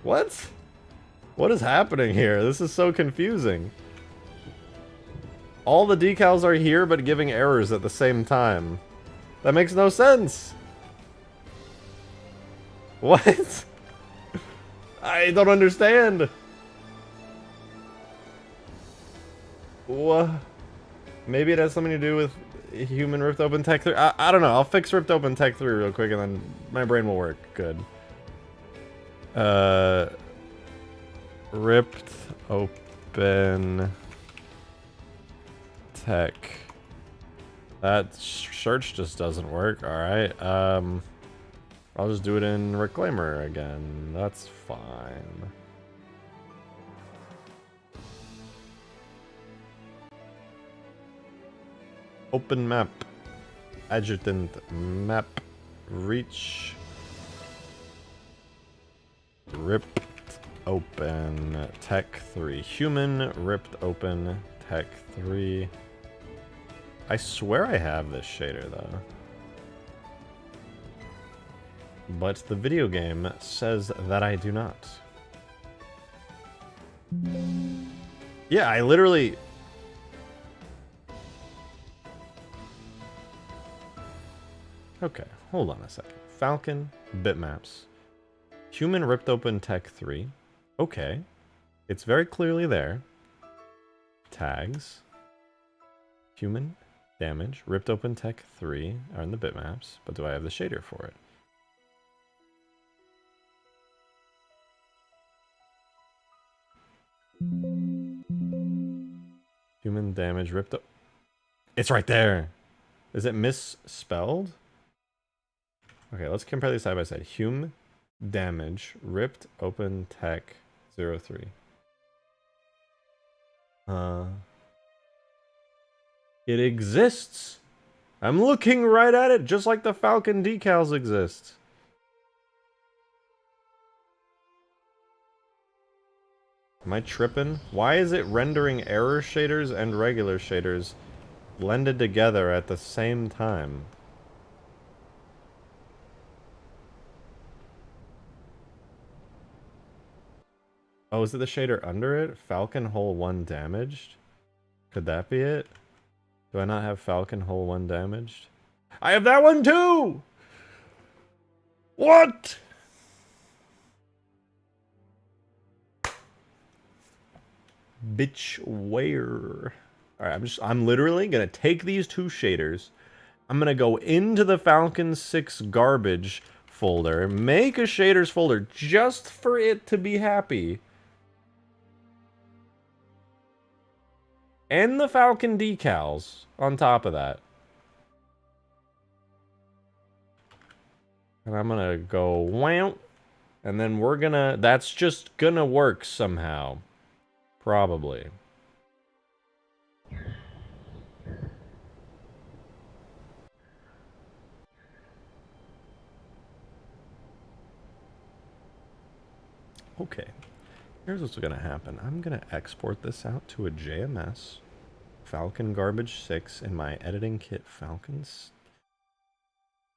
[SPEAKER 1] What? What is happening here? This is so confusing. All the decals are here but giving errors at the same time. That makes no sense! What? I don't understand. What? Maybe it has something to do with human ripped open tech 3. I don't know. I'll fix ripped open tech 3 real quick and then my brain will work. Good. Ripped open tech. That search just doesn't work. Alright. I'll just do it in Reclaimer again. That's fine. Open map. Adjutant map. Reach. Ripped open tech 3. Human ripped open tech 3. I swear I have this shader though. But the video game says that I do not. Yeah, I literally... Okay, hold on a second. Falcon, bitmaps. Human ripped open tech 3. Okay. It's very clearly there. Tags. Human damage. Ripped open tech 3 are in the bitmaps, but do I have the shader for it? Human damage ripped up. It's right there. Is it misspelled? Okay, let's compare these side by side. Human damage ripped open tech 03. It exists. I'm looking right at it, just like the Falcon decals exist. Am I tripping? Why is it rendering error shaders and regular shaders blended together at the same time? Oh, is it the shader under it? Falcon hole 1 damaged? Could that be it? Do I not have Falcon hole 1 damaged? I have that one too! What? Bitch, where? Alright, I'm literally gonna take these two shaders. I'm gonna go into the Falcon 6 garbage folder, make a shaders folder just for it to be happy. And the Falcon decals on top of that. And I'm gonna go wow. And then we're gonna, that's just gonna work somehow. Probably. Okay. Here's what's gonna happen. I'm gonna export this out to a JMS. Falcon Garbage 6 in my editing kit Falcon's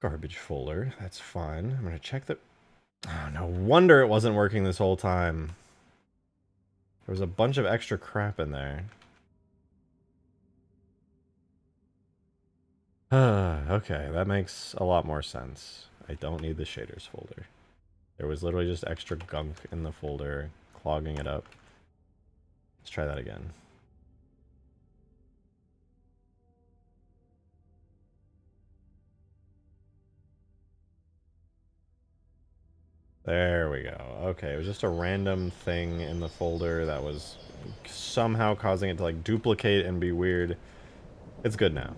[SPEAKER 1] garbage folder. That's fine. I'm gonna check the... Oh, no wonder it wasn't working this whole time. There was a bunch of extra crap in there. Okay, that makes a lot more sense. I don't need the shaders folder. There was literally just extra gunk in the folder, clogging it up. Let's try that again. There we go. Okay, it was just a random thing in the folder that was somehow causing it to like duplicate and be weird. It's good now.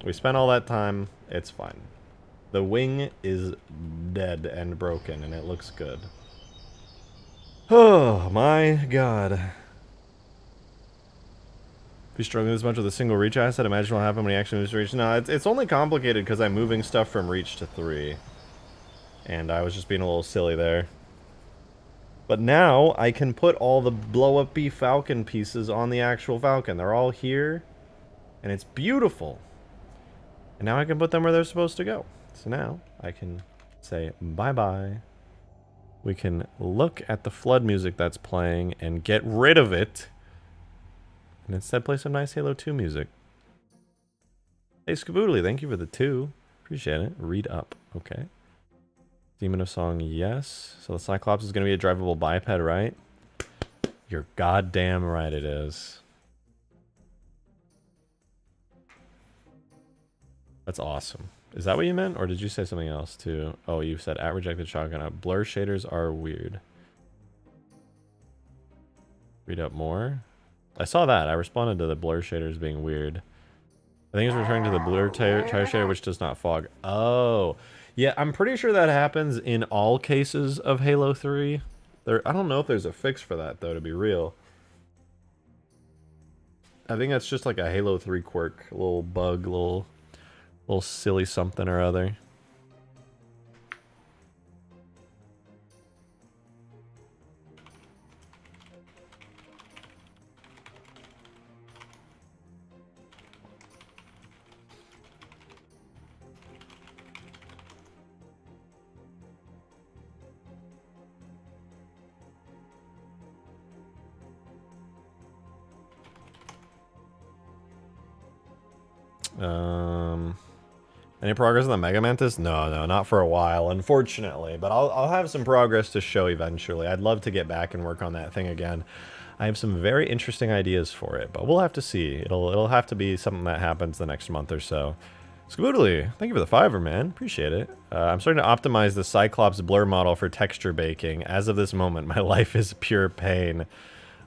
[SPEAKER 1] We spent all that time. It's fine. The wing is dead and broken and it looks good. Oh my god. If you're struggling this much with a single reach asset, imagine what happened when you actually moves to reach. No, it's only complicated because I'm moving stuff from reach to 3. And I was just being a little silly there. But now I can put all the blow-up-y Falcon pieces on the actual Falcon. They're all here. And it's beautiful. And now I can put them where they're supposed to go. So now I can say bye-bye. We can look at the flood music that's playing and get rid of it. And instead play some nice Halo 2 music. Hey, Skaboodly, thank you for the 2. Appreciate it. Read up. Okay. Demon of Song, yes. So the Cyclops is going to be a drivable biped, right? You're goddamn right it is. That's awesome. Is that what you meant? Or did you say something else too? Oh, you said at rejected shotgun. Blur shaders are weird. Read up more. I saw that. I responded to the blur shaders being weird. I think it's referring to the blur tire shader, which does not fog. Oh, yeah. I'm pretty sure that happens in all cases of Halo 3. I don't know if there's a fix for that, though, to be real. I think that's just like a Halo 3 quirk. A little bug, little silly something or other. Any progress on the Mega Mantis? No, not for a while, unfortunately. But I'll have some progress to show eventually. I'd love to get back and work on that thing again. I have some very interesting ideas for it, but we'll have to see. It'll have to be something that happens the next month or so. Scootly, thank you for the $5, man. Appreciate it. I'm starting to optimize the Cyclops blur model for texture baking. As of this moment, my life is pure pain.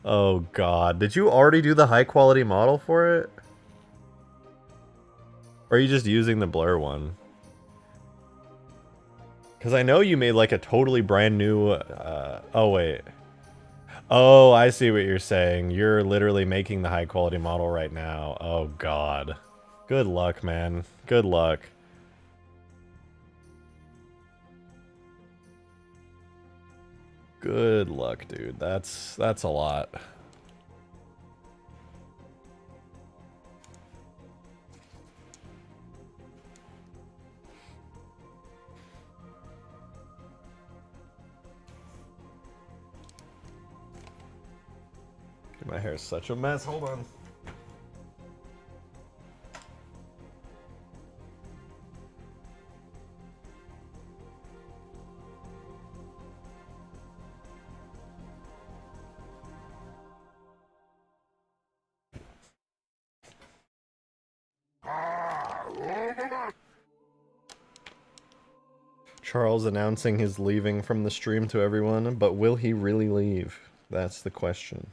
[SPEAKER 1] Oh god. Did you already do the high quality model for it? Or are you just using the blur one? Because I know you made like a totally brand new... oh, wait. Oh, I see what you're saying. You're literally making the high quality model right now. Oh, God. Good luck, man. Good luck. Good luck, dude. That's a lot. My hair is such a mess. Hold on. Charles announcing his leaving from the stream to everyone, but will he really leave? That's the question.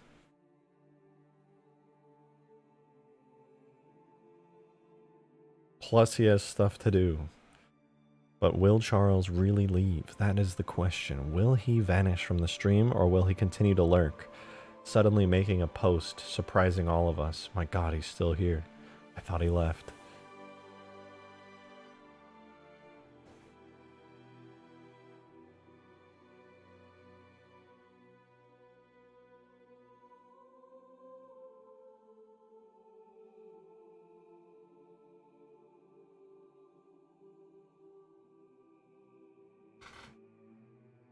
[SPEAKER 1] Plus he has stuff to do. But will Charles really leave? That is the question. Will he vanish from the stream, or will he continue to lurk? Suddenly making a post, surprising all of us. My god, he's still here. I thought he left.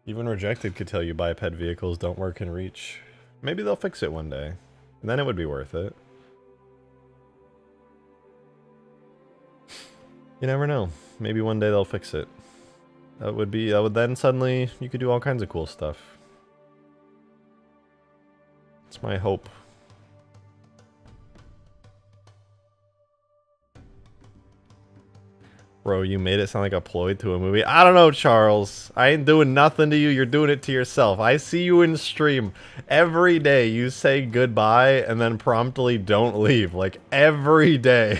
[SPEAKER 1] Even Rejected could tell you biped vehicles don't work in Reach. Maybe they'll fix it one day. And then it would be worth it. You never know. Maybe one day they'll fix it. That would then suddenly you could do all kinds of cool stuff. It's my hope. Bro, you made it sound like a ploy to a movie. I don't know, Charles. I ain't doing nothing to you. You're doing it to yourself. I see you in stream. Every day you say goodbye and then promptly don't leave. Like, every day.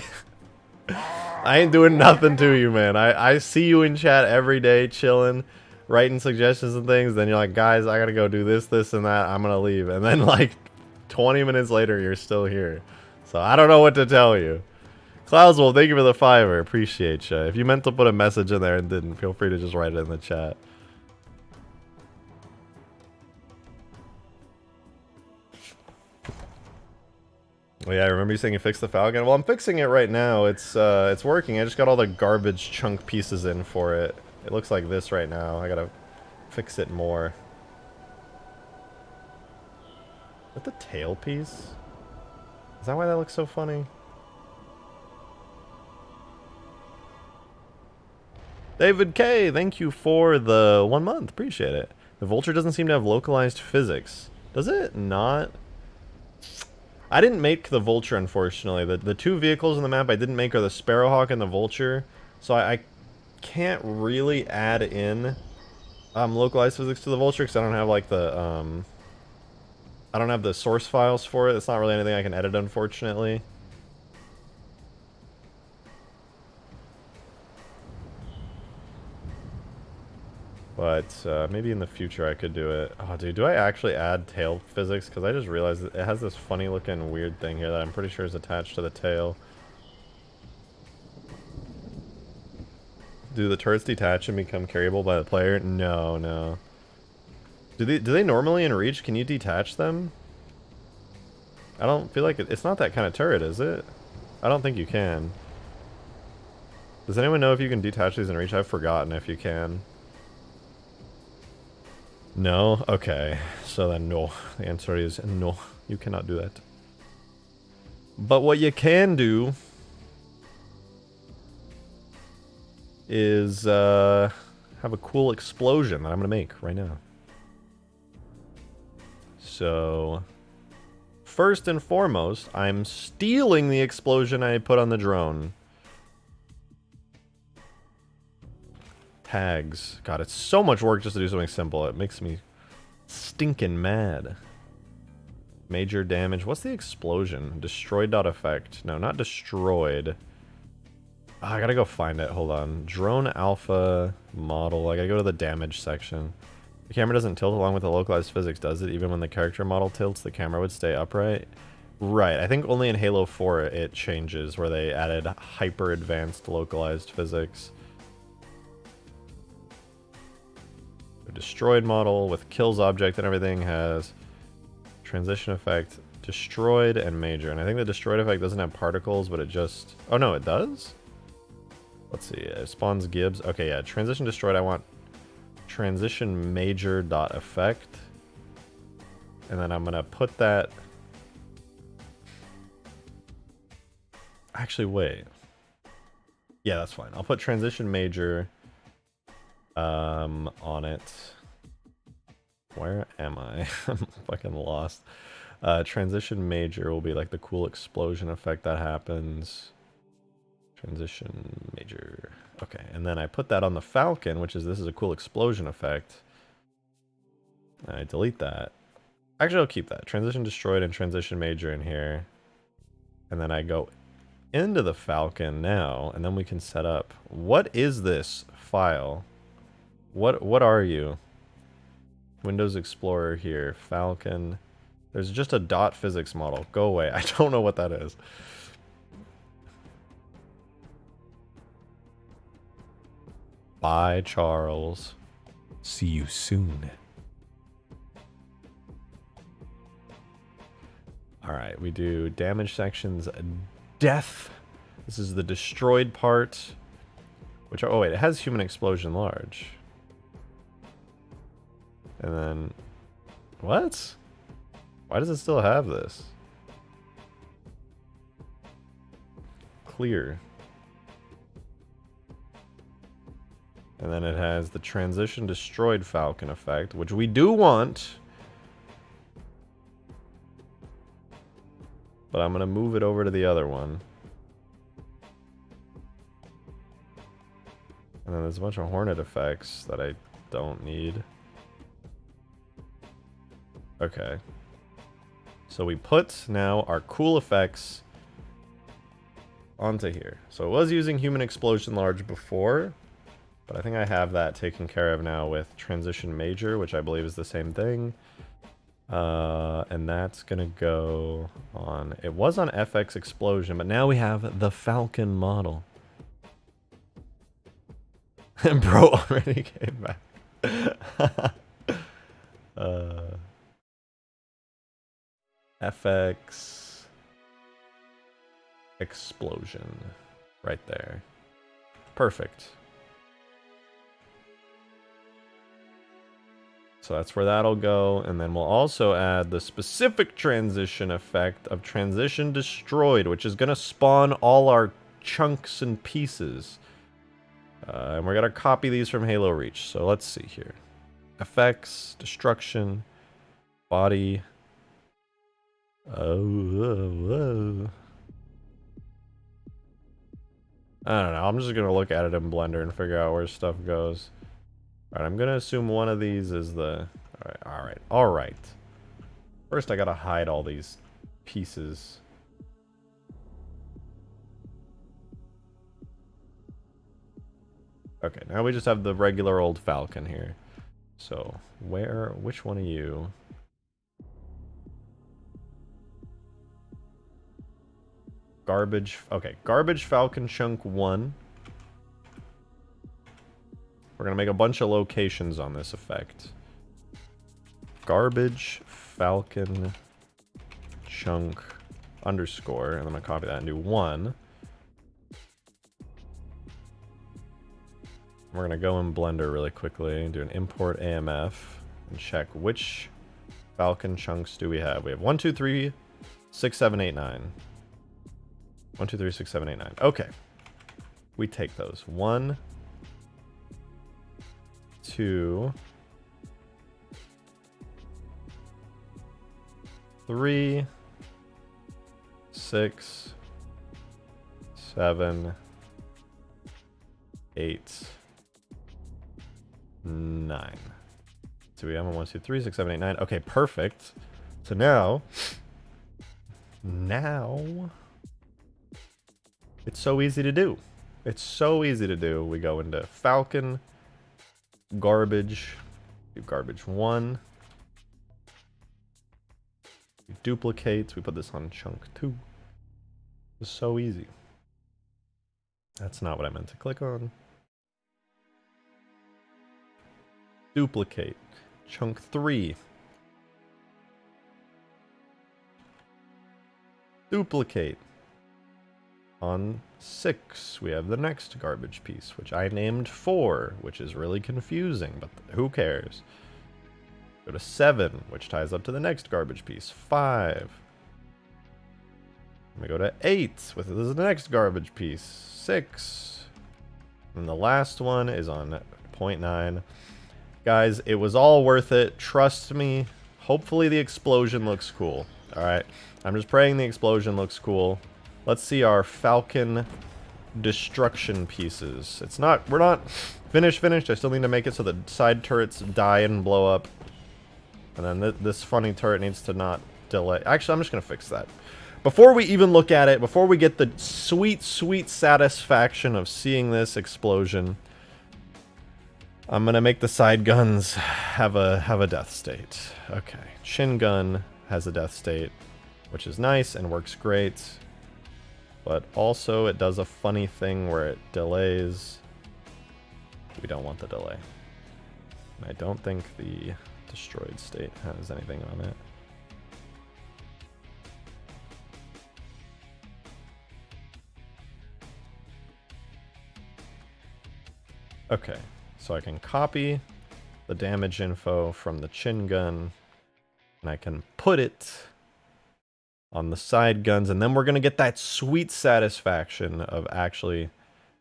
[SPEAKER 1] I ain't doing nothing to you, man. I see you in chat every day, chilling, writing suggestions and things. Then you're like, guys, I gotta go do this, this, and that. I'm gonna leave. And then, like, 20 minutes later, you're still here. So I don't know what to tell you. Cloudswolf, thank you for the $5. Appreciate you. If you meant to put a message in there and didn't, feel free to just write it in the chat. Oh yeah, I remember you saying you fixed the Falcon. Well, I'm fixing it right now. It's working. I just got all the garbage chunk pieces in for it. It looks like this right now. I gotta fix it more. Is that the tailpiece? Is that why that looks so funny? David K, thank you for the 1 month. Appreciate it. The vulture doesn't seem to have localized physics. Does it not? I didn't make the vulture, unfortunately. The two vehicles in the map I didn't make are the Sparrowhawk and the vulture. So I can't really add in localized physics to the vulture because I don't have like the I don't have the source files for it. It's not really anything I can edit, unfortunately. But maybe in the future I could do it. Oh, dude, do I actually add tail physics? Because I just realized it has this funny looking weird thing here that I'm pretty sure is attached to the tail. Do the turrets detach and become carryable by the player? No, no. Do they normally in Reach, can you detach them? I don't feel like it's not that kind of turret, is it? I don't think you can. Does anyone know if you can detach these in Reach? I've forgotten if you can. No? Okay. So then no. The answer is no. You cannot do that. But what you can do is have a cool explosion that I'm going to make right now. So, first and foremost, I'm stealing the explosion I put on the drone. Tags. God, it's so much work just to do something simple. It makes me stinking mad. Major damage. What's the explosion? Destroyed dot effect. No, not destroyed. Oh, I gotta go find it. Hold on. Drone alpha model. I gotta go to the damage section. The camera doesn't tilt along with the localized physics, does it? Even when the character model tilts, the camera would stay upright? Right. I think only in Halo 4 it changes, where they added hyper advanced localized physics. The destroyed model with kills object and everything has transition effect, destroyed, and major. And I think the destroyed effect doesn't have particles, but it just... Oh no, it does? Let's see. It spawns Gibbs. Okay, yeah. Transition destroyed, I want transition major dot effect. And then I'm going to put that... Actually, wait. Yeah, that's fine. I'll put transition major on it. Where am I? I'm fucking lost. Transition major will be like the cool explosion effect that happens. Transition major. Okay, and then I put that on the Falcon, which is, this is a cool explosion effect. And I delete that. Actually, I'll keep that. Transition destroyed and transition major in here. And then I go into the Falcon now, and then we can set up. What is this file? What are you? Windows Explorer here. Falcon. There's just a dot physics model. Go away. I don't know what that is. Bye, Charles. See you soon. Alright, we do damage sections. Death. This is the destroyed part. Which, oh wait, it has human explosion large. And then... What? Why does it still have this? Clear. And then it has the transition destroyed Falcon effect, which we do want. But I'm going to move it over to the other one. And then there's a bunch of Hornet effects that I don't need. Okay. So we put now our cool effects onto here. So it was using human explosion large before, but I think I have that taken care of now with transition major, which I believe is the same thing. And that's gonna go on. It was on FX explosion, but now we have the Falcon model. And bro already came back. FX explosion right there. Perfect. So that's where that'll go, and then we'll also add the specific transition effect of transition destroyed, which is going to spawn all our chunks and pieces. And we're going to copy these from Halo Reach. So let's see here. Effects, destruction, body. Oh. I don't know. I'm just going to look at it in Blender and figure out where stuff goes. Alright, I'm going to assume one of these is the... Alright. First, I got to hide all these pieces. Okay, now we just have the regular old Falcon here. So, which one are you? Garbage, okay, Garbage Falcon Chunk 1. We're gonna make a bunch of locations on this effect. Garbage Falcon Chunk underscore, and I'm gonna copy that and do 1. We're gonna go in Blender really quickly and do an import AMF and check which Falcon chunks do we have. We have 1, 2, 3, 6, 7, 8, 9. 1, 2, 3, 6, 7, 8, 9. Okay. We take those. 1, 2, 3, 6, 7, 8, 9. So we have a 1, 2, 3, 6, 7, 8, 9. Okay, perfect. So now it's so easy to do. It's so easy to do. We go into Falcon, Garbage, do Garbage 1. We duplicate. We put this on Chunk 2. It's so easy. That's not what I meant to click on. Duplicate. Chunk 3. Duplicate. On 6, we have the next garbage piece, which I named 4, which is really confusing, but who cares? Go to 7, which ties up to the next garbage piece. 5. We go to 8, with this is the next garbage piece. 6. And the last one is on 0.9. Guys, it was all worth it. Trust me. Hopefully the explosion looks cool. Alright. I'm just praying the explosion looks cool. Let's see our Falcon destruction pieces. We're not finished. I still need to make it so the side turrets die and blow up. And then this funny turret needs to not delay. Actually, I'm just going to fix that. Before we even look at it, before we get the sweet, sweet satisfaction of seeing this explosion, I'm going to make the side guns have a death state. Okay, Chin Gun has a death state, which is nice and works great. But also it does a funny thing where it delays. We don't want the delay. And I don't think the destroyed state has anything on it. Okay, so I can copy the damage info from the Chin Gun, and I can put it on the side guns, and then we're going to get that sweet satisfaction of actually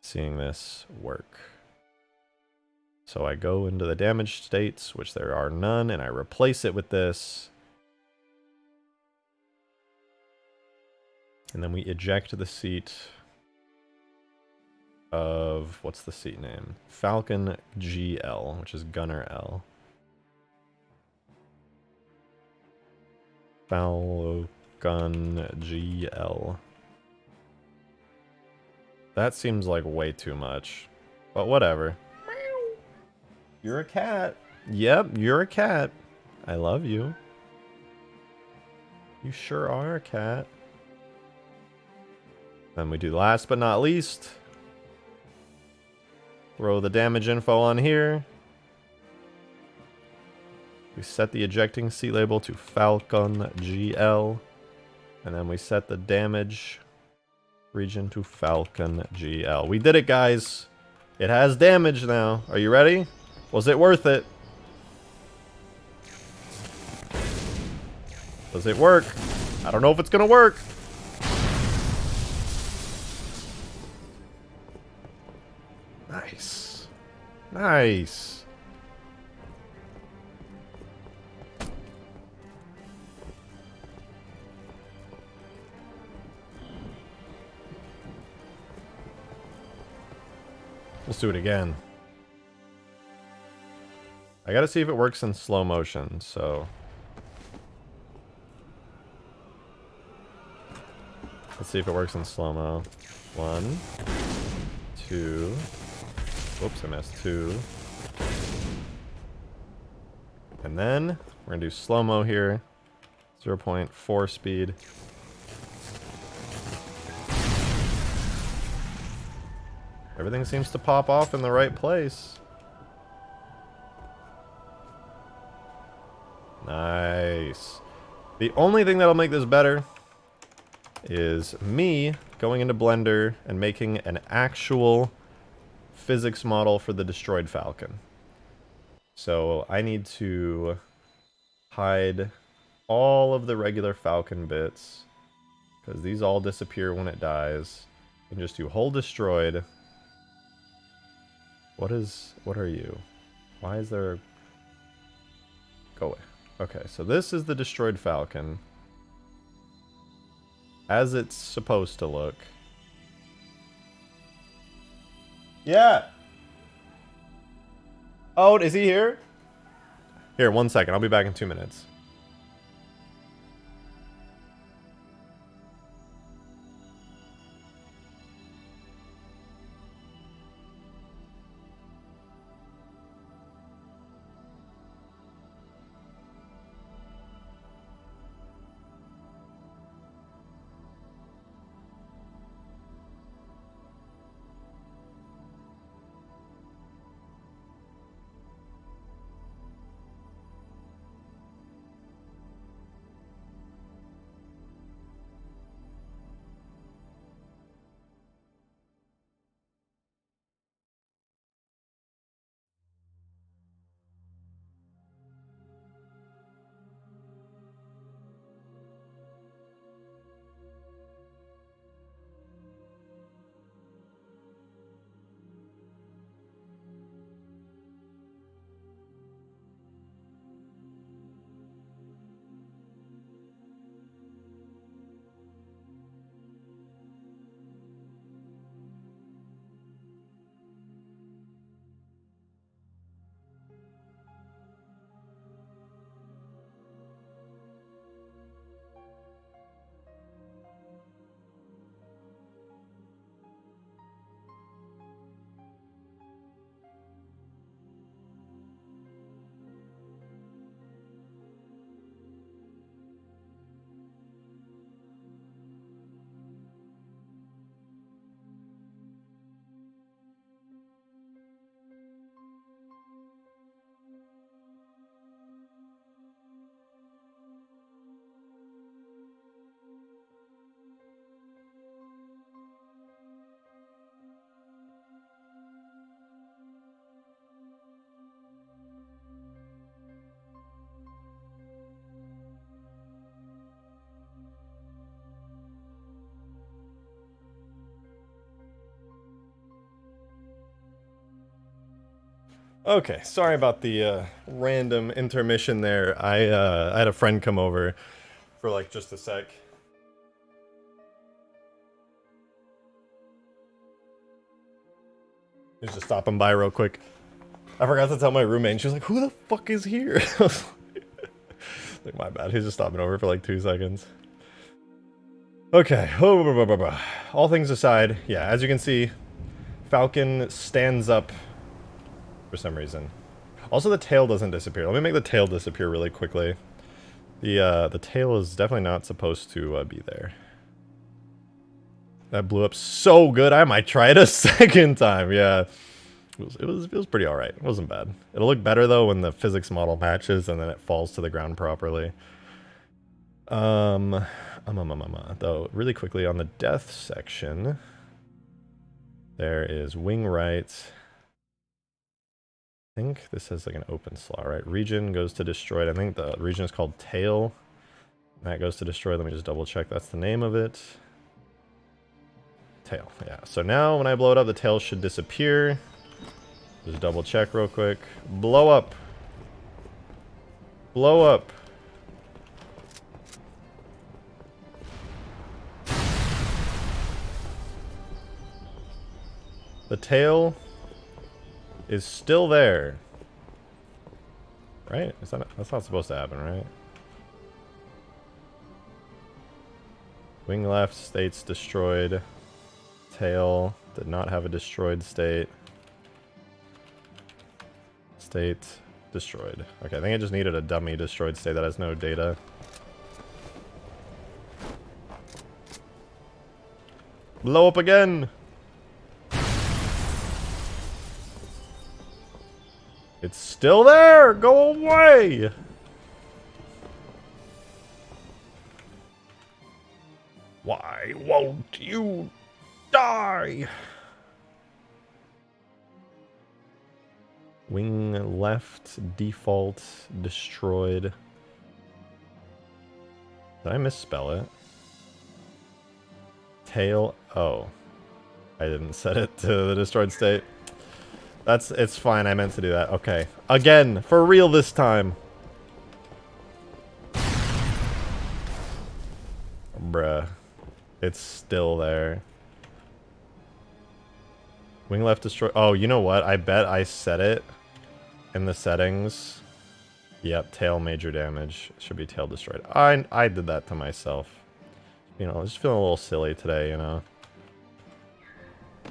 [SPEAKER 1] seeing this work. So I go into the damage states, which there are none, and I replace it with this. And then we eject the seat of, what's the seat name? Falcon GL, which is Gunner L. Falcon GL. That seems like way too much, but whatever. You're a cat. Yep, you're a cat. I love you. You sure are a cat. Then we do last but not least. Throw the damage info on here. We set the ejecting seat label to Falcon GL. And then we set the damage region to Falcon GL. We did it, guys. It has damage now. Are you ready? Was it worth it? Does it work? I don't know if it's gonna work. Nice. Nice. Let's do it again. I gotta see if it works in slow motion, so... Let's see if it works in slow-mo. 1, 2... Whoops, I missed. 2. And then, we're gonna do slow-mo here. 0.4 speed. Everything seems to pop off in the right place. Nice. The only thing that'll make this better is me going into Blender and making an actual physics model for the destroyed Falcon. So I need to hide all of the regular Falcon bits, because these all disappear when it dies, and just do whole destroyed. What are you? Why is there a... Go away. Okay, so this is the destroyed Falcon. As it's supposed to look. Yeah! Oh, is he here? Here, 1 second. I'll be back in 2 minutes. Okay, sorry about the random intermission there. I had a friend come over for like just a sec. He's just stopping by real quick. I forgot to tell my roommate, and she was like, "Who the fuck is here?" I was like, my bad. He's just stopping over for like 2 seconds. Okay. All things aside, yeah, as you can see, Falcon stands up for some reason. Also, the tail doesn't disappear. Let me make the tail disappear really quickly. The tail is definitely not supposed to be there. That blew up so good, I might try it a second time. Yeah, it was pretty all right. It wasn't bad. It'll look better though when the physics model matches and then it falls to the ground properly. Though really quickly on the death section, there is wing right. I think this has like an open slot, right? Region goes to destroyed. I think the region is called tail. That goes to destroy. Let me just double check that's the name of it. Tail, yeah. So now when I blow it up, the tail should disappear. Just double check real quick. Blow up. Blow up. The tail is still there. Right? That's not supposed to happen, right? Wing left, state's destroyed. Tail did not have a destroyed state. State destroyed. Okay, I think I just needed a dummy destroyed state that has no data. Blow up again! It's still there! Go away! Why won't you die? Wing left, default, destroyed. Did I misspell it? Tail, oh. I didn't set it to the destroyed state. It's fine, I meant to do that. Okay. Again, for real this time. Bruh. It's still there. Wing left destroy. Oh, you know what? I bet I set it in the settings. Yep, tail major damage. Should be tail destroyed. I did that to myself. You know, just feeling a little silly today, you know.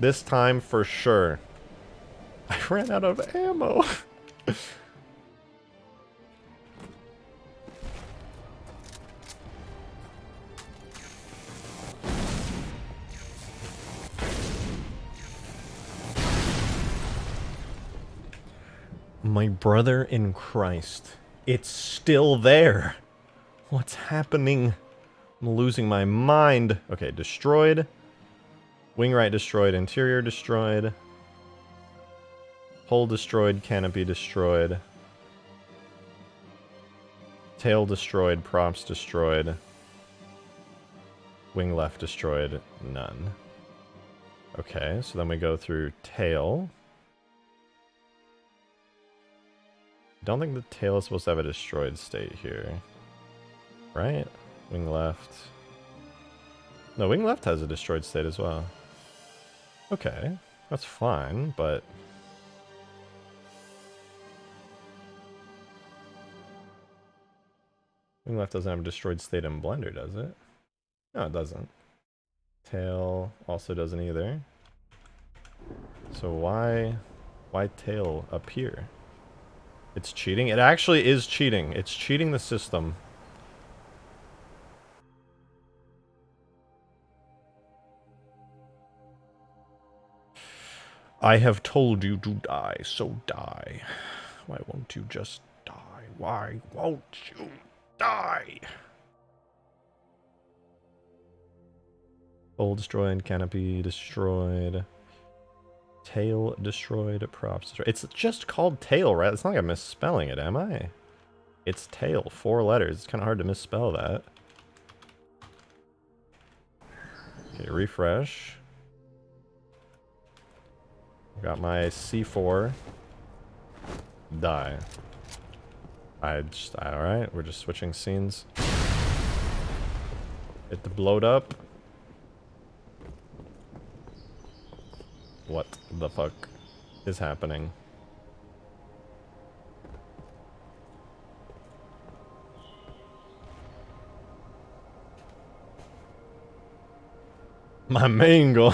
[SPEAKER 1] This time for sure. I ran out of ammo. My brother in Christ. It's still there. What's happening? I'm losing my mind. Okay, destroyed. Wing right destroyed. Interior destroyed. Hull destroyed. Canopy destroyed. Tail destroyed. Props destroyed. Wing left destroyed. None. Okay, so then we go through tail. Don't think the tail is supposed to have a destroyed state here. Right? Wing left. No, wing left has a destroyed state as well. Okay, that's fine, but... Wing left doesn't have a destroyed state in Blender, does it? No, it doesn't. Tail also doesn't either. So why tail up here? It's cheating? It actually is cheating. It's cheating the system. I have told you to die, so die. Why won't you just die? Why won't you die? Hull destroyed, canopy destroyed. Tail destroyed, props destroyed. It's just called tail, right? It's not like I'm misspelling it, am I? It's tail, 4 letters. It's kind of hard to misspell that. Okay, refresh. Got my C4. Die. Alright, we're just switching scenes. It blowed up. What the fuck is happening? My main goal.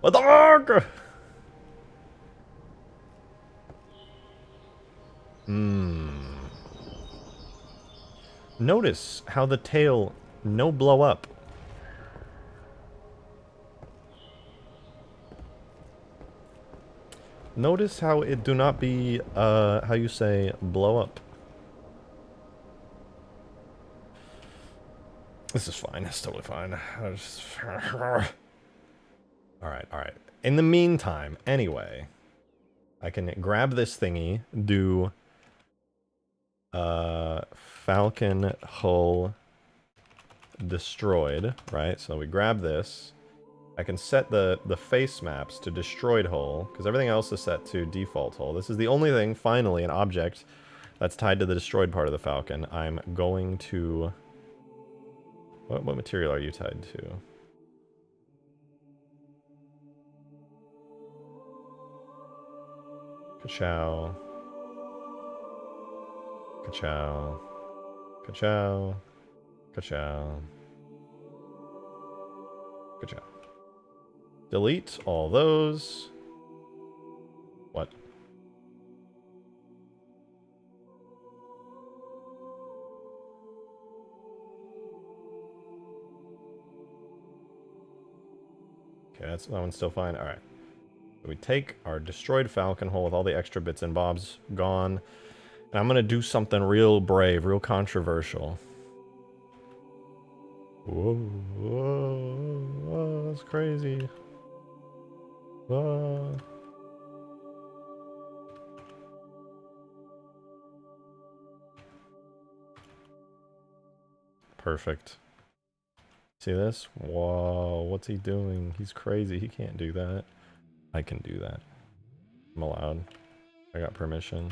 [SPEAKER 1] What the fuck? Notice how the tail no blow up. Notice how it do not be, how you say, blow up. This is fine. It's totally fine. Alright, alright. In the meantime, anyway, I can grab this thingy, do Falcon hull destroyed, right? So we grab this, I can set the face maps to destroyed hull, because everything else is set to default hull. This is the only thing, finally, an object that's tied to the destroyed part of the Falcon. I'm going to... What material are you tied to? Ka-chow. Ka-chow. Ka-chow. Ka-chow. Ka-chow. Delete all those. What? Okay, that one's still fine. Alright. So we take our destroyed Falcon hull with all the extra bits and bobs gone. And I'm gonna do something real brave, real controversial. Whoa, whoa, whoa, that's crazy. Whoa. Perfect. See this? Whoa, what's he doing? He's crazy. He can't do that. I can do that. I'm allowed. I got permission.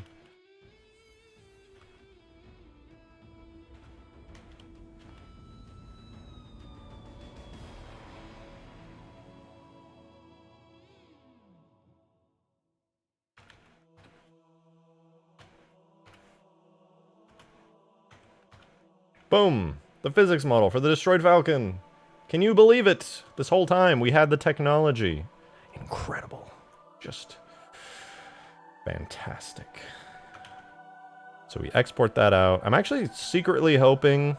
[SPEAKER 1] Boom! The physics model for the destroyed Falcon. Can you believe it? This whole time we had the technology. Incredible. Just fantastic. So we export that out. I'm actually secretly hoping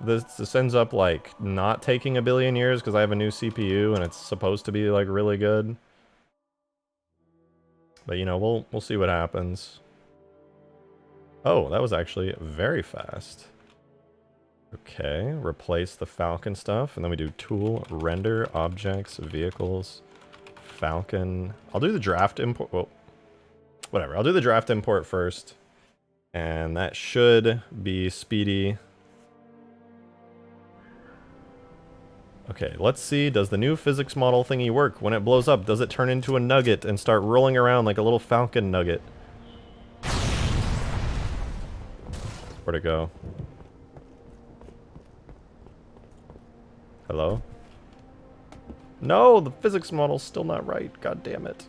[SPEAKER 1] this ends up like not taking a billion years because I have a new CPU and it's supposed to be like really good. But you know, we'll see what happens. Oh, that was actually very fast. Okay, replace the Falcon stuff, and then we do tool, render, objects, vehicles, Falcon. I'll do the draft import, well, whatever. I'll do the draft import first, and that should be speedy. Okay, let's see, does the new physics model thingy work? When it blows up, does it turn into a nugget and start rolling around like a little Falcon nugget? Where'd it go? Hello? No, the physics model's still not right. God damn it.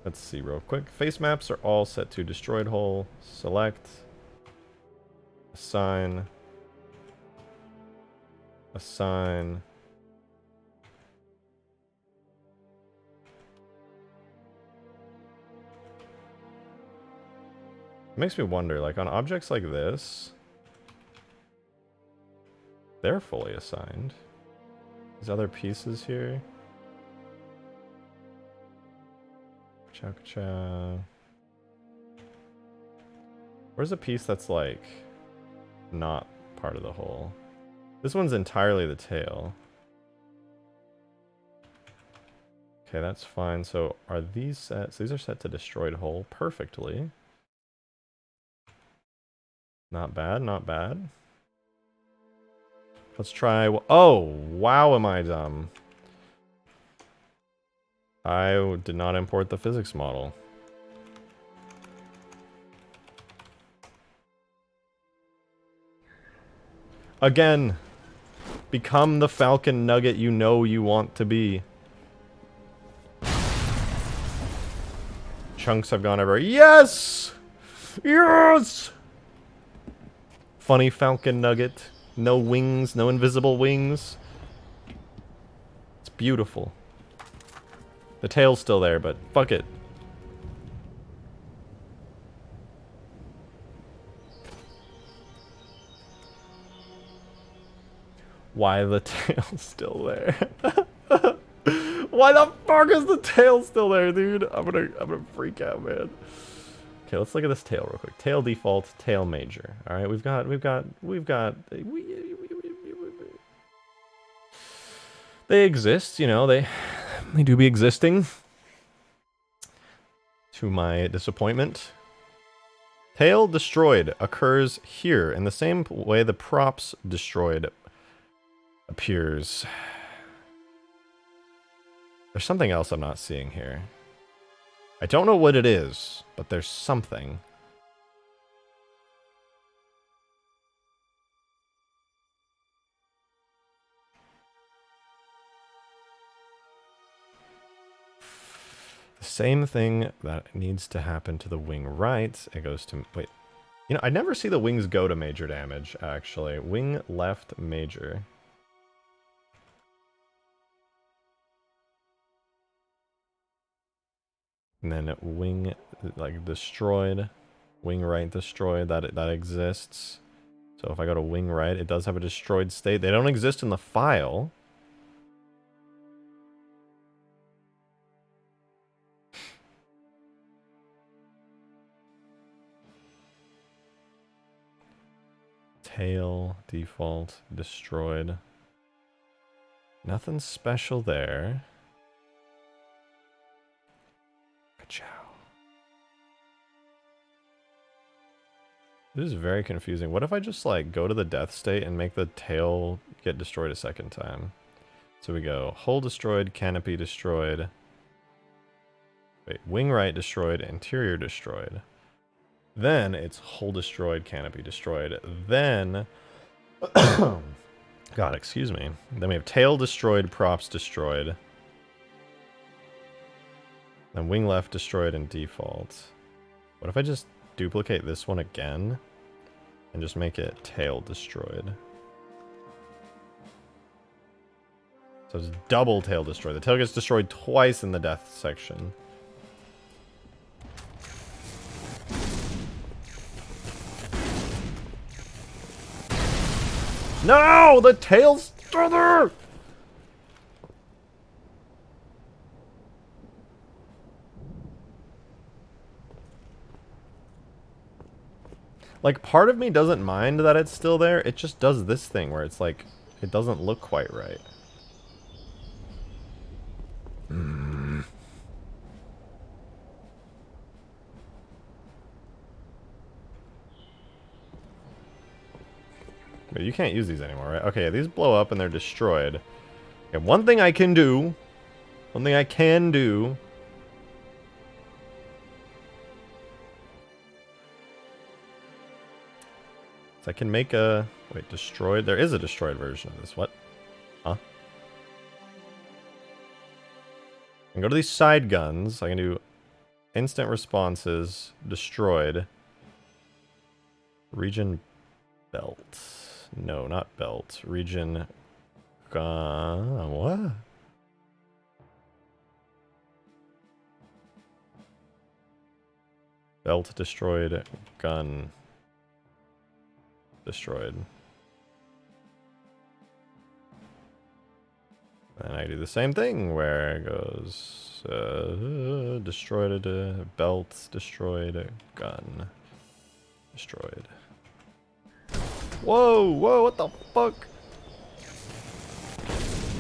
[SPEAKER 1] Let's see real quick. Face maps are all set to destroyed hull. Select. Assign. Assign. It makes me wonder, like on objects like this, they're fully assigned. These other pieces here. Cha-cha. Where's a piece that's like not part of the whole? This one's entirely the tail. Okay, that's fine. So are these set? So these are set to destroyed hull perfectly. Not bad, not bad. Let's try... Oh, wow, am I dumb. I did not import the physics model. Again, become the Falcon nugget you know you want to be. Chunks have gone everywhere. Yes! Yes! Funny Falcon nugget. No wings, no invisible wings. It's beautiful. The tail's still there, but fuck it. Why the tail's still there? Why the fuck is the tail still there, dude? I'm gonna freak out, man. Okay, let's look at this tail real quick. Tail default, tail major. All right, we've got. They exist, you know. They do be existing. To my disappointment. Tail destroyed occurs here in the same way the props destroyed appears. There's something else I'm not seeing here. I don't know what it is, but there's something. The same thing that needs to happen to the wing right. It goes to... Wait. You know, I never see the wings go to major damage, actually. Wing left major. And then wing, like, destroyed. Wing right destroyed. That exists. So if I go to wing right, it does have a destroyed state. They don't exist in the file. Tail, default, destroyed. Nothing special there. Ka-chow. This is very confusing. What if I just, like, go to the death state and make the tail get destroyed a second time? So we go hull destroyed, canopy destroyed. Wait, wing right destroyed, interior destroyed. Then it's hull destroyed, canopy destroyed. Then, God, excuse me. Then we have tail destroyed, props destroyed. Then wing left destroyed and default. What if I just duplicate this one again and just make it tail destroyed? So it's double tail destroyed. The tail gets destroyed twice in the death section. No! The tail's still there! Like, part of me doesn't mind that it's still there. It just does this thing where it's like, it doesn't look quite right. But you can't use these anymore, right? Okay, these blow up and they're destroyed. Okay, one thing I can do. One thing I can do. I can make a... Wait, destroyed? There is a destroyed version of this. What? Huh? I can go to these side guns. I can do instant responses, destroyed. Region belt. No, not belt. Region... what? Belt destroyed, gun... destroyed. And I do the same thing where it goes destroyed, belt destroyed, gun destroyed. Whoa, whoa, what the fuck?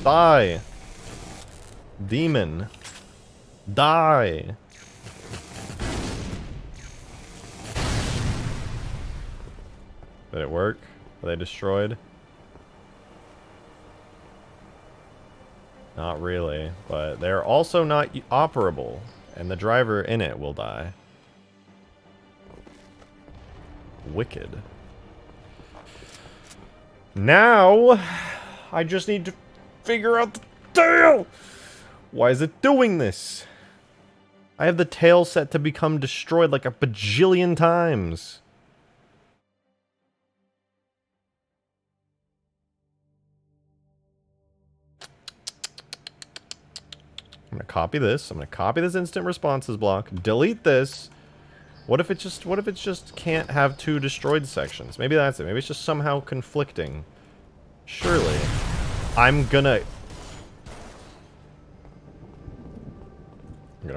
[SPEAKER 1] Die. Demon. Die. Did it work? Are they destroyed? Not really, but they're also not operable, and the driver in it will die. Wicked. Now, I just need to figure out the tail! Why is it doing this? I have the tail set to become destroyed like a bajillion times. I'm gonna copy this. I'm gonna copy this instant responses block. Delete this. What if it just can't have two destroyed sections? Maybe that's it. Maybe it's just somehow conflicting. Surely. I'm gonna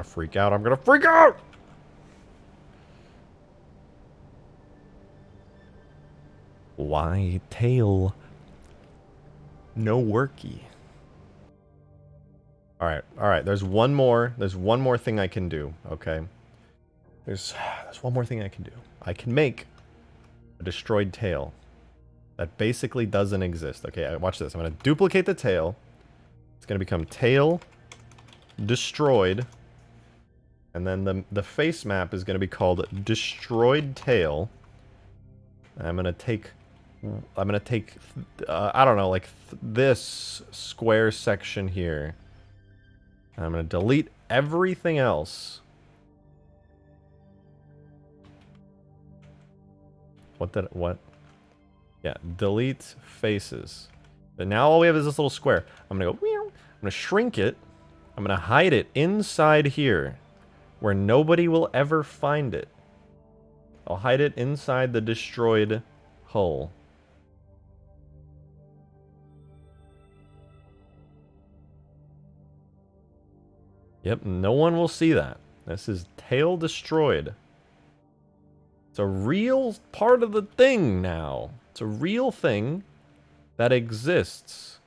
[SPEAKER 1] freak out. I'm gonna freak out! Why tail? No worky. Alright, alright. There's one more thing I can do, okay? There's one more thing I can do. I can make a destroyed tail that basically doesn't exist. Okay, watch this. I'm going to duplicate the tail. It's going to become tail destroyed. And then the face map is going to be called destroyed tail. I'm going to take I don't know, like this square section here. And I'm going to delete everything else. What? Yeah, delete faces. But now all we have is this little square. I'm going to go, I'm going to shrink it. I'm going to hide it inside here where nobody will ever find it. I'll hide it inside the destroyed hull. Yep, no one will see that. This is tail destroyed. It's a real part of the thing now. It's a real thing that exists.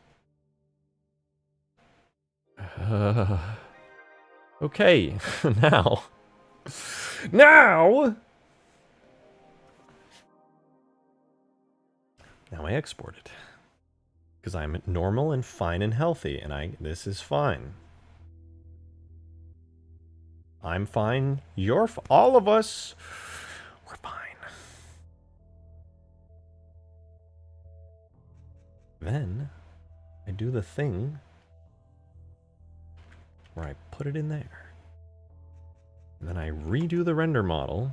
[SPEAKER 1] Okay, now I export it. Because I'm normal and fine and healthy, and this is fine. I'm fine. You're all of us. We're fine. Then I do the thing where I put it in there. And then I redo the render model.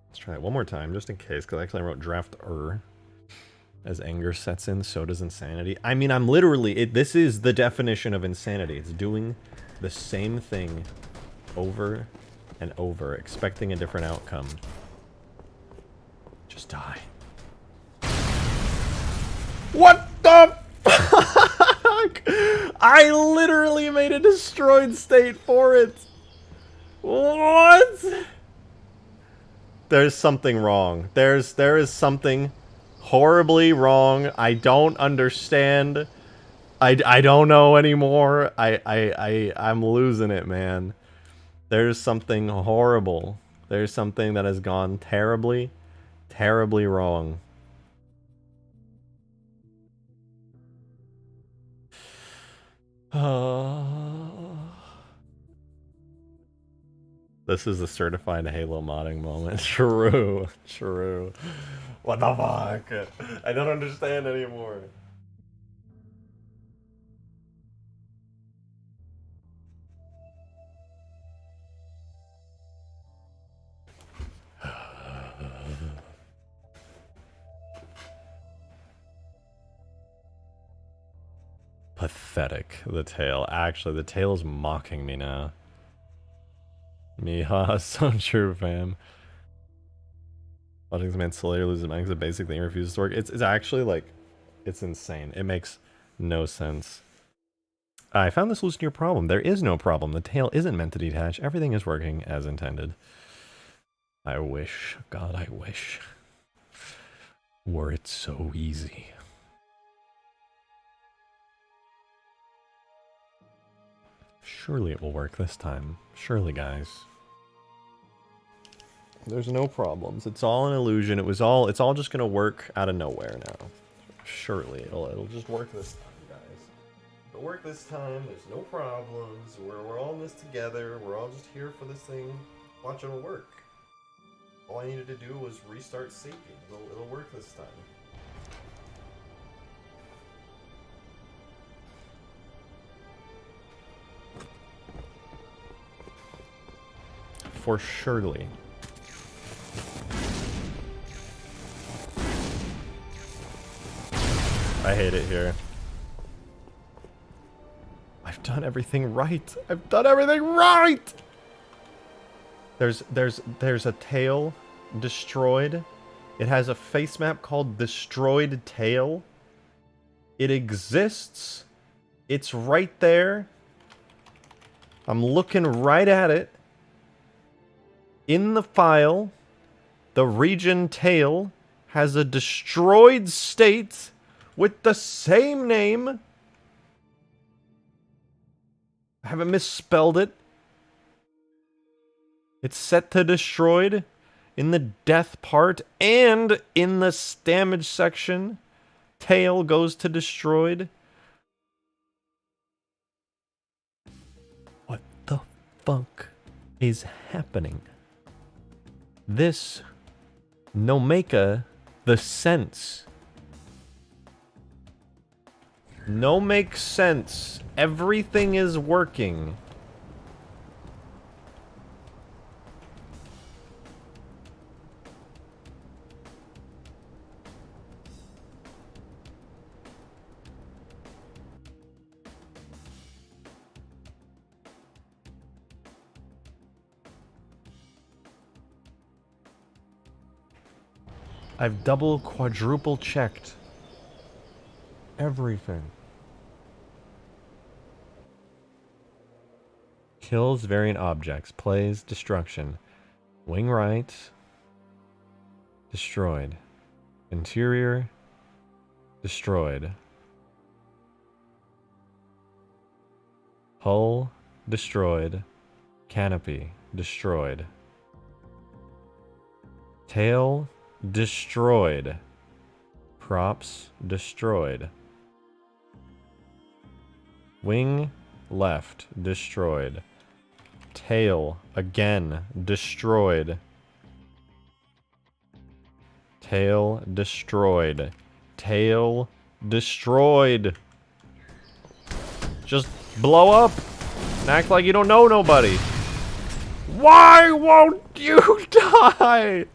[SPEAKER 1] Let's try it one more time, just in case, because actually I wrote draft As anger sets in, so does insanity. I mean, I'm literally... this is the definition of insanity. It's doing the same thing over and over, expecting a different outcome. Just die. What the fuck? I literally made a destroyed state for it. What? There's something wrong. There is something horribly wrong. I don't understand. I don't know anymore. I'm losing it, man. There's something horrible. There's something that has gone terribly, terribly wrong. This is the certified Halo modding moment. True. True. What the fuck? I don't understand anymore. Pathetic, the tail. Actually, the tail's mocking me now. Miha, so true, fam. Watching this man Slayer lose his mind because the basic thing refuses to work. It's actually like, it's insane. It makes no sense. I found the solution to your problem. There is no problem. The tail isn't meant to detach. Everything is working as intended. I wish, God, I wish. Were it so easy. Surely it will work this time. Surely, guys. There's no problems. It's all an illusion. It's all just gonna work out of nowhere now. Surely it'll just work this time, guys. It'll work this time. There's no problems. We're all in this together. We're all just here for this thing. Watch, it'll work. All I needed to do was restart Sapien. It'll work this time. For surely. I hate it here. I've done everything right. I've done everything right. There's a tail destroyed. It has a face map called Destroyed Tail. It exists. It's right there. I'm looking right at it. In the file, the region tail has a destroyed state with the same name I haven't misspelled it. It's set to destroyed in the death part and in the damage section. Tail goes to destroyed. What the fuck is happening? This no make the sense. No make sense. Everything is working. I've double, quadruple checked everything. Kills variant objects. Plays destruction. Wing right. Destroyed. Interior. Destroyed. Hull. Destroyed. Canopy. Destroyed. Tail. Destroyed. Props. Destroyed. Wing. Left. Destroyed. Tail. Again. Destroyed. Tail. Destroyed. Tail. Destroyed. Just blow up and act like you don't know nobody. Why won't you die?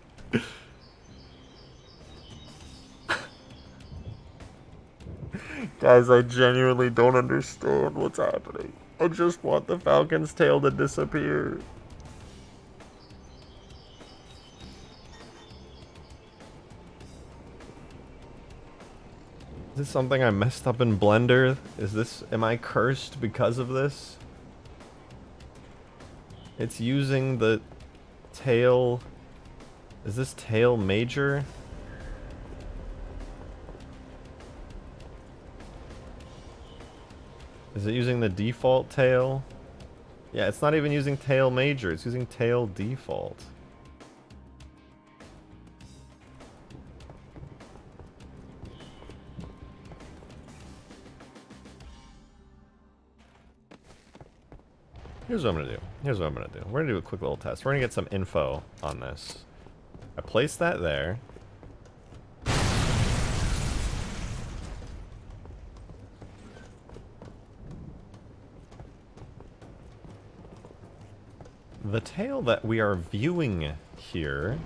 [SPEAKER 1] Guys, I genuinely don't understand what's happening. I just want the Falcon's tail to disappear. Is this something I messed up in Blender? Am I cursed because of this? It's using the tail. Is this tail major? Is it using the default tail? Yeah, it's not even using tail major, it's using tail default. Here's what I'm gonna do. We're gonna do a quick little test. We're gonna get some info on this. I placed that there. The tail that we are viewing here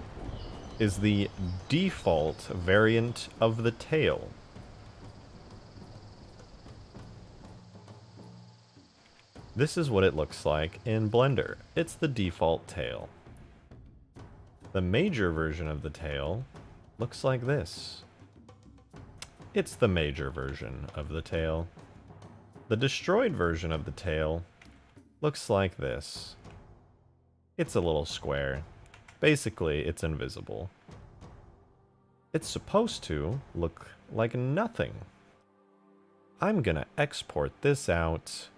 [SPEAKER 1] is the default variant of the tail. This is what it looks like in Blender. It's the default tail. The major version of the tail looks like this. It's the major version of the tail. The destroyed version of the tail looks like this. It's a little square. Basically, it's invisible. It's supposed to look like nothing. I'm gonna export this out.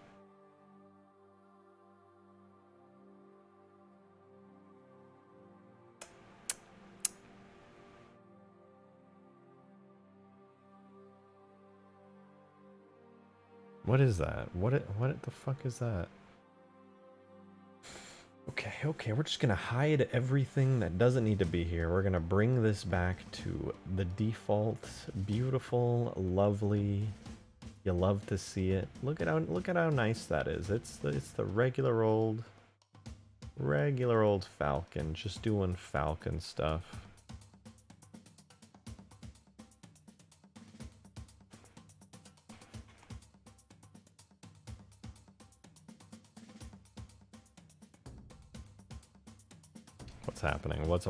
[SPEAKER 1] What is that? What the fuck is that? Okay, we're just gonna hide everything that doesn't need to be here. We're gonna bring this back to the default, beautiful, lovely. You love to see it. Look at how nice that is. It's the regular old Falcon, just doing Falcon stuff. What's happening? What's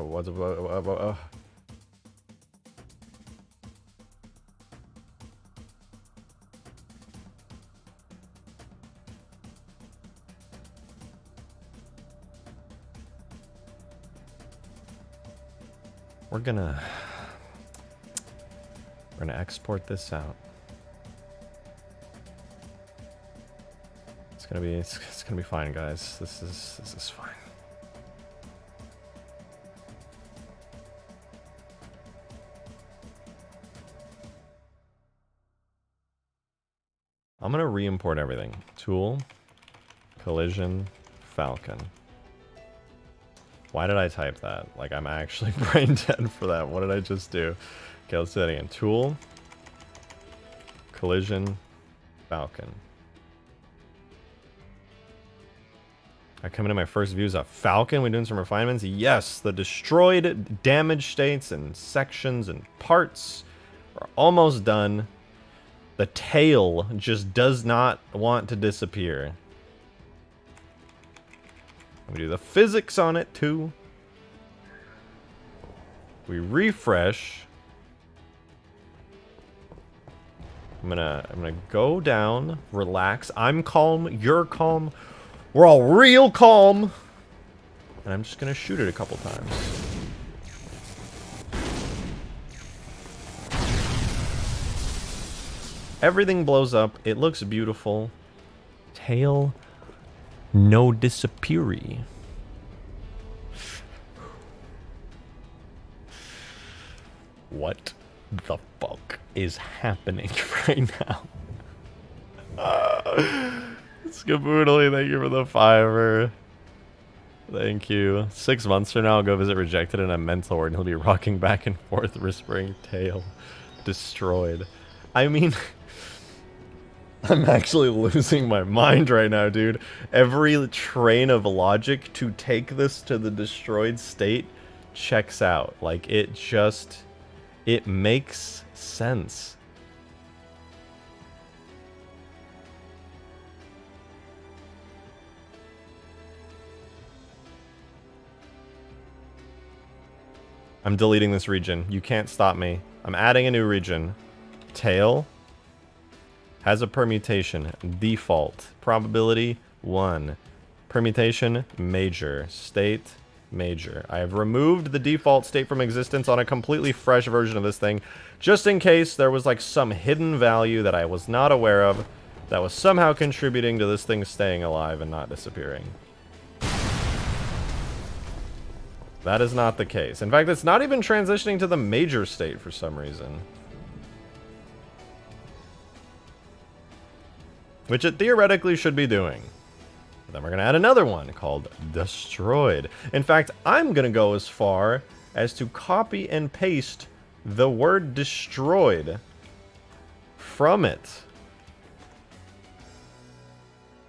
[SPEAKER 1] we're gonna We're gonna export this out. It's It's gonna be fine, guys. This is fine. I'm gonna re-import everything. Tool, collision, Falcon. Why did I type that? Like, I'm actually brain dead for that. What did I just do? Okay, let's do that again. Tool, collision, Falcon. I come into my first views of Falcon. We're doing some refinements. Yes, the destroyed damage states and sections and parts are almost done. The tail just does not want to disappear. We do the physics on it too. We refresh. I'm gonna go down, relax. I'm calm, you're calm. We're all real calm. And I'm just gonna shoot it a couple times. Everything blows up. It looks beautiful. Tail, no disappeary. What the fuck is happening right now? Skaboodly, thank you for the $5. Thank you. 6 months from now, I'll go visit Rejected in a mental ward, and he'll be rocking back and forth, whispering, tail destroyed. I mean, I'm actually losing my mind right now, dude. Every train of logic to take this to the destroyed state checks out. Like, it makes sense. I'm deleting this region. You can't stop me. I'm adding a new region. Tail has a permutation. Default. Probability 1. Permutation major. State major. I have removed the default state from existence on a completely fresh version of this thing, just in case there was like some hidden value that I was not aware of that was somehow contributing to this thing staying alive and not disappearing. That is not the case. In fact, it's not even transitioning to the major state for some reason. Which it theoretically should be doing. But then we're going to add another one called destroyed. In fact, I'm going to go as far as to copy and paste the word destroyed from it.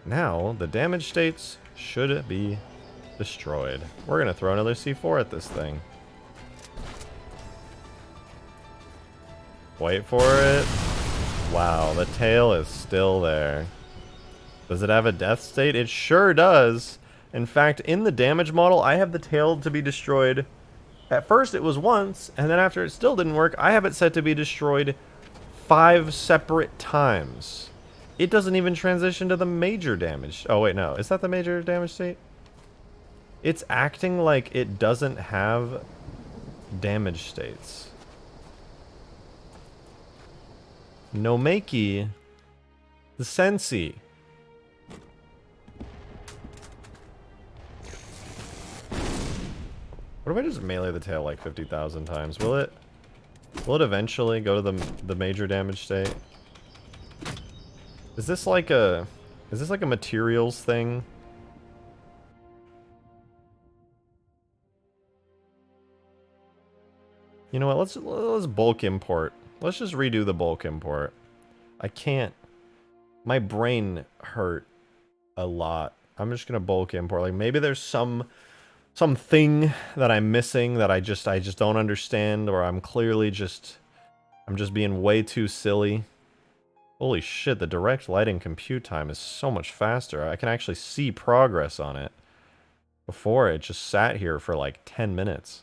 [SPEAKER 1] Now, the damage states should be destroyed. We're gonna throw another C4 at this thing. Wait for it. Wow, the tail is still there. Does it have a death state? It sure does. In fact, in the damage model, I have the tail to be destroyed. At first it was once, and then after it still didn't work, I have it set to be destroyed 5 separate times. It doesn't even transition to the major damage. Oh wait, no. Is that the major damage state? It's acting like it doesn't have damage states. No makey. The Sensi. What if I just melee the tail like 50,000 times? Will it eventually go to the major damage state? Is this like a materials thing? You know what? Let's bulk import. Let's just redo the bulk import. I can't. My brain hurt a lot. I'm just gonna bulk import. Like maybe there's something that I'm missing that I just don't understand, or I'm just being way too silly. Holy shit! The direct lighting compute time is so much faster. I can actually see progress on it. Before it just sat here for like 10 minutes.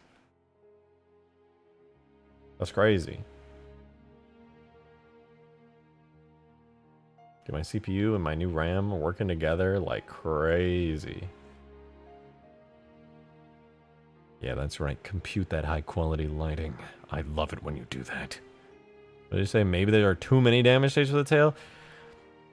[SPEAKER 1] That's crazy. Get my CPU and my new RAM working together like crazy. Yeah, that's right. Compute that high quality lighting. I love it when you do that. What did you say? Maybe there are too many damage states for the tail?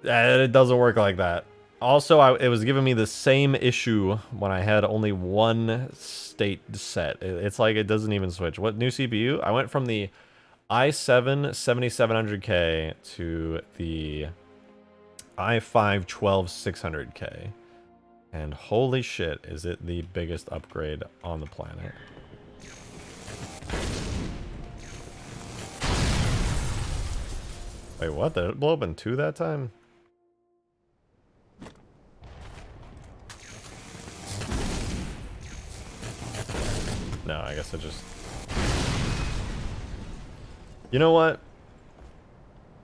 [SPEAKER 1] It doesn't work like that. Also, it was giving me the same issue when I had only one state set. It's like it doesn't even switch. What new CPU? I went from the i7 7700K to the i5 12600K. And holy shit, is it the biggest upgrade on the planet. Wait, what? Did it blow up in 2 that time? No, I guess I just... You know what?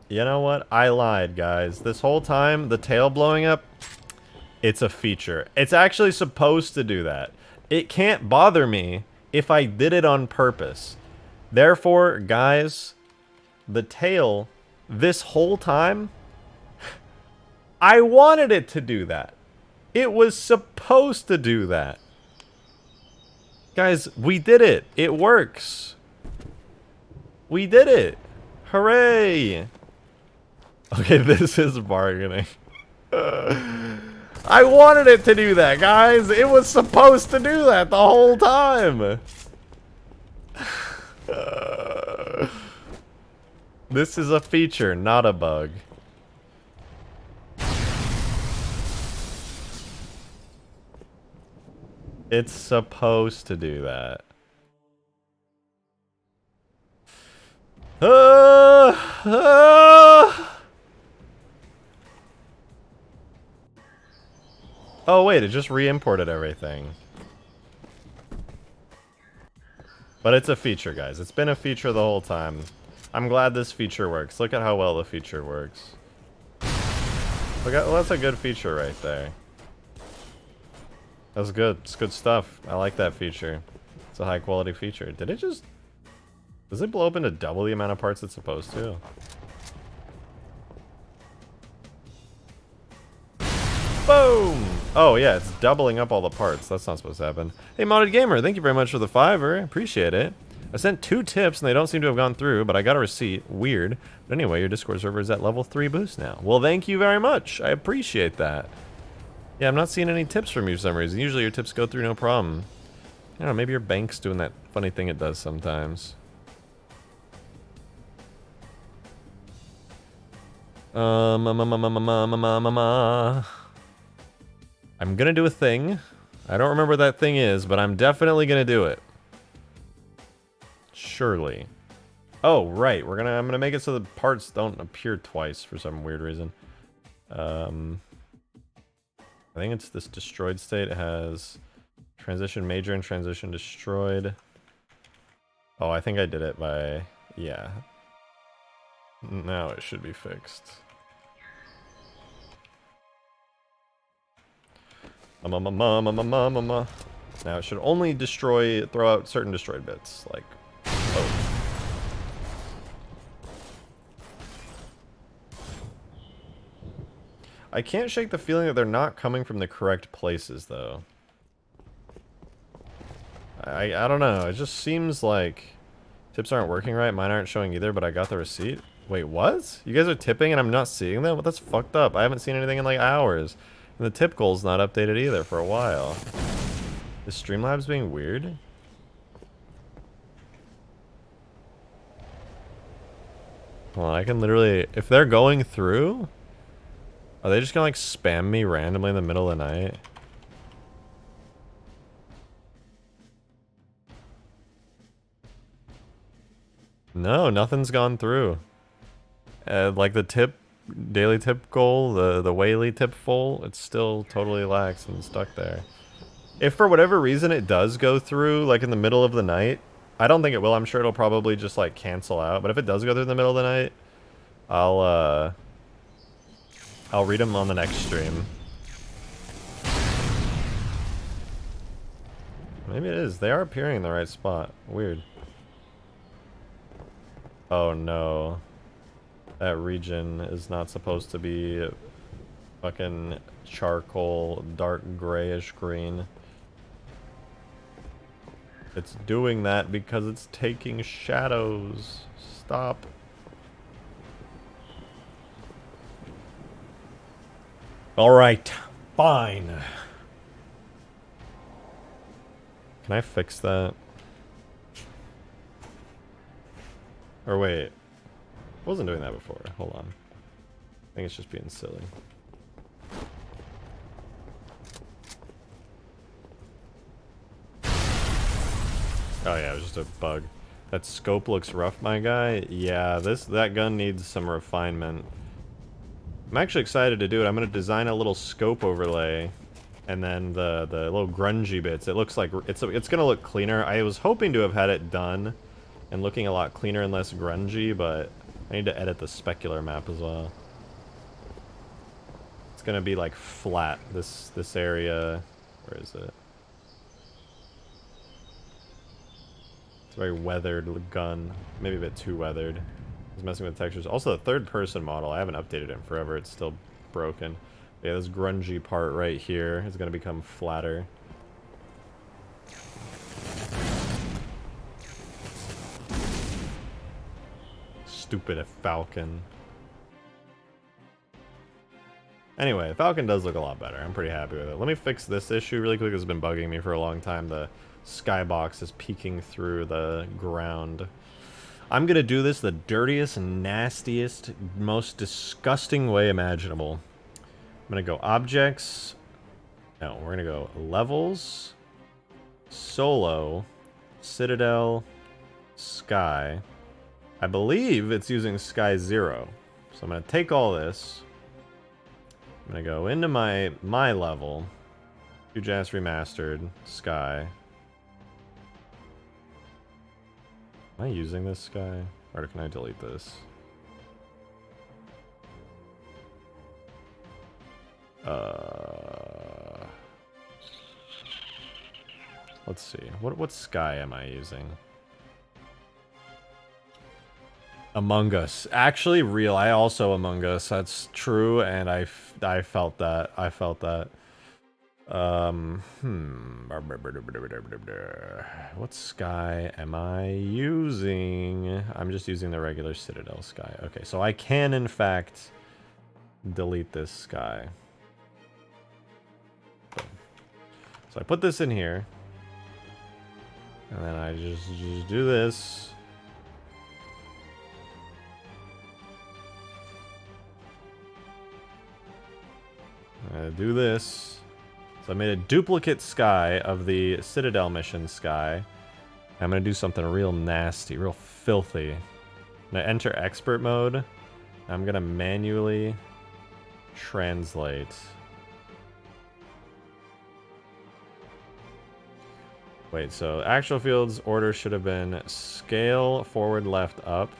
[SPEAKER 1] You know what? I lied, guys. This whole time, the tail blowing up, it's a feature. It's actually supposed to do that. It can't bother me if I did it on purpose. Therefore, guys, the tail, this whole time, I wanted it to do that. It was supposed to do that. Guys, we did it. It works. We did it. Hooray. Okay, this is bargaining. I wanted it to do that, guys. It was supposed to do that the whole time. This is a feature, not a bug. It's supposed to do that. Oh wait, it just re-imported everything. But it's a feature, guys. It's been a feature the whole time. I'm glad this feature works. Look at how well the feature works. Look at, well, that's a good feature right there. That's good. It's good stuff. I like that feature. It's a high quality feature. Did it just... Does it blow up into double the amount of parts it's supposed to? Boom! Oh yeah, it's doubling up all the parts. That's not supposed to happen. Hey, Modded Gamer, thank you very much for the $5. Appreciate it. I sent 2 tips and they don't seem to have gone through, but I got a receipt. Weird. But anyway, your Discord server is at level 3 boost now. Well, thank you very much. I appreciate that. Yeah, I'm not seeing any tips from you for some reason. Usually your tips go through no problem. I don't know, maybe your bank's doing that funny thing it does sometimes. I'm gonna do a thing. I don't remember what that thing is, but I'm definitely gonna do it. Surely. Oh, right. I'm gonna make it so the parts don't appear twice for some weird reason. I think it's this destroyed state. It has transition major and transition destroyed. Oh, I think I did it by... Yeah. Now it should be fixed. Now it should only throw out certain destroyed bits, like... Oh. I can't shake the feeling that they're not coming from the correct places, though. I don't know. It just seems like tips aren't working right. Mine aren't showing either, but I got the receipt. Wait, what? You guys are tipping and I'm not seeing them? Well, that's fucked up. I haven't seen anything in like hours. And the tip goal's not updated either for a while. Is Streamlabs being weird? Well, I can literally... If they're going through... Are they just gonna like spam me randomly in the middle of the night? No, nothing's gone through. Like the daily tip goal, the Whaley tip full, it's still totally lax and stuck there. If for whatever reason it does go through, like in the middle of the night, I don't think it will. I'm sure it'll probably just like cancel out. But if it does go through the middle of the night, I'll read them on the next stream. Maybe it is. They are appearing in the right spot. Weird. Oh no. That region is not supposed to be fucking charcoal, dark grayish green. It's doing that because it's taking shadows. Stop. All right. Fine. Can I fix that? Or wait. I wasn't doing that before. Hold on. I think it's just being silly. Oh yeah, it was just a bug. That scope looks rough, my guy. Yeah, that gun needs some refinement. I'm actually excited to do it. I'm gonna design a little scope overlay, and then the little grungy bits. It looks like it's gonna look cleaner. I was hoping to have had it done and looking a lot cleaner and less grungy, but I need to edit the specular map as well. It's gonna be like flat. This area. Where is it? Very weathered gun. Maybe a bit too weathered. It's messing with textures. Also, the third-person model, I haven't updated it in forever. It's still broken. Yeah, this grungy part right here is going to become flatter. Stupid Falcon. Anyway, Falcon does look a lot better. I'm pretty happy with it. Let me fix this issue really quick. It's been bugging me for a long time. The skybox is peeking through the ground. I'm gonna do this the dirtiest, nastiest, most disgusting way imaginable. I'm gonna go objects. No, we're gonna go levels, solo, citadel, sky. I believe it's using sky 0. So I'm gonna take all this. I'm gonna go into my level. Hugegrass remastered, sky. Am I using this sky? Or can I delete this? Let's see. What sky am I using? Among Us. Actually, real. I also Among Us. That's true, and I felt that. I felt that. What sky am I using? I'm just using the regular Citadel sky. Okay, so I can, in fact, delete this sky. So I put this in here. And then I just do this. Do this. So I made a duplicate sky of the Citadel mission sky. I'm gonna do something real nasty, real filthy. I'm gonna enter expert mode. I'm gonna manually translate. Wait, so actual fields order should have been scale, forward, left, up.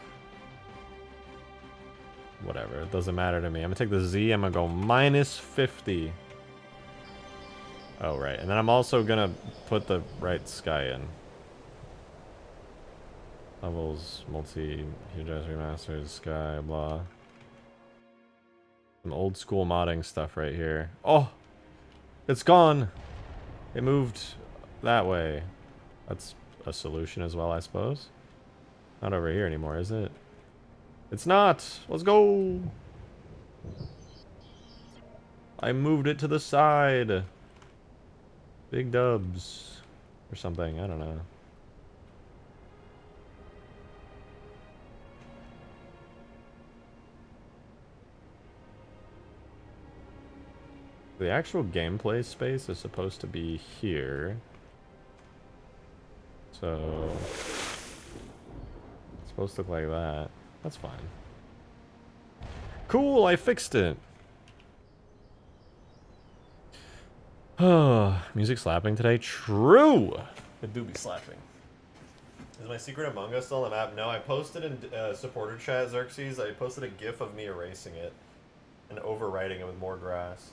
[SPEAKER 1] Whatever, it doesn't matter to me. I'm gonna take the Z, I'm gonna go -50. Oh, right. And then I'm also gonna put the right sky in. Levels, multi, Hugegrass remastered, sky, blah. Some old school modding stuff right here. Oh! It's gone! It moved that way. That's a solution as well, I suppose. Not over here anymore, is it? It's not! Let's go! I moved it to the side! Big dubs. Or something, I don't know. The actual gameplay space is supposed to be here. So it's supposed to look like that. That's fine. Cool, I fixed it. Oh, music slapping today? True! It do be slapping. Is my secret Among Us still on the map? No, I posted in supporter chat, Xerxes. I posted a gif of me erasing it and overwriting it with more grass.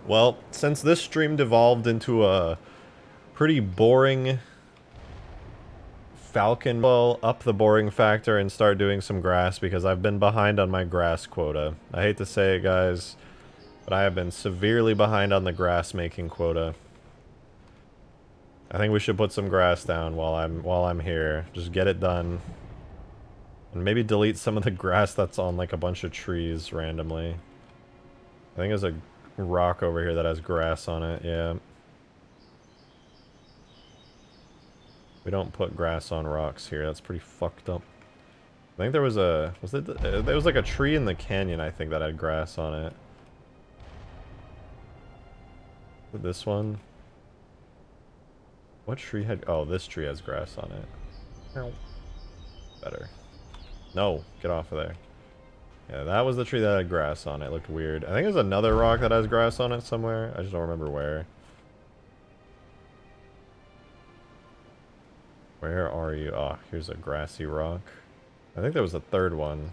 [SPEAKER 1] Well, since this stream devolved into a pretty boring Falcon, well, up the boring factor and start doing some grass because I've been behind on my grass quota. I hate to say it, guys, but I have been severely behind on the grass making quota. I think we should put some grass down while I'm here. Just get it done. And maybe delete some of the grass that's on like a bunch of trees randomly. I think there's a rock over here that has grass on it, yeah. We don't put grass on rocks here, that's pretty fucked up. I think there was a... there was like a tree in the canyon, I think, that had grass on it. This one? What tree had... oh, this tree has grass on it. No. Better. No, get off of there. Yeah, that was the tree that had grass on it. It looked weird. I think there's another rock that has grass on it somewhere. I just don't remember where. Where are you? Oh, here's a grassy rock. I think there was a third one.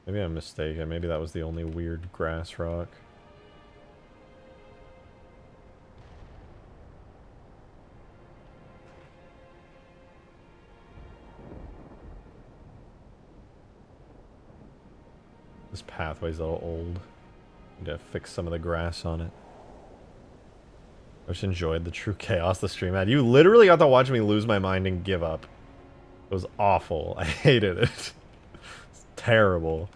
[SPEAKER 1] Maybe I'm mistaken. Maybe that was the only weird grass rock. This pathway's a little old. Need to fix some of the grass on it. I just enjoyed the true chaos the stream had. You literally got to watch me lose my mind and give up. It was awful. I hated it. It's terrible.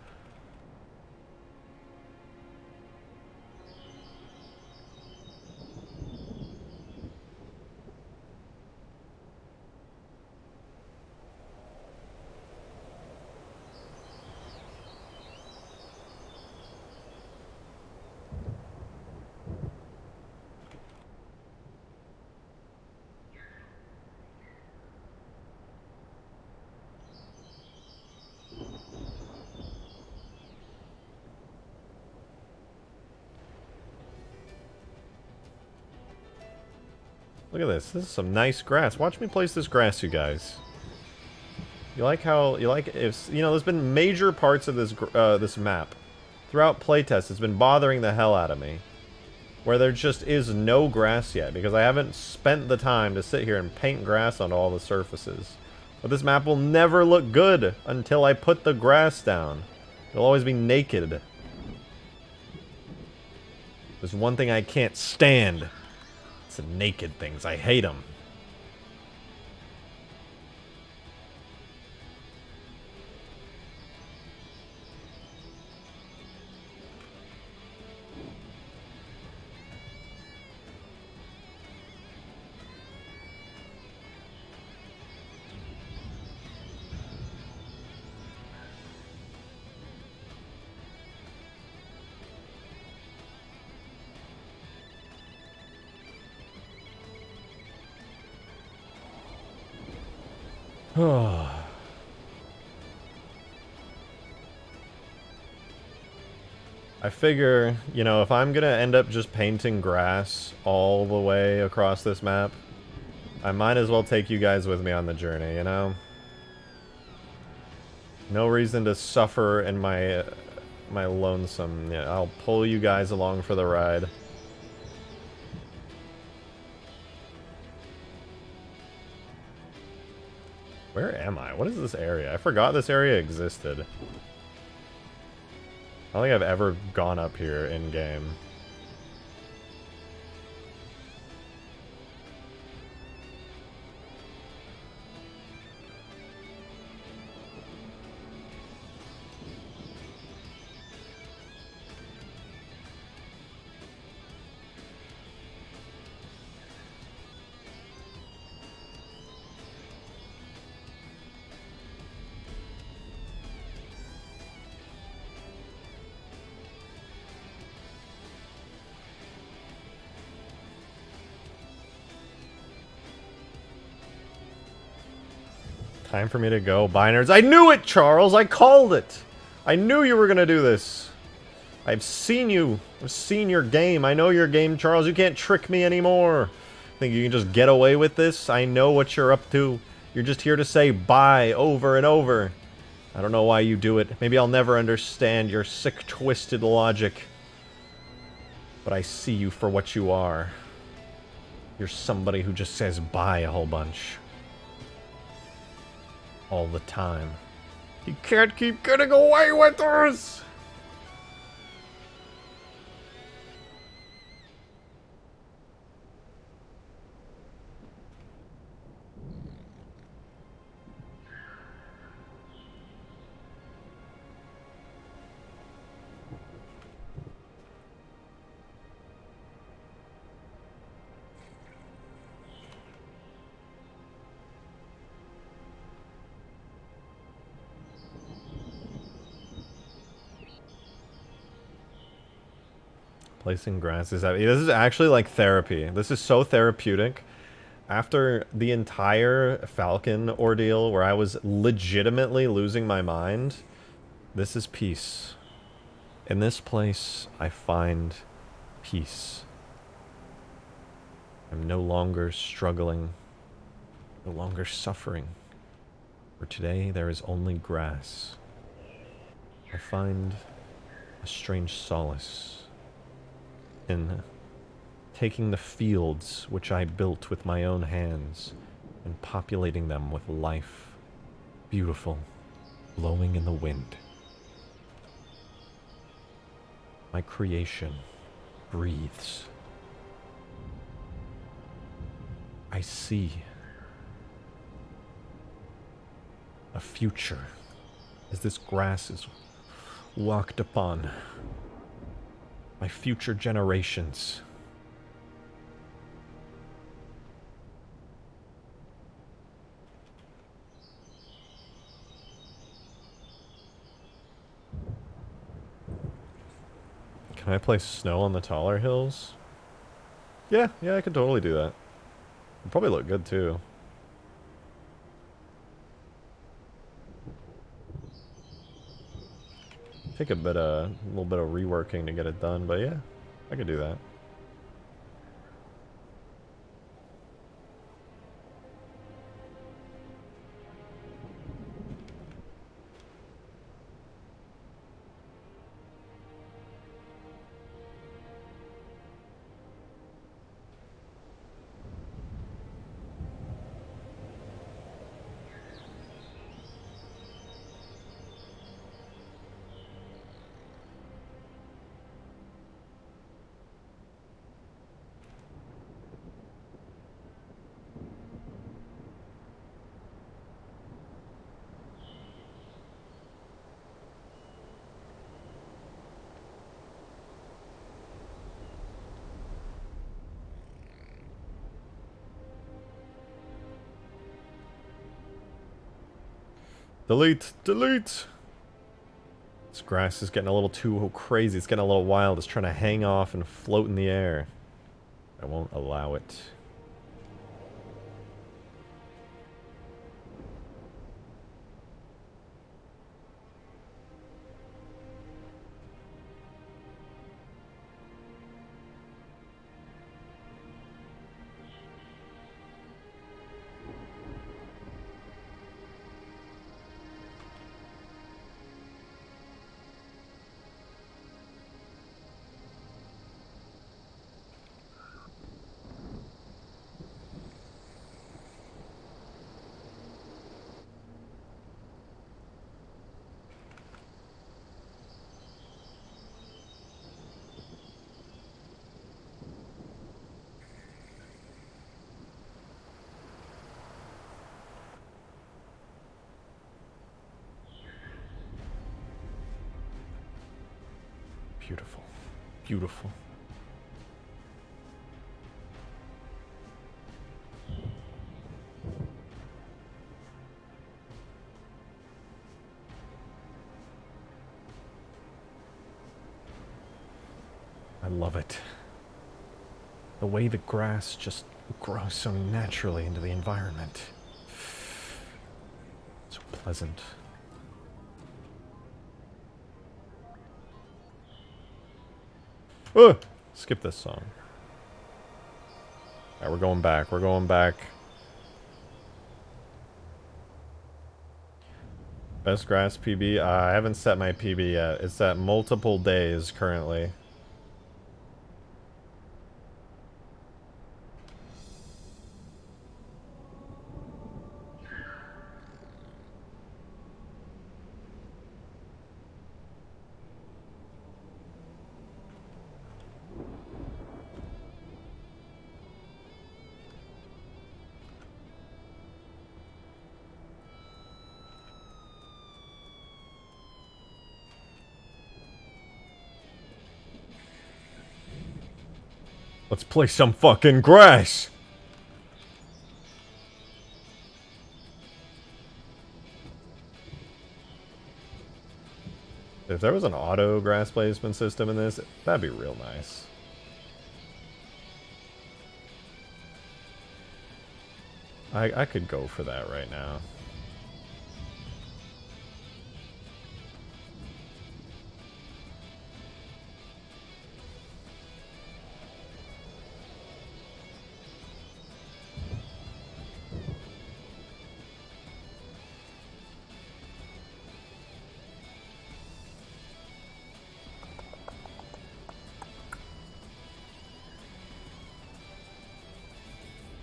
[SPEAKER 1] Look at this. This is some nice grass. Watch me place this grass, you guys. You like how... you like... if... you know, there's been major parts of this this map. Throughout playtest, it's been bothering the hell out of me. Where there just is no grass yet. Because I haven't spent the time to sit here and paint grass on all the surfaces. But this map will never look good until I put the grass down. It'll always be naked. There's one thing I can't stand. It's the naked things. I hate them. I figure, you know, if I'm gonna end up just painting grass all the way across this map, I might as well take you guys with me on the journey, you know? No reason to suffer in my lonesome. Yeah, I'll pull you guys along for the ride. Where am I? What is this area? I forgot this area existed. I don't think I've ever gone up here in-game. Time for me to go. Bye, nerds. I knew it, Charles! I called it! I knew you were gonna do this! I've seen you. I've seen your game. I know your game, Charles. You can't trick me anymore. Think you can just get away with this? I know what you're up to. You're just here to say bye over and over. I don't know why you do it. Maybe I'll never understand your sick, twisted logic. But I see you for what you are. You're somebody who just says bye a whole bunch. All the time. You can't keep getting away with this! Placing grass is heavy. This is actually like therapy. This is so therapeutic. After the entire Falcon ordeal where I was legitimately losing my mind, this is peace. In this place, I find peace. I'm no longer struggling, no longer suffering. For today, there is only grass. I find a strange solace in taking the fields which I built with my own hands and populating them with life, beautiful, blowing in the wind. My creation breathes. I see a future as this grass is walked upon by future generations. Can I place snow on the taller hills? Yeah, I could totally do that. It'd probably look good too. Take a little bit of reworking to get it done, but yeah, I could do that. Delete! Delete! This grass is getting a little too crazy. It's getting a little wild. It's trying to hang off and float in the air. I won't allow it. Beautiful. Beautiful. I love it. The way the grass just grows so naturally into the environment. So pleasant. Skip this song. Alright, we're going back. We're going back. Best grass PB? I haven't set my PB yet. It's at multiple days currently. Let's play some fucking grass! If there was an auto grass placement system in this, that'd be real nice. I could go for that right now.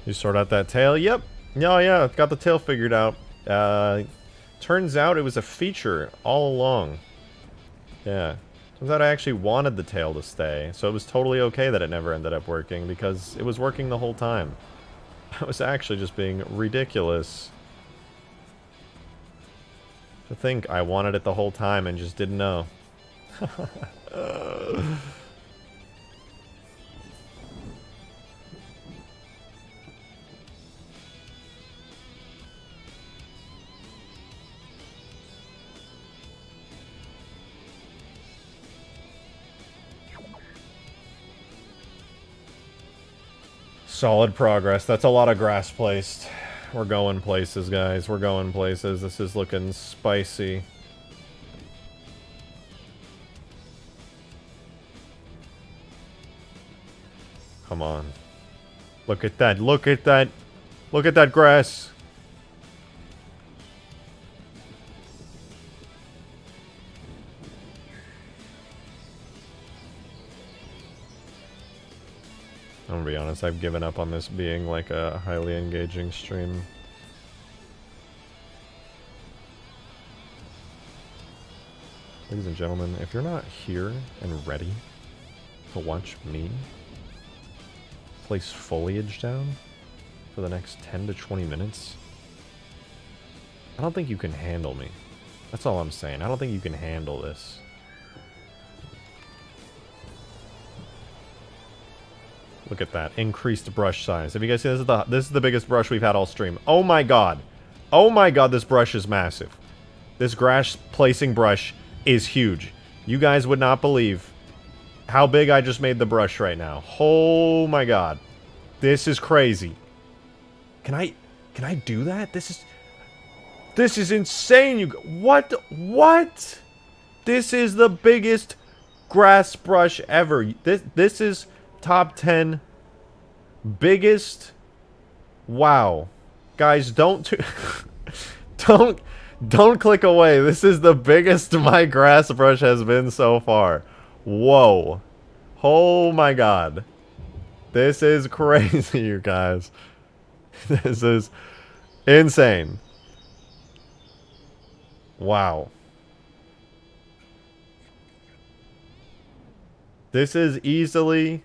[SPEAKER 1] You sort out that tail? Yep. Oh yeah, got the tail figured out. Turns out it was a feature all along. Yeah. Turns out I actually wanted the tail to stay, so it was totally okay that it never ended up working, because it was working the whole time. I was actually just being ridiculous. To think I wanted it the whole time and just didn't know. Solid progress. That's a lot of grass placed. We're going places, guys. We're going places. This is looking spicy. Come on. Look at that. Look at that. Look at that grass. I'm gonna be honest, I've given up on this being like a highly engaging stream. Ladies and gentlemen, if you're not here and ready to watch me place foliage down for the next 10 to 20 minutes, I don't think you can handle me. That's all I'm saying. I don't think you can handle this. Look at that. Increased brush size. Have you guys seen this is the biggest brush we've had all stream. Oh my god. Oh my god, this brush is massive. This grass placing brush is huge. You guys would not believe how big I just made the brush right now. Oh my god. This is crazy. Can I do that? This is insane. What? This is the biggest grass brush ever. This is top 10 biggest. Wow. Guys, don't click away. This is the biggest my grass brush has been so far. Whoa. Oh my god. This is crazy, you guys. This is insane. Wow. This is easily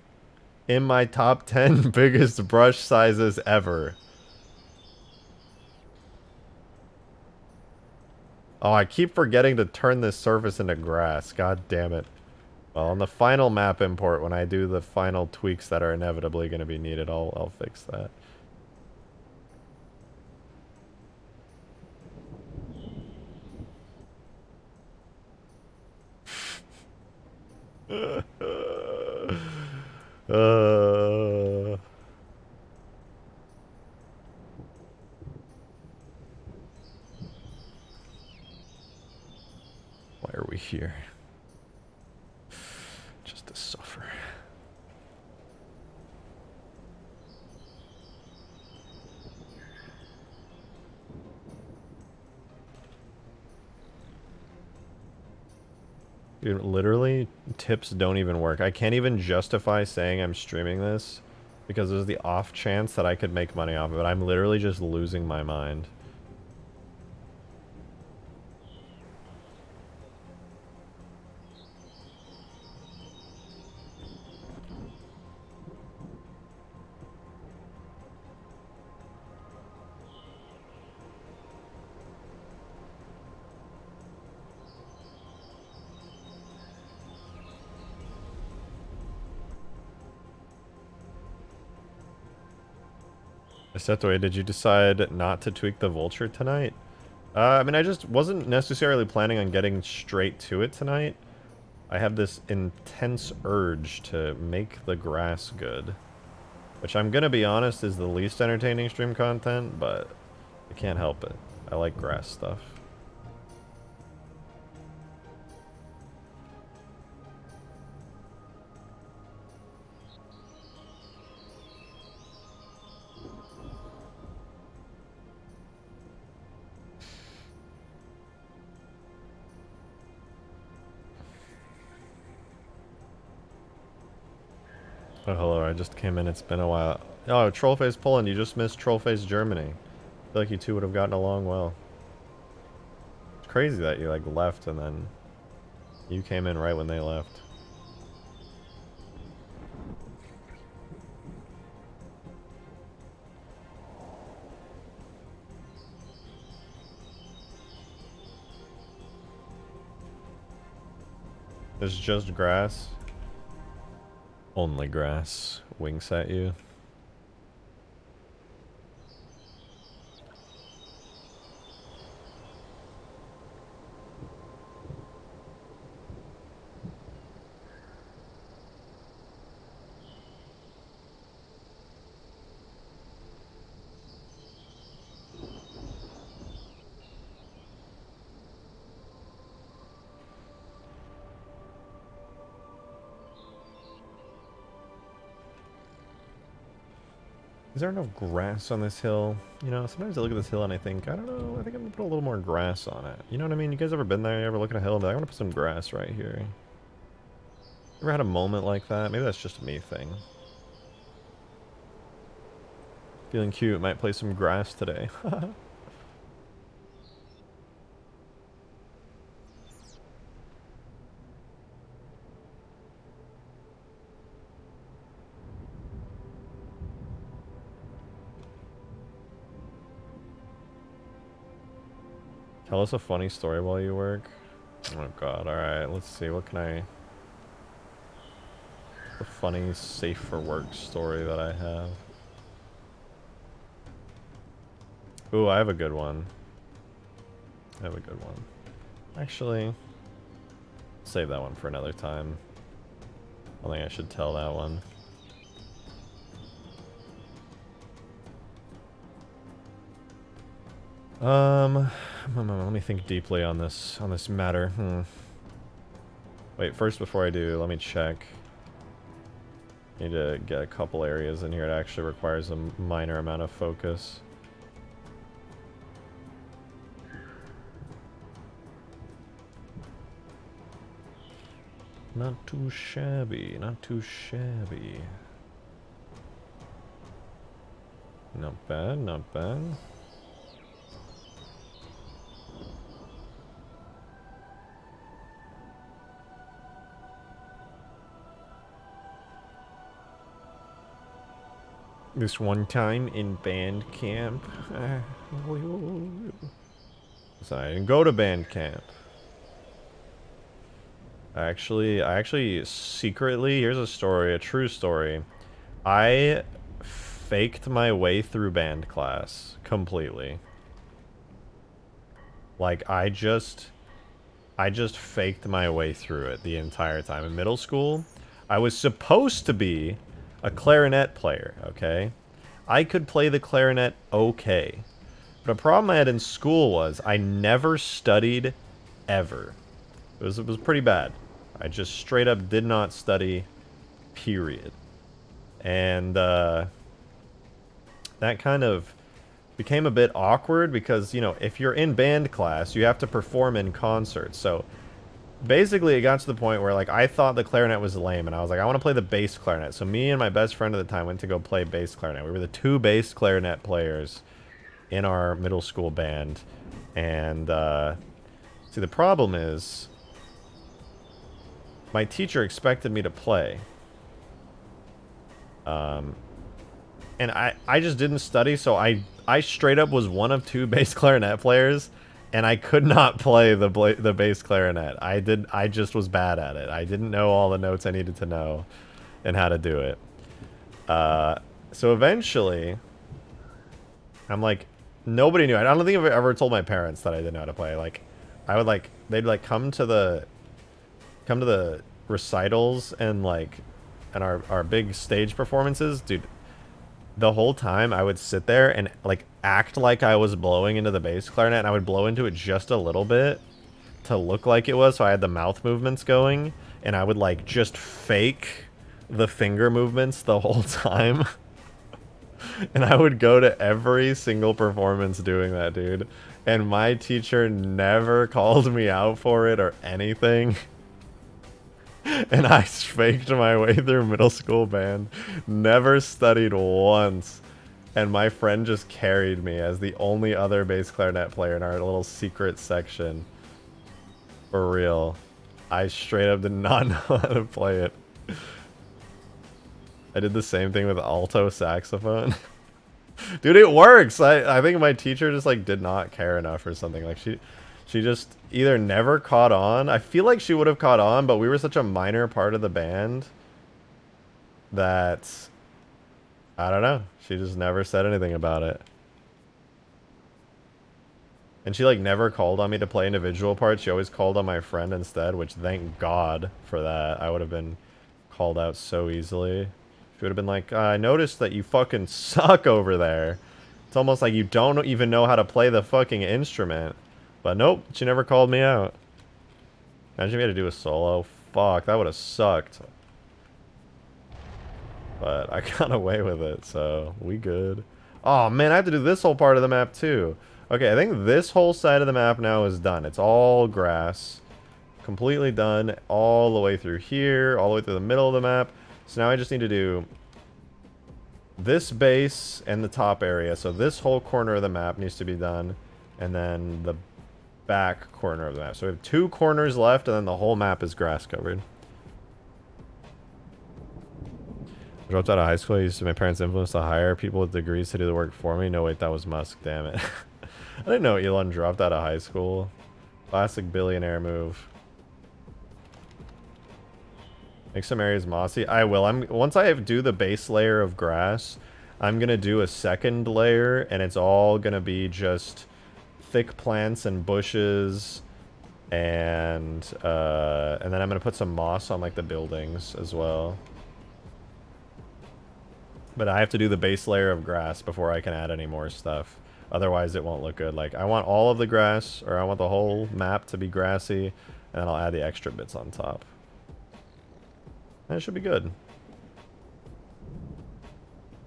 [SPEAKER 1] in my top 10 biggest brush sizes ever. Oh, I keep forgetting to turn this surface into grass. God damn it. Well, on the final map import, when I do the final tweaks that are inevitably going to be needed, I'll fix that. Why are we here? Just to suffer. Dude, literally, tips don't even work. I can't even justify saying I'm streaming this because there's the off chance that I could make money off of it. I'm literally just losing my mind. Setway, did you decide not to tweak the vulture tonight? I mean, I just wasn't necessarily planning on getting straight to it tonight. I have this intense urge to make the grass good. Which I'm gonna be honest is the least entertaining stream content, but I can't help it. I like grass stuff. Oh, hello, I just came in. It's been a while. Oh, Trollface Poland, you just missed Trollface Germany. I feel like you two would have gotten along well. It's crazy that you, like, left and then you came in right when they left. It's just grass. Only grass winks at you. Is there enough grass on this hill? You know, sometimes I look at this hill and I think, I don't know, I think I'm gonna put a little more grass on it. You know what I mean? You guys ever been there? You ever look at a hill and be like, I want to put some grass right here? Ever had a moment like that? Maybe that's just a me thing. Feeling cute, might play some grass today. Tell us a funny story while you work. Oh god, alright, let's see, what can I... The funny, safe for work story that I have. Ooh, I have a good one. I have a good one. Actually, save that one for another time. I think I should tell that one. Let me think deeply on this matter. Wait, first before I do, let me check. Need to get a couple areas in here. It actually requires a minor amount of focus. Not too shabby, not too shabby. Not bad, not bad. This one time in band camp. So I didn't go to band camp. I actually secretly, here's a story, a true story. I faked my way through band class completely. Like I just faked my way through it the entire time. In middle school, I was supposed to be a clarinet player, okay? I could play the clarinet okay. But a problem I had in school was I never studied ever. It was pretty bad. I just straight up did not study, period. And that kind of became a bit awkward because, you know, if you're in band class, you have to perform in concerts. So basically it got to the point where, like, I thought the clarinet was lame and I was like, I want to play the bass clarinet. So me and my best friend at the time went to go play bass clarinet. We were the two bass clarinet players in our middle school band. And see, the problem is my teacher expected me to play. And I just didn't study, so I straight up was one of two bass clarinet players, and I could not play the bass clarinet. I just was bad at it. I didn't know all the notes I needed to know and how to do it. So eventually, I'm like, nobody knew. I don't think I've ever told my parents that I didn't know how to play. Like, I would like, they'd like come to the recitals and like, and our big stage performances, dude. the whole time I would sit there and like act like I was blowing into the bass clarinet, and I would blow into it just a little bit to look like it was, so I had the mouth movements going, and I would like just fake the finger movements the whole time. And I would go to every single performance doing that, dude. And my teacher never called me out for it or anything. And I faked my way through middle school band. Never studied once. And my friend just carried me as the only other bass clarinet player in our little secret section. For real. I straight up did not know how to play it. I did the same thing with alto saxophone. Dude, it works. I think my teacher just like did not care enough or something. Like she just either never caught on. I feel like she would have caught on, but we were such a minor part of the band that I don't know. She just never said anything about it. And she like never called on me to play individual parts. She always called on my friend instead, which thank God for that. I would have been called out so easily. She would have been like, I noticed that you fucking suck over there. It's almost like you don't even know how to play the fucking instrument. But nope, she never called me out. Imagine if we had to do a solo. Fuck, that would have sucked. But I got away with it, so we good. Oh man, I have to do this whole part of the map too. Okay, I think this whole side of the map now is done. It's all grass. Completely done all the way through here, all the way through the middle of the map. So now I just need to do this base and the top area. So this whole corner of the map needs to be done. And then the back corner of the map. So we have 2 corners left, and then the whole map is grass covered. I dropped out of high school. I used my parents' influence to hire people with degrees to do the work for me. No, wait, that was Musk. Damn it. I didn't know Elon dropped out of high school. Classic billionaire move. Make some areas mossy. I will. Once I do the base layer of grass, I'm gonna do a second layer, and it's all gonna be just thick plants and bushes, and then I'm gonna put some moss on like the buildings as well. But I have to do the base layer of grass before I can add any more stuff. Otherwise, it won't look good. Like I want all of the grass, or I want the whole map to be grassy, and then I'll add the extra bits on top. That should be good.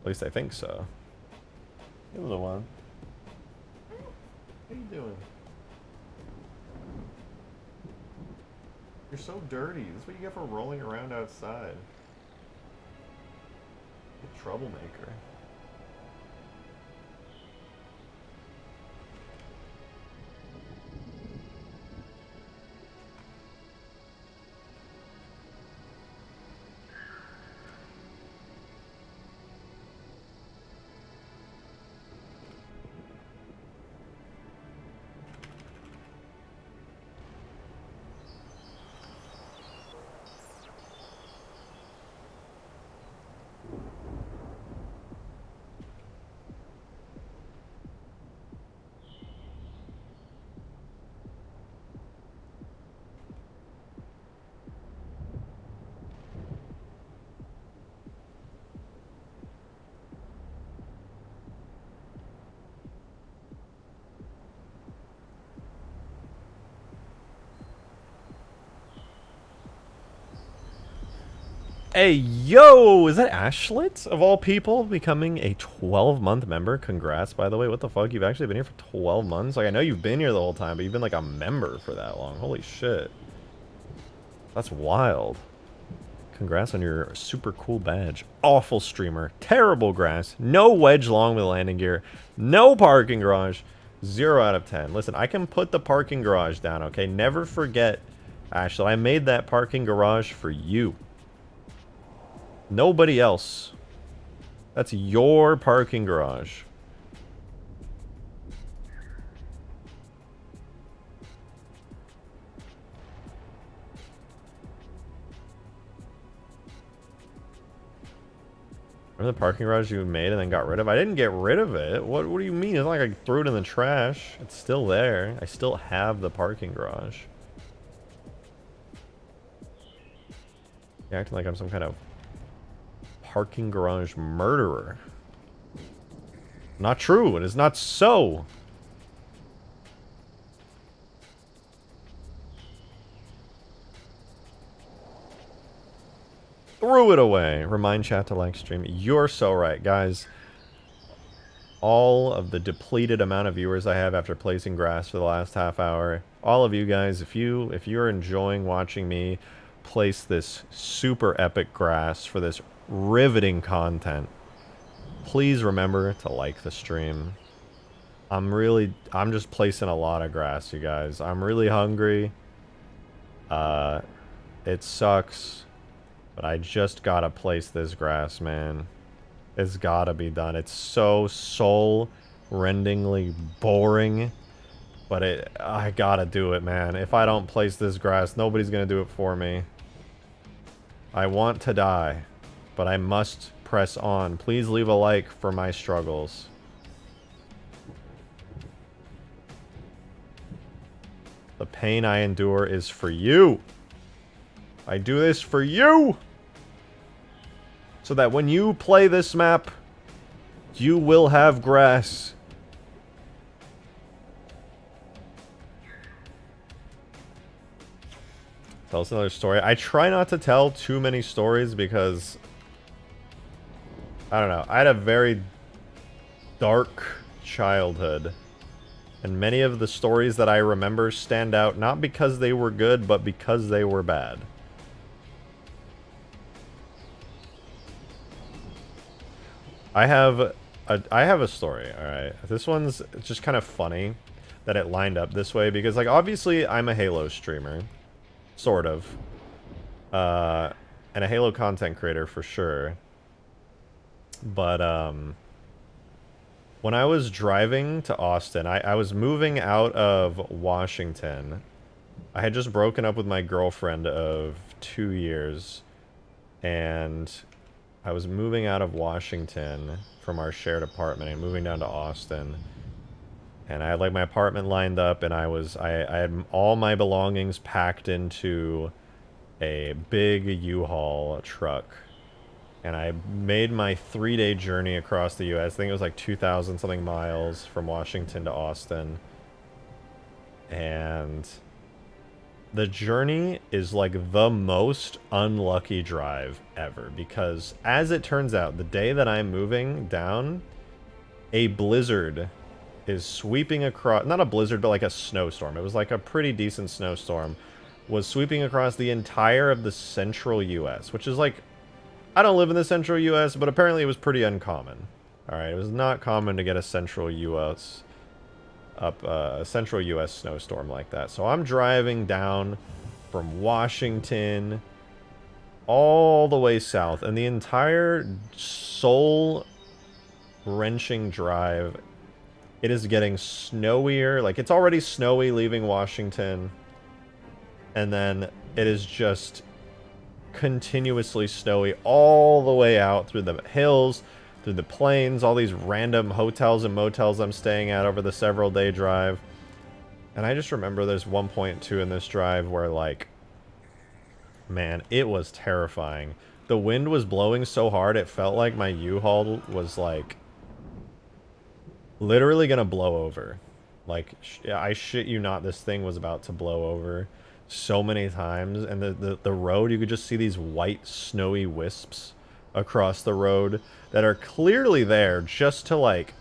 [SPEAKER 1] At least I think so. Hey, little one. How you doing? You're so dirty. This is what you get for rolling around outside. You troublemaker. Hey, yo! Is that Ashlet, of all people, becoming a 12-month member? Congrats, by the way. What the fuck? You've actually been here for 12 months? Like, I know you've been here the whole time, but you've been, like, a member for that long. Holy shit. That's wild. Congrats on your super cool badge. Awful streamer. Terrible grass. No wedge long with landing gear. No parking garage. 0 out of 10. Listen, I can put the parking garage down, okay? Never forget, Ashlet, I made that parking garage for you. Nobody else. That's your parking garage. Remember the parking garage you made and then got rid of? I didn't get rid of it. What do you mean? It's not like I threw it in the trash. It's still there. I still have the parking garage. You're acting like I'm some kind of parking garage murderer. Not true. It is not so. Threw it away. Remind chat to like stream. You're so right, guys. All of the depleted amount of viewers I have after placing grass for the last half hour. All of you guys, if you're enjoying watching me place this super epic grass for this riveting content, please remember to like the stream. I'm just placing a lot of grass, you guys. I'm really hungry. It sucks. But I just gotta place this grass, man. It's gotta be done. It's so soul-rendingly boring. But I gotta do it, man. If I don't place this grass, nobody's gonna do it for me. I want to die. But I must press on. Please leave a like for my struggles. The pain I endure is for you. I do this for you! So that when you play this map, you will have grass. Tell us another story. I try not to tell too many stories because, I don't know, I had a very dark childhood. And many of the stories that I remember stand out not because they were good, but because they were bad. I have a story, alright. This one's just kind of funny that it lined up this way because, like, obviously I'm a Halo streamer. Sort of. And a Halo content creator for sure. But, when I was driving to Austin, I was moving out of Washington. I had just broken up with my girlfriend of 2 years. And I was moving out of Washington from our shared apartment and moving down to Austin. And I had like my apartment lined up and I had all my belongings packed into a big U-Haul truck. And I made my 3-day journey across the U.S. I think it was like 2,000 something miles from Washington to Austin. And the journey is like the most unlucky drive ever. Because as it turns out, the day that I'm moving down, a blizzard is sweeping across, not a blizzard, but like a snowstorm. It was like a pretty decent snowstorm. Was sweeping across the entire of the central U.S., which is like, I don't live in the central U.S., but apparently it was pretty uncommon. Alright, it was not common to get a central U.S. A central U.S. snowstorm like that. So I'm driving down from Washington all the way south, and the entire soul-wrenching drive, it is getting snowier. Like, it's already snowy leaving Washington, and then it is just continuously snowy all the way out through the hills, through the plains, all these random hotels and motels I'm staying at over the several day drive. And I just remember there's one point too in this drive where, like, man, it was terrifying. The wind was blowing so hard it felt like my U-Haul was like literally gonna blow over. Like, I shit you not, this thing was about to blow over so many times, and the road, you could just see these white snowy wisps across the road that are clearly there just to like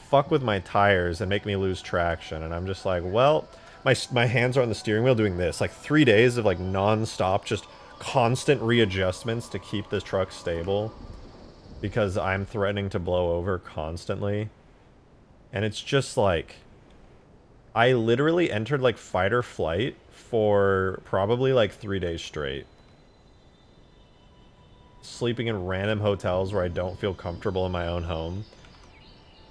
[SPEAKER 1] fuck with my tires and make me lose traction. And I'm just like, well, my hands are on the steering wheel doing this, like 3 days of like non-stop just constant readjustments to keep this truck stable because I'm threatening to blow over constantly. And it's just like, I literally entered like fight or flight for probably like 3 days straight. Sleeping in random hotels where I don't feel comfortable in my own home.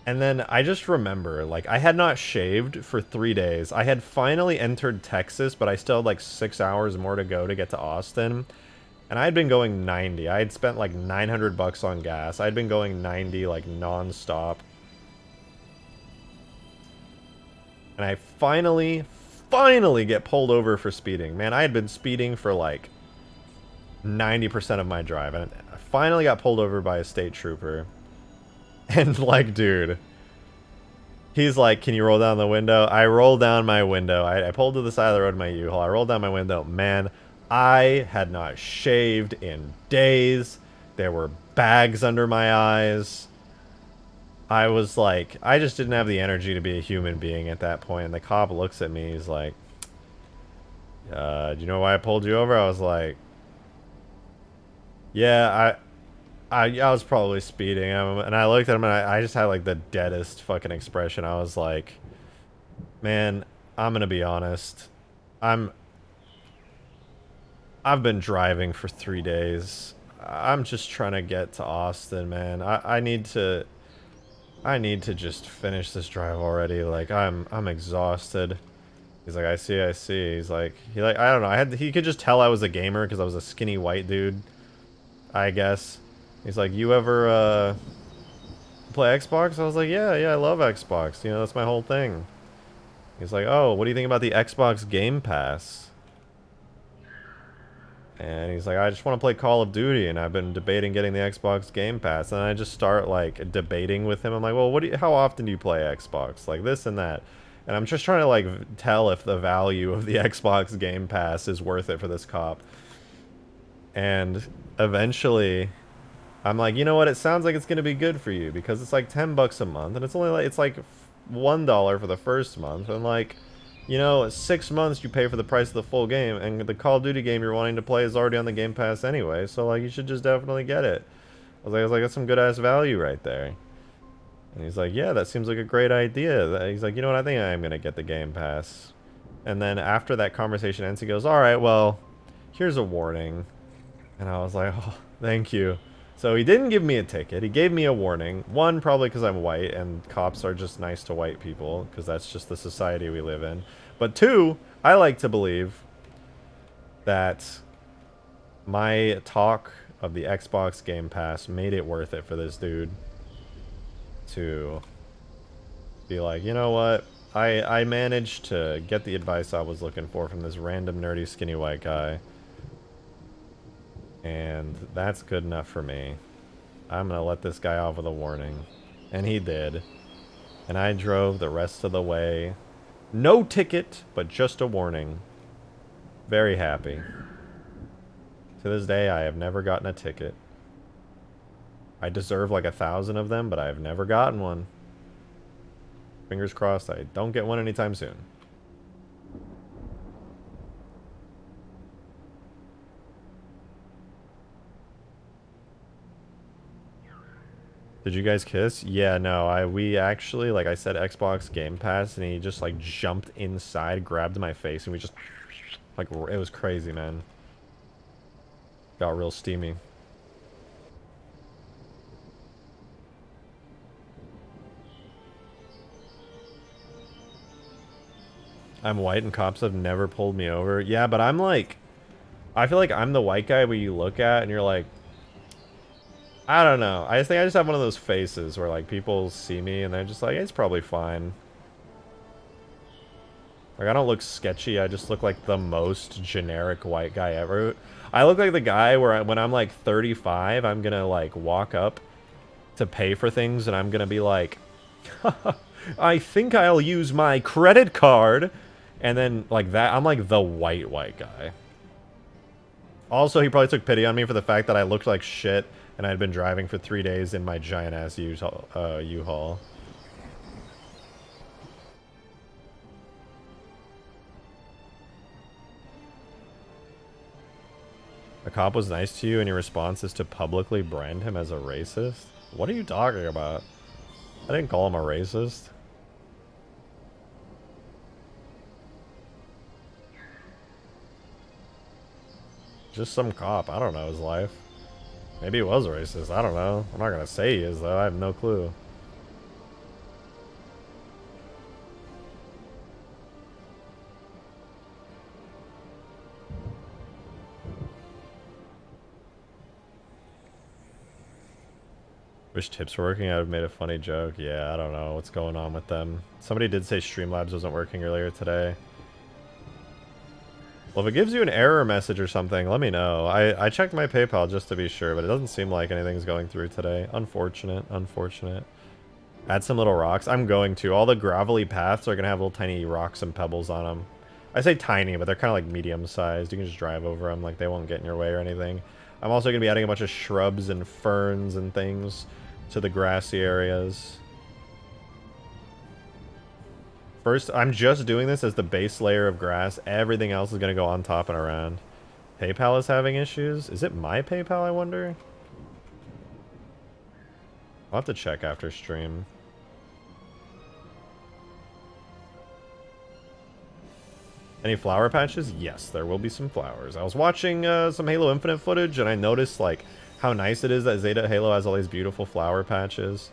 [SPEAKER 1] And then I just remember, like, I had not shaved for 3 days. I had finally entered Texas, but I still had like 6 hours more to go to get to Austin. And I had been going 90. I had spent like $900 on gas. I'd been going 90 like non-stop. And I finally get pulled over for speeding. Man, I had been speeding for like 90% of my drive. And I finally got pulled over by a state trooper. And like, dude, He's like, can you roll down the window? I roll down my window. I pulled to the side of the road in my U-Haul. I rolled down my window. Man, I had not shaved in days. There were bags under my eyes. I was like, I just didn't have the energy to be a human being at that point. And the cop looks at me. He's like, do you know why I pulled you over? I was like, yeah, I was probably speeding. And I looked at him and I just had like the deadest fucking expression. I was like, man, I'm gonna be honest. I've been driving for 3 days. I'm just trying to get to Austin, man. I need to just finish this drive already. Like I'm exhausted. He's like, I see. He's like, I don't know. He could just tell I was a gamer because I was a skinny white dude, I guess. He's like, you ever play Xbox? I was like, yeah, I love Xbox. You know, that's my whole thing. He's like, oh, what do you think about the Xbox Game Pass? And he's like, I just want to play Call of Duty, and I've been debating getting the Xbox Game Pass. And I just start like debating with him. I'm like, well, how often do you play Xbox? Like this and that. And I'm just trying to like tell if the value of the Xbox Game Pass is worth it for this cop. And eventually, I'm like, you know what? It sounds like it's gonna be good for you because it's like $10 a month, and it's only like $1 for the first month, and like, you know, 6 months you pay for the price of the full game, and the Call of Duty game you're wanting to play is already on the Game Pass anyway, so like you should just definitely get it. I was like, that's some good ass value right there. And he's like, yeah, that seems like a great idea. He's like, you know what? I think I am gonna get the Game Pass. And then after that conversation ends, he goes, all right, well, here's a warning. And I was like, oh, thank you. So he didn't give me a ticket. He gave me a warning. One, probably because I'm white and cops are just nice to white people because that's just the society we live in. But two, I like to believe that my talk of the Xbox Game Pass made it worth it for this dude to be like, you know what? I managed to get the advice I was looking for from this random nerdy skinny white guy. And that's good enough for me. I'm gonna let this guy off with a warning. And he did. And I drove the rest of the way. No ticket, but just a warning. Very happy. To this day, I have never gotten a ticket. I deserve like 1,000 of them, but I've never gotten one. Fingers crossed I don't get one anytime soon. Did you guys kiss? Yeah, no, we actually, like I said, Xbox Game Pass, and he just like jumped inside, grabbed my face, and we just, like, it was crazy, man. Got real steamy. I'm white and cops have never pulled me over. Yeah, but I'm like, I feel like I'm the white guy where you look at and you're like, I don't know. I think I just have one of those faces where like people see me and they're just like, it's probably fine. Like I don't look sketchy. I just look like the most generic white guy ever. I look like the guy where when I'm like 35, I'm gonna like walk up to pay for things and I'm gonna be like, I think I'll use my credit card. And then like that, I'm like the white guy. Also, he probably took pity on me for the fact that I looked like shit and I'd been driving for 3 days in my giant-ass U-Haul. A cop was nice to you and your response is to publicly brand him as a racist? What are you talking about? I didn't call him a racist. Just some cop. I don't know his life. Maybe he was racist. I don't know. I'm not gonna say he is, though. I have no clue. Wish tips were working. I would have made a funny joke. Yeah, I don't know what's going on with them. Somebody did say Streamlabs wasn't working earlier today. Well, if it gives you an error message or something, let me know. I checked my PayPal just to be sure, but it doesn't seem like anything's going through today. Unfortunate, unfortunate. Add some little rocks. I'm going to. All the gravelly paths are going to have little tiny rocks and pebbles on them. I say tiny, but they're kind of like medium-sized. You can just drive over them. Like, they won't get in your way or anything. I'm also going to be adding a bunch of shrubs and ferns and things to the grassy areas. First, I'm just doing this as the base layer of grass. Everything else is going to go on top and around. PayPal is having issues. Is it my PayPal, I wonder? I'll have to check after stream. Any flower patches? Yes, there will be some flowers. I was watching some Halo Infinite footage, and I noticed like how nice it is that Zeta Halo has all these beautiful flower patches.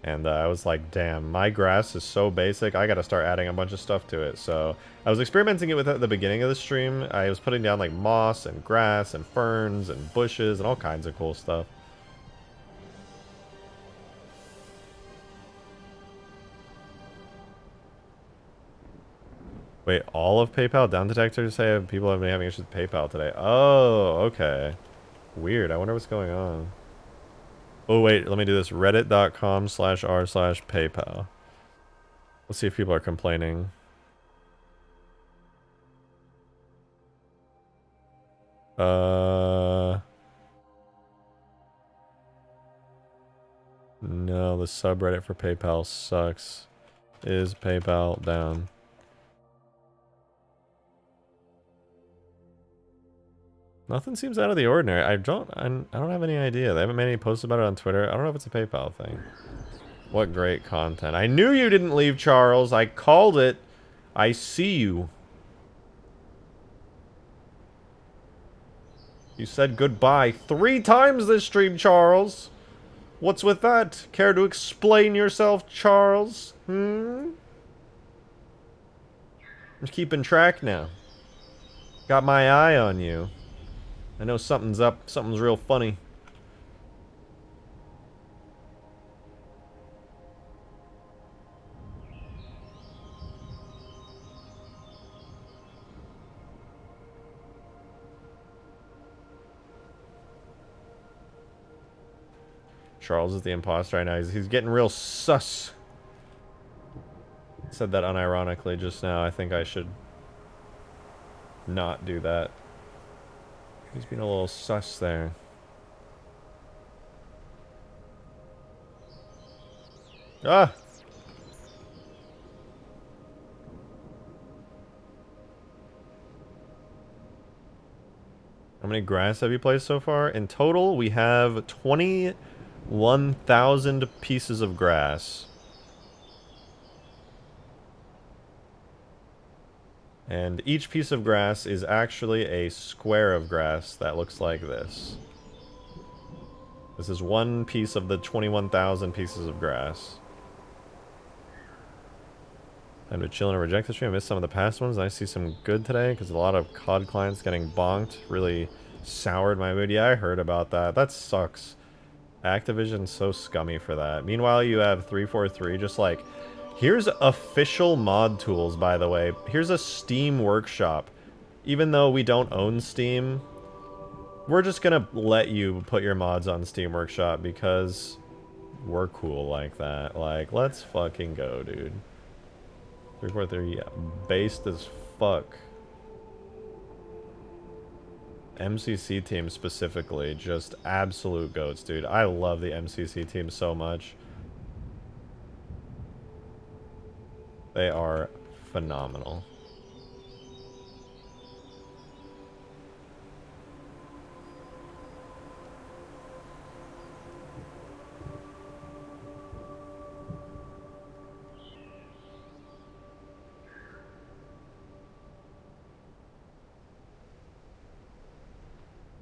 [SPEAKER 1] And I was like, damn, my grass is so basic, I gotta start adding a bunch of stuff to it. So I was experimenting it with it at the beginning of the stream. I was putting down like moss and grass and ferns and bushes and all kinds of cool stuff. Wait, all of PayPal down detectors say people have been having issues with PayPal today. Oh, okay. Weird. I wonder what's going on. Oh, wait. Let me do this. Reddit.com/r/PayPal. Let's see if people are complaining. No, the subreddit for PayPal sucks. Is PayPal down? Nothing seems out of the ordinary. I don't have any idea. They haven't made any posts about it on Twitter. I don't know if it's a PayPal thing. What great content. I knew you didn't leave, Charles. I called it. I see you. You said goodbye 3 times this stream, Charles. What's with that? Care to explain yourself, Charles? I'm keeping track now. Got my eye on you. I know something's up. Something's real funny. Charles is the imposter right now. He's getting real sus. Said that unironically just now. I think I should not do that. He's being a little sus there. Ah! How many grass have you placed so far? In total, we have 21,000 pieces of grass. And each piece of grass is actually a square of grass that looks like this. This is one piece of the 21,000 pieces of grass. Time to chill and reject the stream. I missed some of the past ones. I see some good today because a lot of COD clients getting bonked really soured my mood. Yeah, I heard about that. That sucks. Activision's so scummy for that. Meanwhile, you have 343 just like... Here's official mod tools, by the way. Here's a Steam workshop. Even though we don't own Steam, we're just gonna let you put your mods on Steam Workshop because we're cool like that. Like, let's fucking go, dude. 343, yeah. Based as fuck. MCC team specifically, just absolute goats, dude. I love the MCC team so much. They are phenomenal.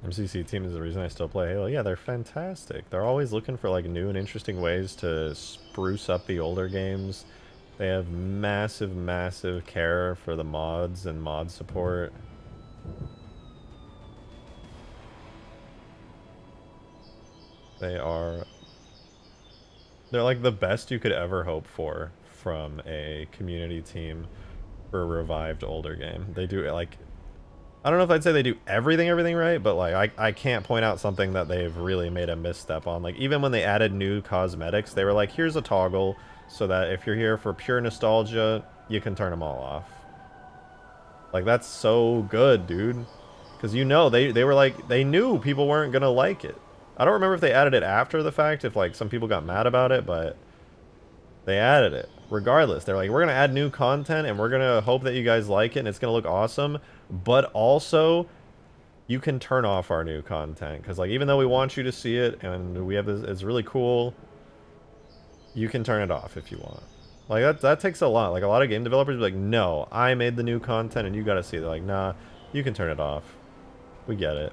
[SPEAKER 1] MCC team is the reason I still play Halo. Yeah, they're fantastic. They're always looking for like new and interesting ways to spruce up the older games. They have massive, massive care for the mods and mod support. They're like the best you could ever hope for from a community team for a revived older game. They do like I don't know if I'd say they do everything right, but like I can't point out something that they've really made a misstep on. Like even when they added new cosmetics, they were like, here's a toggle so that if you're here for pure nostalgia, you can turn them all off. Like that's so good, dude. Because you know, they were like, they knew people weren't gonna like it. I don't remember if they added it after the fact, if like some people got mad about it, but they added it. Regardless, they're like, we're gonna add new content and we're gonna hope that you guys like it and it's gonna look awesome. But also, you can turn off our new content. Because like, even though we want you to see it and we have this, it's really cool, you can turn it off if you want. Like that takes a lot. Like a lot of game developers be like, no, I made the new content and you gotta see it. They're like, nah, you can turn it off. We get it.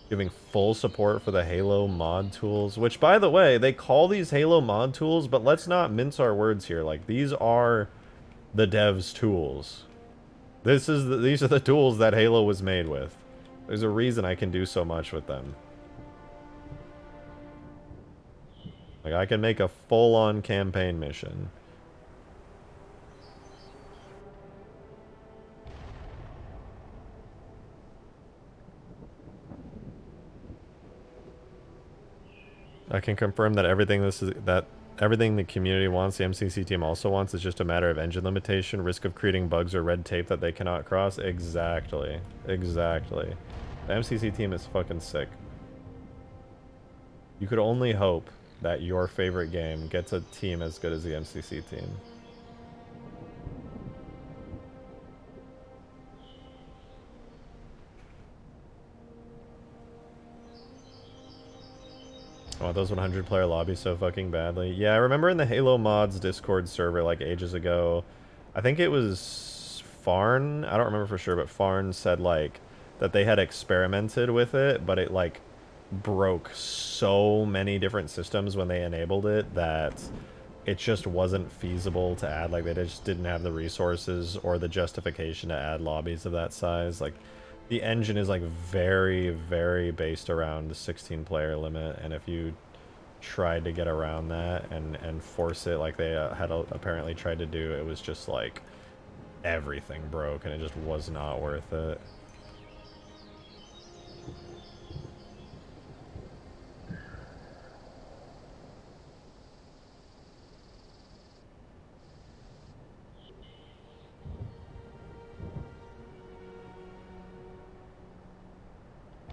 [SPEAKER 1] Giving full support for the Halo mod tools, which by the way, they call these Halo mod tools, but let's not mince our words here. Like these are the devs' tools. These are the tools that Halo was made with. There's a reason I can do so much with them. Like I can make a full-on campaign mission. I can confirm that everything the community wants, the MCC team also wants, is just a matter of engine limitation, risk of creating bugs or red tape that they cannot cross. Exactly. Exactly. The MCC team is fucking sick. You could only hope that your favorite game gets a team as good as the MCC team. I want those 100-player lobbies so fucking badly. Yeah, I remember in the Halo Mods Discord server, like, ages ago, I think it was Farn, I don't remember for sure, but Farn said, like, that they had experimented with it, but it, like, broke so many different systems when they enabled it that it just wasn't feasible to add. Like, they just didn't have the resources or the justification to add lobbies of that size. Like, the engine is like very, very based around the 16-player limit, and if you tried to get around that and force it like they had apparently tried to do, it was just like everything broke, and it just was not worth it.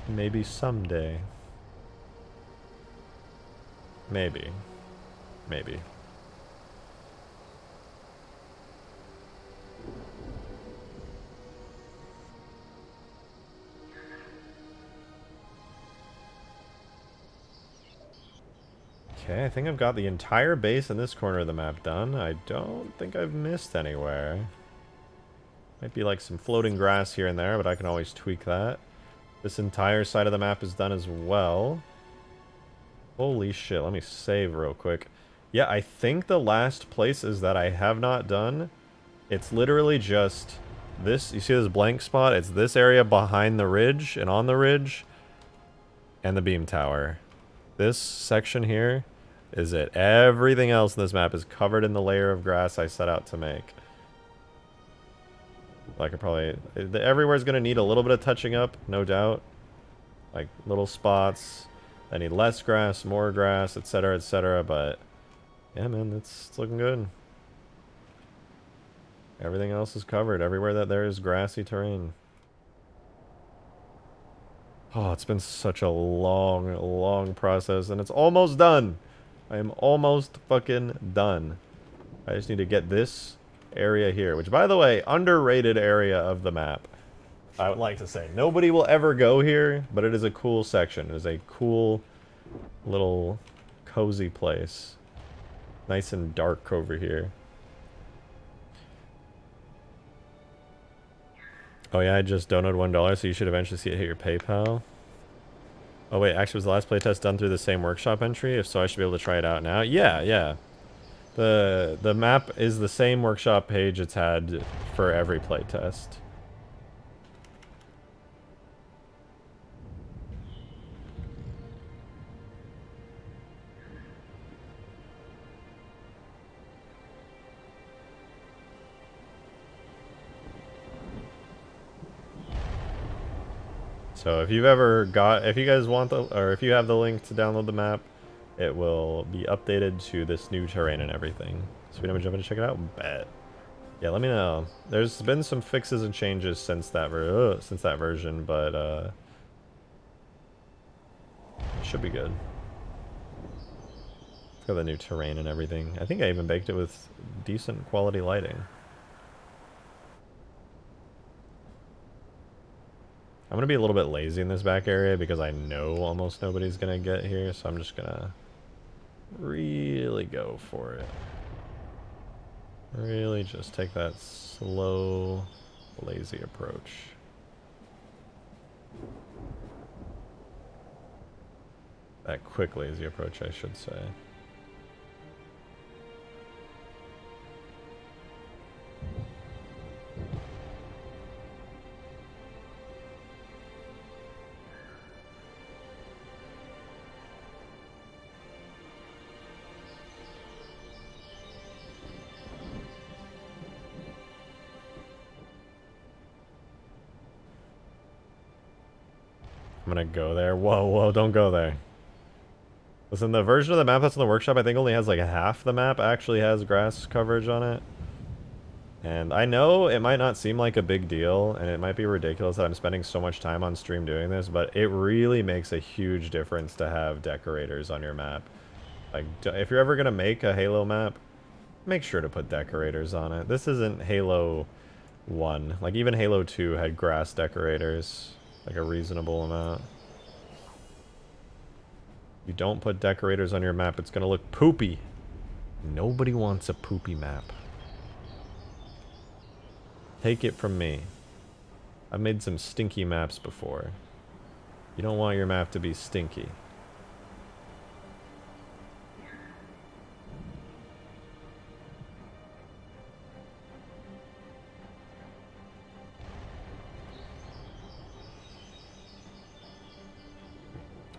[SPEAKER 1] Maybe someday. Maybe. Maybe. Okay, I think I've got the entire base in this corner of the map done. I don't think I've missed anywhere. Might be like some floating grass here and there, but I can always tweak that. This entire side of the map is done as well. Holy shit, let me save real quick. Yeah, I think the last places that I have not done, it's literally just this. You see this blank spot? It's this area behind the ridge and on the ridge and the beam tower. This section here is it. Everything else in this map is covered in the layer of grass I set out to make. I could probably... Everywhere's going to need a little bit of touching up, no doubt. Like, little spots. I need less grass, more grass, etc., but... Yeah, man, it's looking good. Everything else is covered. Everywhere that there is grassy terrain. Oh, it's been such a long, long process, and it's almost done! I am almost fucking done. I just need to get this area here, which, by the way, underrated area of the map. I would like to say nobody will ever go here, but it is a cool section. It is a cool little cozy place. Nice and dark over here. Oh yeah, I just donated $1, so you should eventually see it hit your PayPal. Oh wait, actually was the last playtest done through the same workshop entry? If so, I should be able to try it out now. Yeah, yeah. The map is the same workshop page it's had for every playtest. So if you guys want or if you have the link to download the map, it will be updated to this new terrain and everything. So we don't jump in to check it out. Bet. Yeah, let me know. There's been some fixes and changes since that version, but it should be good. It's got the new terrain and everything. I think I even baked it with decent quality lighting. I'm gonna be a little bit lazy in this back area because I know almost nobody's gonna get here, so I'm just gonna really go for it. Really just take that slow, lazy approach. That quick, lazy approach, I should say. I'm gonna go there. Whoa, whoa, don't go there. Listen, the version of the map that's in the workshop, I think only has like half the map actually has grass coverage on it. And I know it might not seem like a big deal, and it might be ridiculous that I'm spending so much time on stream doing this, but it really makes a huge difference to have decorators on your map. Like, if you're ever gonna make a Halo map, make sure to put decorators on it. This isn't Halo 1. Like, even Halo 2 had grass decorators. Like a reasonable amount. If you don't put decorators on your map, it's gonna look poopy. Nobody wants a poopy map. Take it from me. I've made some stinky maps before. You don't want your map to be stinky.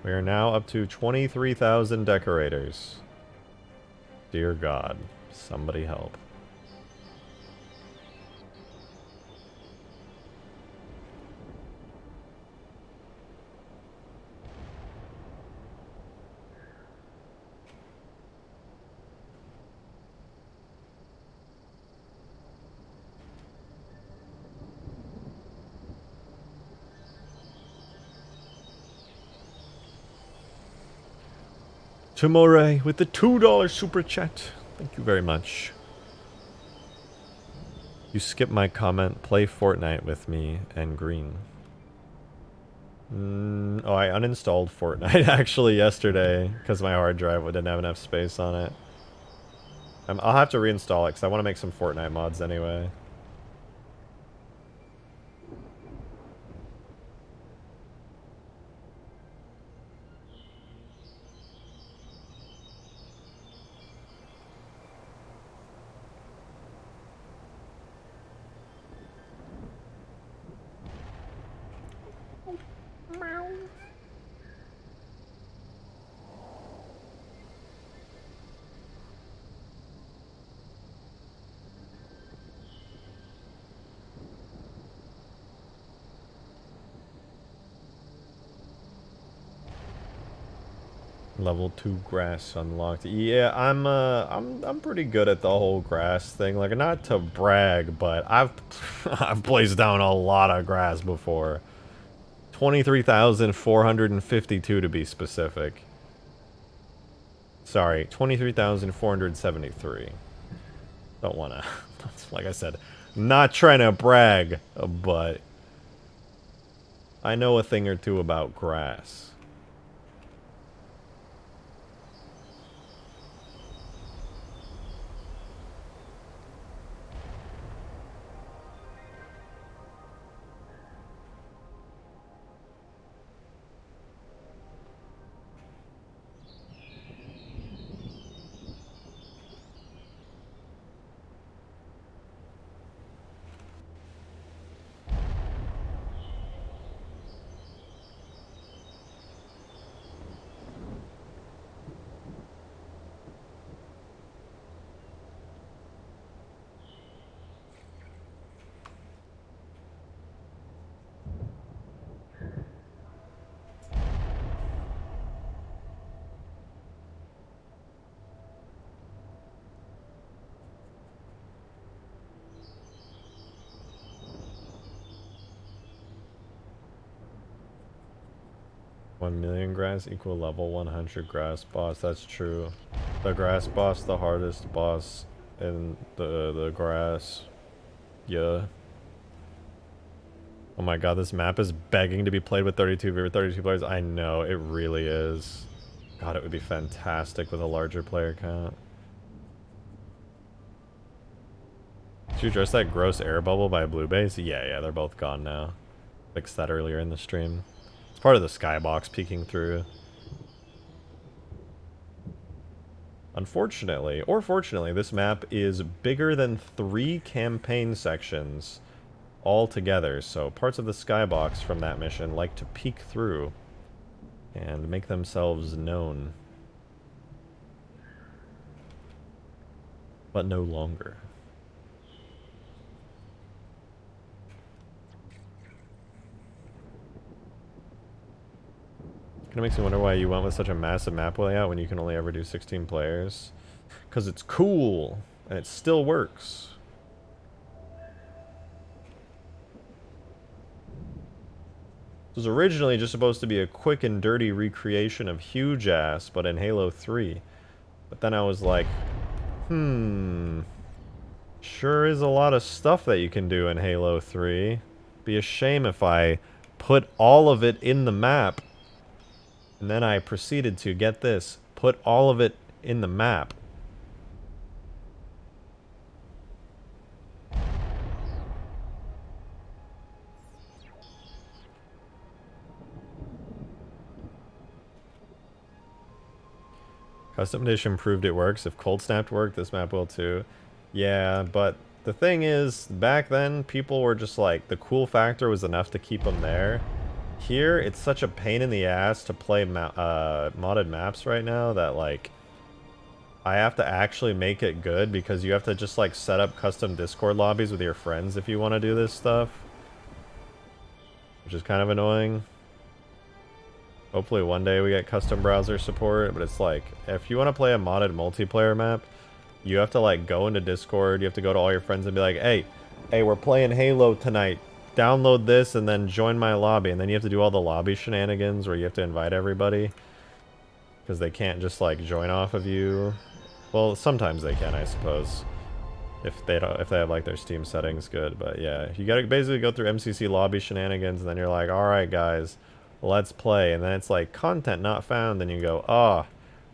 [SPEAKER 1] We are now up to 23,000 decorators. Dear God, somebody help. Tomore with the $2 super chat. Thank you very much. You skipped my comment. Play Fortnite with me and Green. Oh, I uninstalled Fortnite actually yesterday because my hard drive didn't have enough space on it. I'll have to reinstall it because I want to make some Fortnite mods anyway. Level 2 grass unlocked. Yeah, I'm pretty good at the whole grass thing. Like, not to brag, but I've placed down a lot of grass before. 23,452 to be specific. Sorry, 23,473. Don't wanna, like I said, not trying to brag, but I know a thing or two about grass. 1,000,000 grass equal level 100 grass boss. That's true. The grass boss, the hardest boss in the grass. Yeah. Oh my god, this map is begging to be played with 32 players. I know, it really is. God, it would be fantastic with a larger player count. Did you address that gross air bubble by Blue Base? Yeah, they're both gone now. Fixed that earlier in the stream. It's part of the skybox peeking through. Unfortunately, or fortunately, this map is bigger than 3 campaign sections all together, so parts of the skybox from that mission like to peek through and make themselves known. But no longer. Kinda makes me wonder why you went with such a massive map layout when you can only ever do 16 players. 'Cause it's cool, and it still works. It was originally just supposed to be a quick and dirty recreation of Hugegrass, but in Halo 3. But then I was like, sure is a lot of stuff that you can do in Halo 3. Be a shame if I put all of it in the map. And then I proceeded to, get this, put all of it in the map. Custom Edition proved it works. If Cold Snapped worked, this map will too. Yeah, but the thing is, back then, people were just like, the cool factor was enough to keep them there. Here, it's such a pain in the ass to play modded maps right now that, like, I have to actually make it good because you have to just, like, set up custom Discord lobbies with your friends if you want to do this stuff. Which is kind of annoying. Hopefully one day we get custom browser support, but it's like, if you want to play a modded multiplayer map, you have to, like, go into Discord, you have to go to all your friends and be like, hey, we're playing Halo tonight. Download this and then join my lobby, and then you have to do all the lobby shenanigans where you have to invite everybody because they can't just like join off of you. Well, sometimes they can, I suppose, if they have like their Steam settings good. But yeah, you gotta basically go through MCC lobby shenanigans, and then you're like, all right guys, let's play, and then it's like content not found, and you go, oh,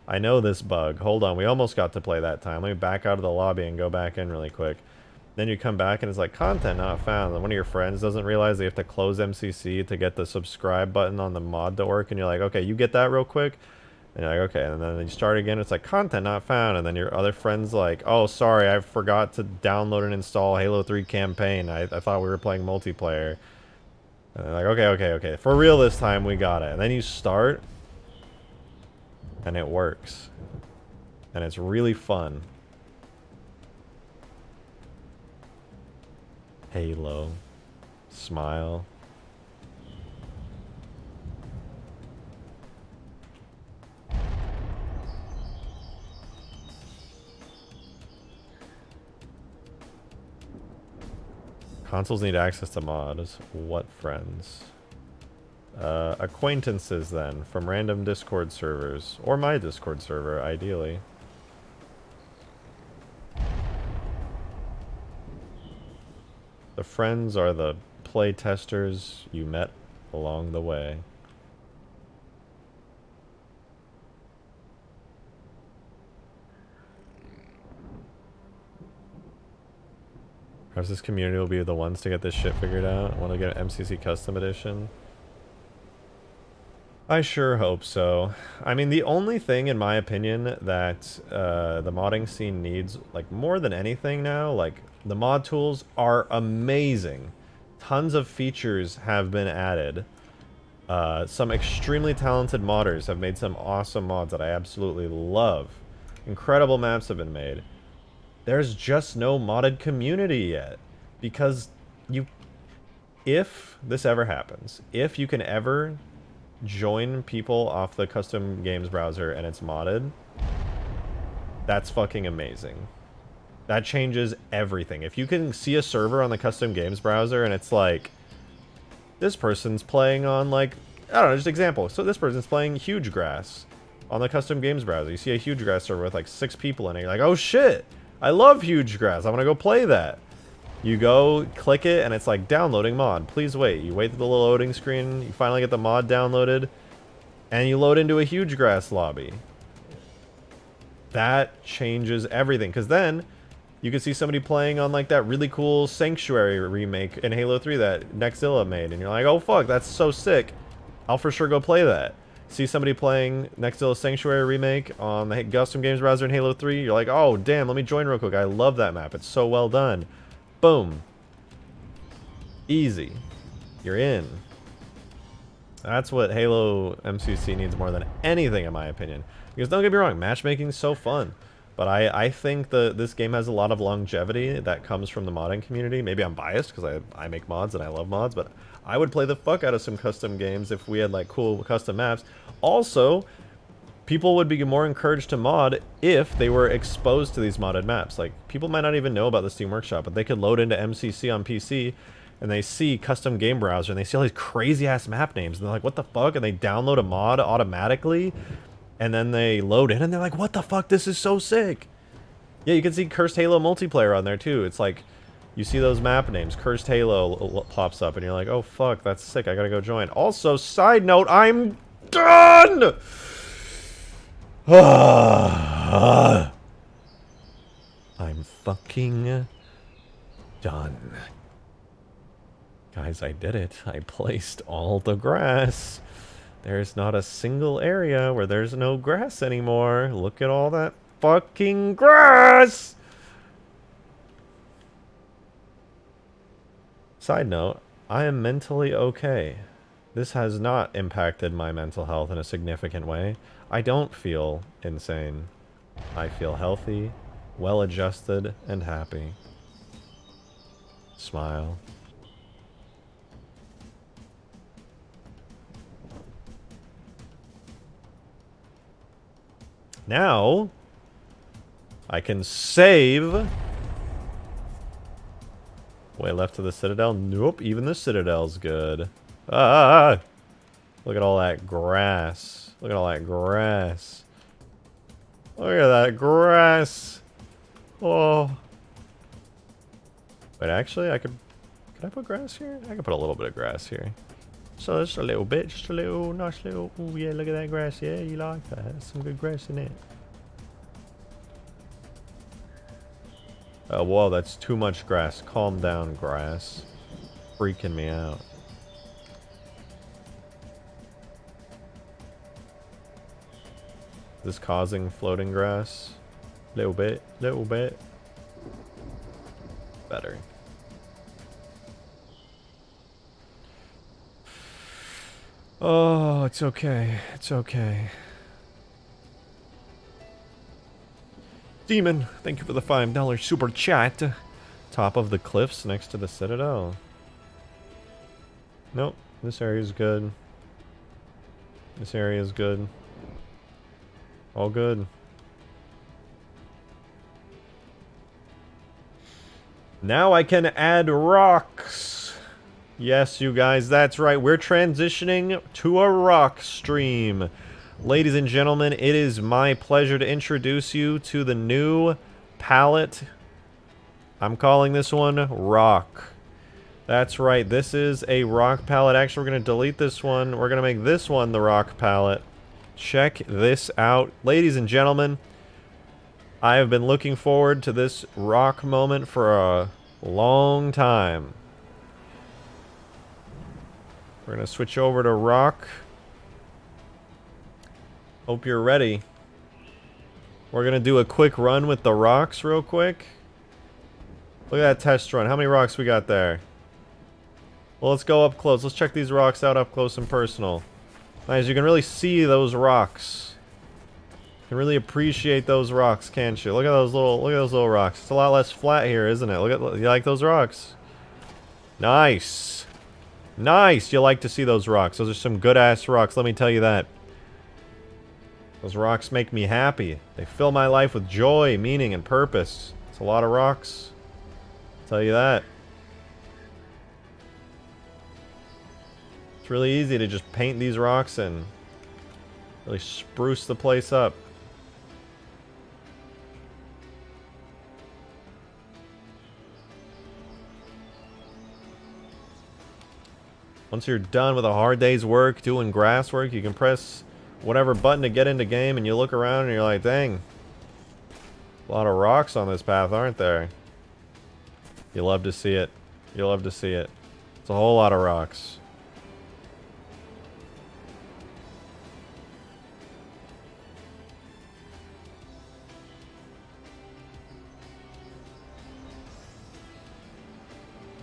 [SPEAKER 1] I know this bug, hold on, we almost got to play that time, let me back out of the lobby and go back in really quick. Then you come back and it's like, content not found, and one of your friends doesn't realize they have to close MCC to get the subscribe button on the mod to work, and you're like, okay, you get that real quick? And you're like, okay, and then you start again, it's like, content not found, and then your other friend's like, oh, sorry, I forgot to download and install Halo 3 campaign, I thought we were playing multiplayer. And they're like, okay, for real this time, we got it. And then you start, and it works. And it's really fun. Halo. Smile. Consoles need access to mods. What friends? Acquaintances then, from random Discord servers. Or my Discord server, ideally. The friends are the play testers you met along the way. Perhaps this community will be the ones to get this shit figured out. Want to get an MCC custom edition? I sure hope so. I mean, the only thing, in my opinion, that the modding scene needs, like, more than anything now, like, the mod tools are amazing. Tons of features have been added. Some extremely talented modders have made some awesome mods that I absolutely love. Incredible maps have been made. There's just no modded community yet. Because if this ever happens, if you can ever join people off the custom games browser and it's modded, that's fucking amazing. That changes everything. If you can see a server on the custom games browser and it's like, this person's playing on like I don't know, just example. So this person's playing Hugegrass on the custom games browser. You see a Hugegrass server with like 6 people in it. You're like, oh shit, I love Hugegrass. I'm gonna go play that. You go, click it, and it's like, downloading mod. Please wait. You wait for the little loading screen. You finally get the mod downloaded. And you load into a Hugegrass lobby. That changes everything. Because then, you can see somebody playing on like that really cool Sanctuary remake in Halo 3 that Nextzilla made. And you're like, oh fuck, that's so sick. I'll for sure go play that. See somebody playing Nextzilla Sanctuary remake on the custom games browser in Halo 3. You're like, oh damn, let me join real quick. I love that map. It's so well done. Boom. Easy. You're in. That's what Halo MCC needs more than anything, in my opinion. Because don't get me wrong, matchmaking's so fun. But I think this game has a lot of longevity that comes from the modding community. Maybe I'm biased because I make mods and I love mods, but I would play the fuck out of some custom games if we had like cool custom maps. Also, people would be more encouraged to mod if they were exposed to these modded maps. Like, people might not even know about the Steam Workshop, but they could load into MCC on PC, and they see custom game browser, and they see all these crazy-ass map names, and they're like, what the fuck? And they download a mod automatically, and then they load in, and they're like, what the fuck? This is so sick! Yeah, you can see Cursed Halo multiplayer on there, too. It's like, you see those map names, Cursed Halo pops up, and you're like, oh fuck, that's sick, I gotta go join. Also, side note, I'm done! I'm fucking done. Guys, I did it. I placed all the grass. There's not a single area where there's no grass anymore. Look at all that fucking grass! Side note, I am mentally okay. This has not impacted my mental health in a significant way. I don't feel insane. I feel healthy, well-adjusted, and happy. Smile. Now, I can save. Way left to the Citadel? Nope, even the Citadel's good. Ah! Look at all that grass. Look at all that grass. Look at that grass. Oh. Wait, actually, I could I put grass here? I could put a little bit of grass here. So just a little bit, just a little, nice little, oh yeah, look at that grass. Yeah, you like that. There's some good grass in it. Oh, whoa, that's too much grass. Calm down, grass. Freaking me out. This causing floating grass? Little bit, little bit. Better. Oh, it's okay. It's okay. Demon, thank you for the $5 super chat. Top of the cliffs next to the Citadel. Nope, this area is good. This area is good. All good. Now I can add rocks. Yes, you guys, that's right. We're transitioning to a rock stream. Ladies and gentlemen, it is my pleasure to introduce you to the new palette. I'm calling this one Rock. That's right, this is a rock palette. Actually, we're going to delete this one. We're going to make this one the rock palette. Check this out. Ladies and gentlemen, I have been looking forward to this rock moment for a long time. We're going to switch over to rock. Hope you're ready. We're going to do a quick run with the rocks real quick. Look at that test run. How many rocks we got there? Well, let's go up close. Let's check these rocks out up close and personal. Nice, you can really see those rocks. You can really appreciate those rocks, can't you? Look at those little rocks. It's a lot less flat here, isn't it? Look at, you like those rocks? Nice. Nice. You like to see those rocks. Those are some good ass rocks, let me tell you that. Those rocks make me happy. They fill my life with joy, meaning, and purpose. It's a lot of rocks. I'll tell you that. It's really easy to just paint these rocks and really spruce the place up. Once you're done with a hard day's work doing grass work, you can press whatever button to get into game and you look around and you're like, dang, a lot of rocks on this path, aren't there? You love to see it. You love to see it. It's a whole lot of rocks.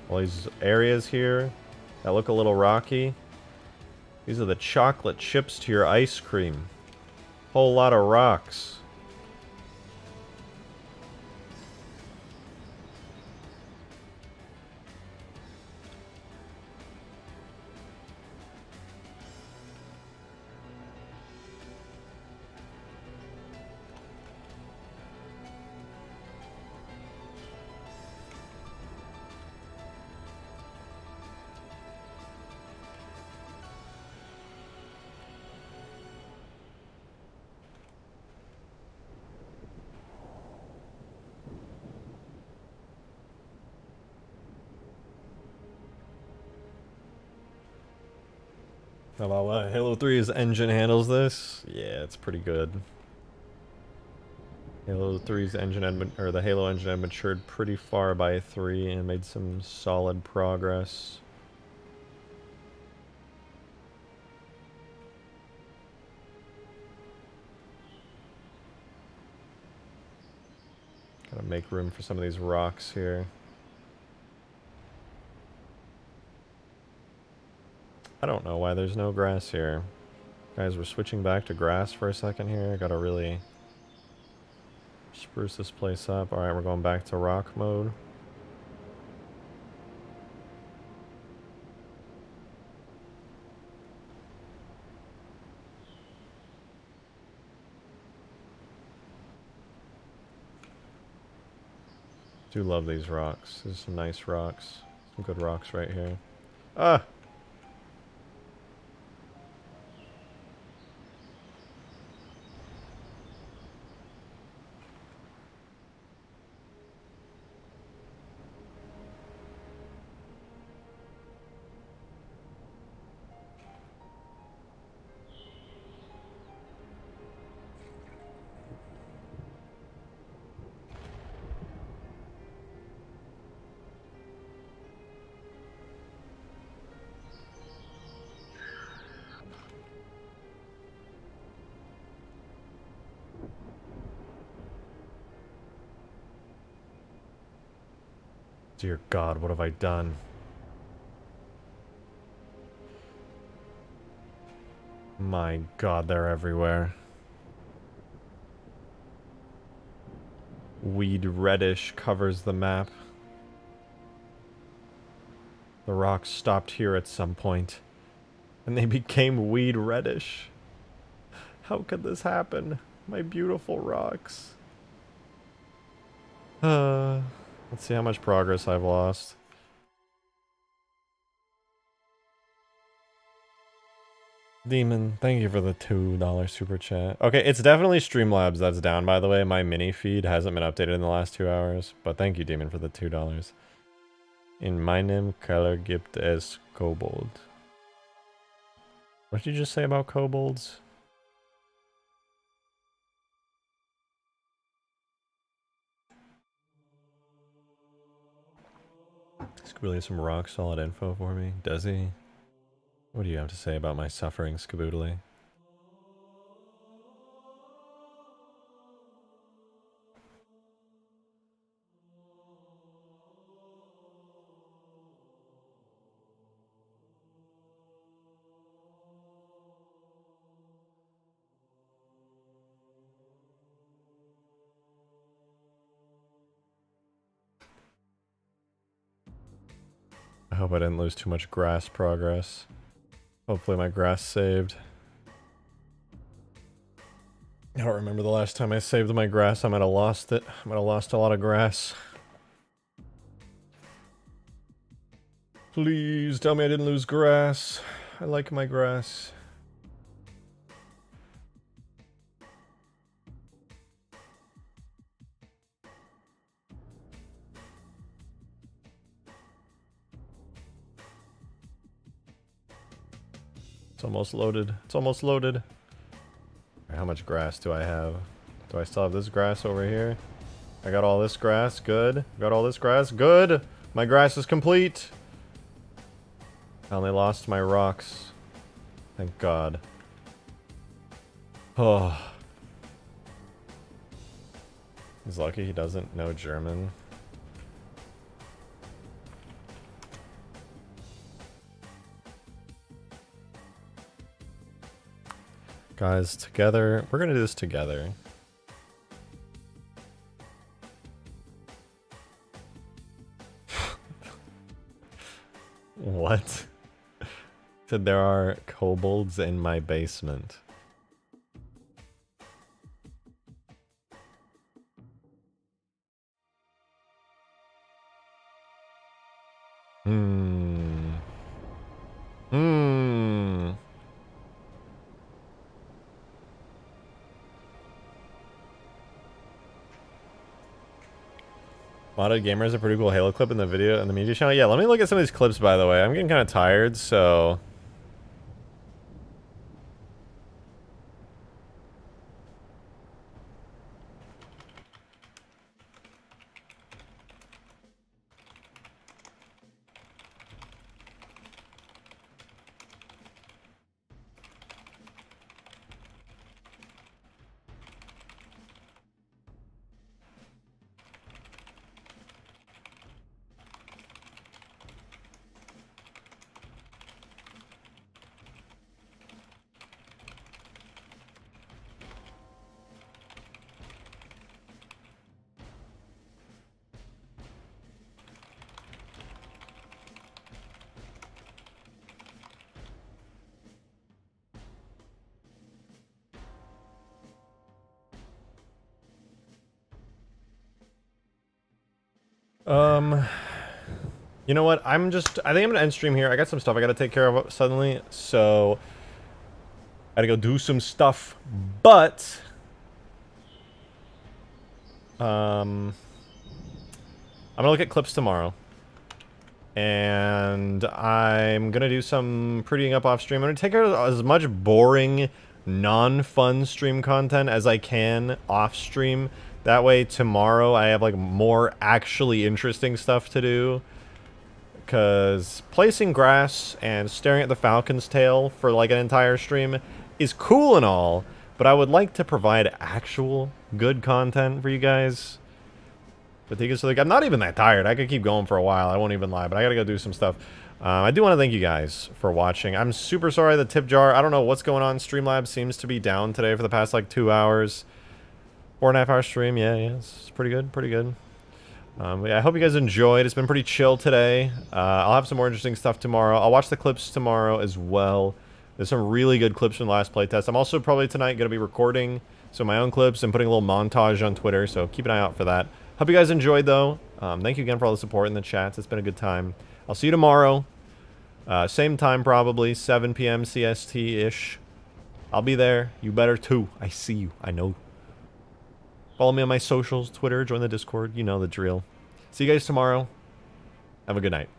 [SPEAKER 1] All these areas here that look a little rocky. These are the chocolate chips to your ice cream. Whole lot of rocks. How about Halo 3's engine handles this? Yeah, it's pretty good. Halo 3's engine or the Halo engine had matured pretty far by 3 and made some solid progress. Gotta make room for some of these rocks here. I don't know why there's no grass here. Guys, we're switching back to grass for a second here. Gotta really spruce this place up. Alright, we're going back to rock mode. Do love these rocks. There's some nice rocks. Some good rocks right here. Ah! Dear God, what have I done? My God, they're everywhere. Weed reddish covers the map. The rocks stopped here at some point, and they became weed reddish. How could this happen? My beautiful rocks. Let's see how much progress I've lost. Demon, thank you for the $2 super chat. Okay, it's definitely Streamlabs that's down, by the way. My mini feed hasn't been updated in the last 2 hours. But thank you, Demon, for the $2. In meinem Keller gibt es Kobold. What did you just say about kobolds? Really some rock solid info for me, does he? What do you have to say about my suffering, Skaboodly? I hope I didn't lose too much grass progress. Hopefully my grass saved. I don't remember the last time I saved my grass. I might have lost it. I might have lost a lot of grass. Please tell me I didn't lose grass. I like my grass. It's almost loaded. It's almost loaded. How much grass do I have? Do I still have this grass over here? I got all this grass. Good. Got all this grass. Good. My grass is complete. I only lost my rocks. Thank God. Oh. He's lucky he doesn't know German. Guys, together, we're gonna do this together. What? Said there are kobolds in my basement. Modded Gamer has a pretty cool Halo clip in the video and the media channel. Yeah, let me look at some of these clips, by the way. I'm getting kind of tired, so... You know what? I think I'm gonna end stream here. I got some stuff I gotta take care of suddenly, so I gotta go do some stuff. But I'm gonna look at clips tomorrow, and I'm gonna do some prettying up off stream. I'm gonna take care of as much boring, non-fun stream content as I can off stream. That way tomorrow I have like more actually interesting stuff to do. Because placing grass and staring at the Falcon's tail for like an entire stream is cool and all, but I would like to provide actual good content for you guys. But I'm not even that tired. I could keep going for a while. I won't even lie, but I gotta go do some stuff. I do want to thank you guys for watching. I'm super sorry the tip jar. I don't know what's going on. Streamlabs seems to be down today for the past like 2 hours. 4.5 hour stream. Yeah, it's pretty good. Pretty good. Yeah, I hope you guys enjoyed. It's been pretty chill today. I'll have some more interesting stuff tomorrow. I'll watch the clips tomorrow as well. There's some really good clips from the last playtest. I'm also probably tonight going to be recording some of my own clips and putting a little montage on Twitter, so keep an eye out for that. Hope you guys enjoyed, though. Thank you again for all the support in the chats. It's been a good time. I'll see you tomorrow. Same time, probably. 7 p.m. CST-ish. I'll be there. You better, too. I see you. I know. Follow me on my socials, Twitter, join the Discord. You know the drill. See you guys tomorrow. Have a good night.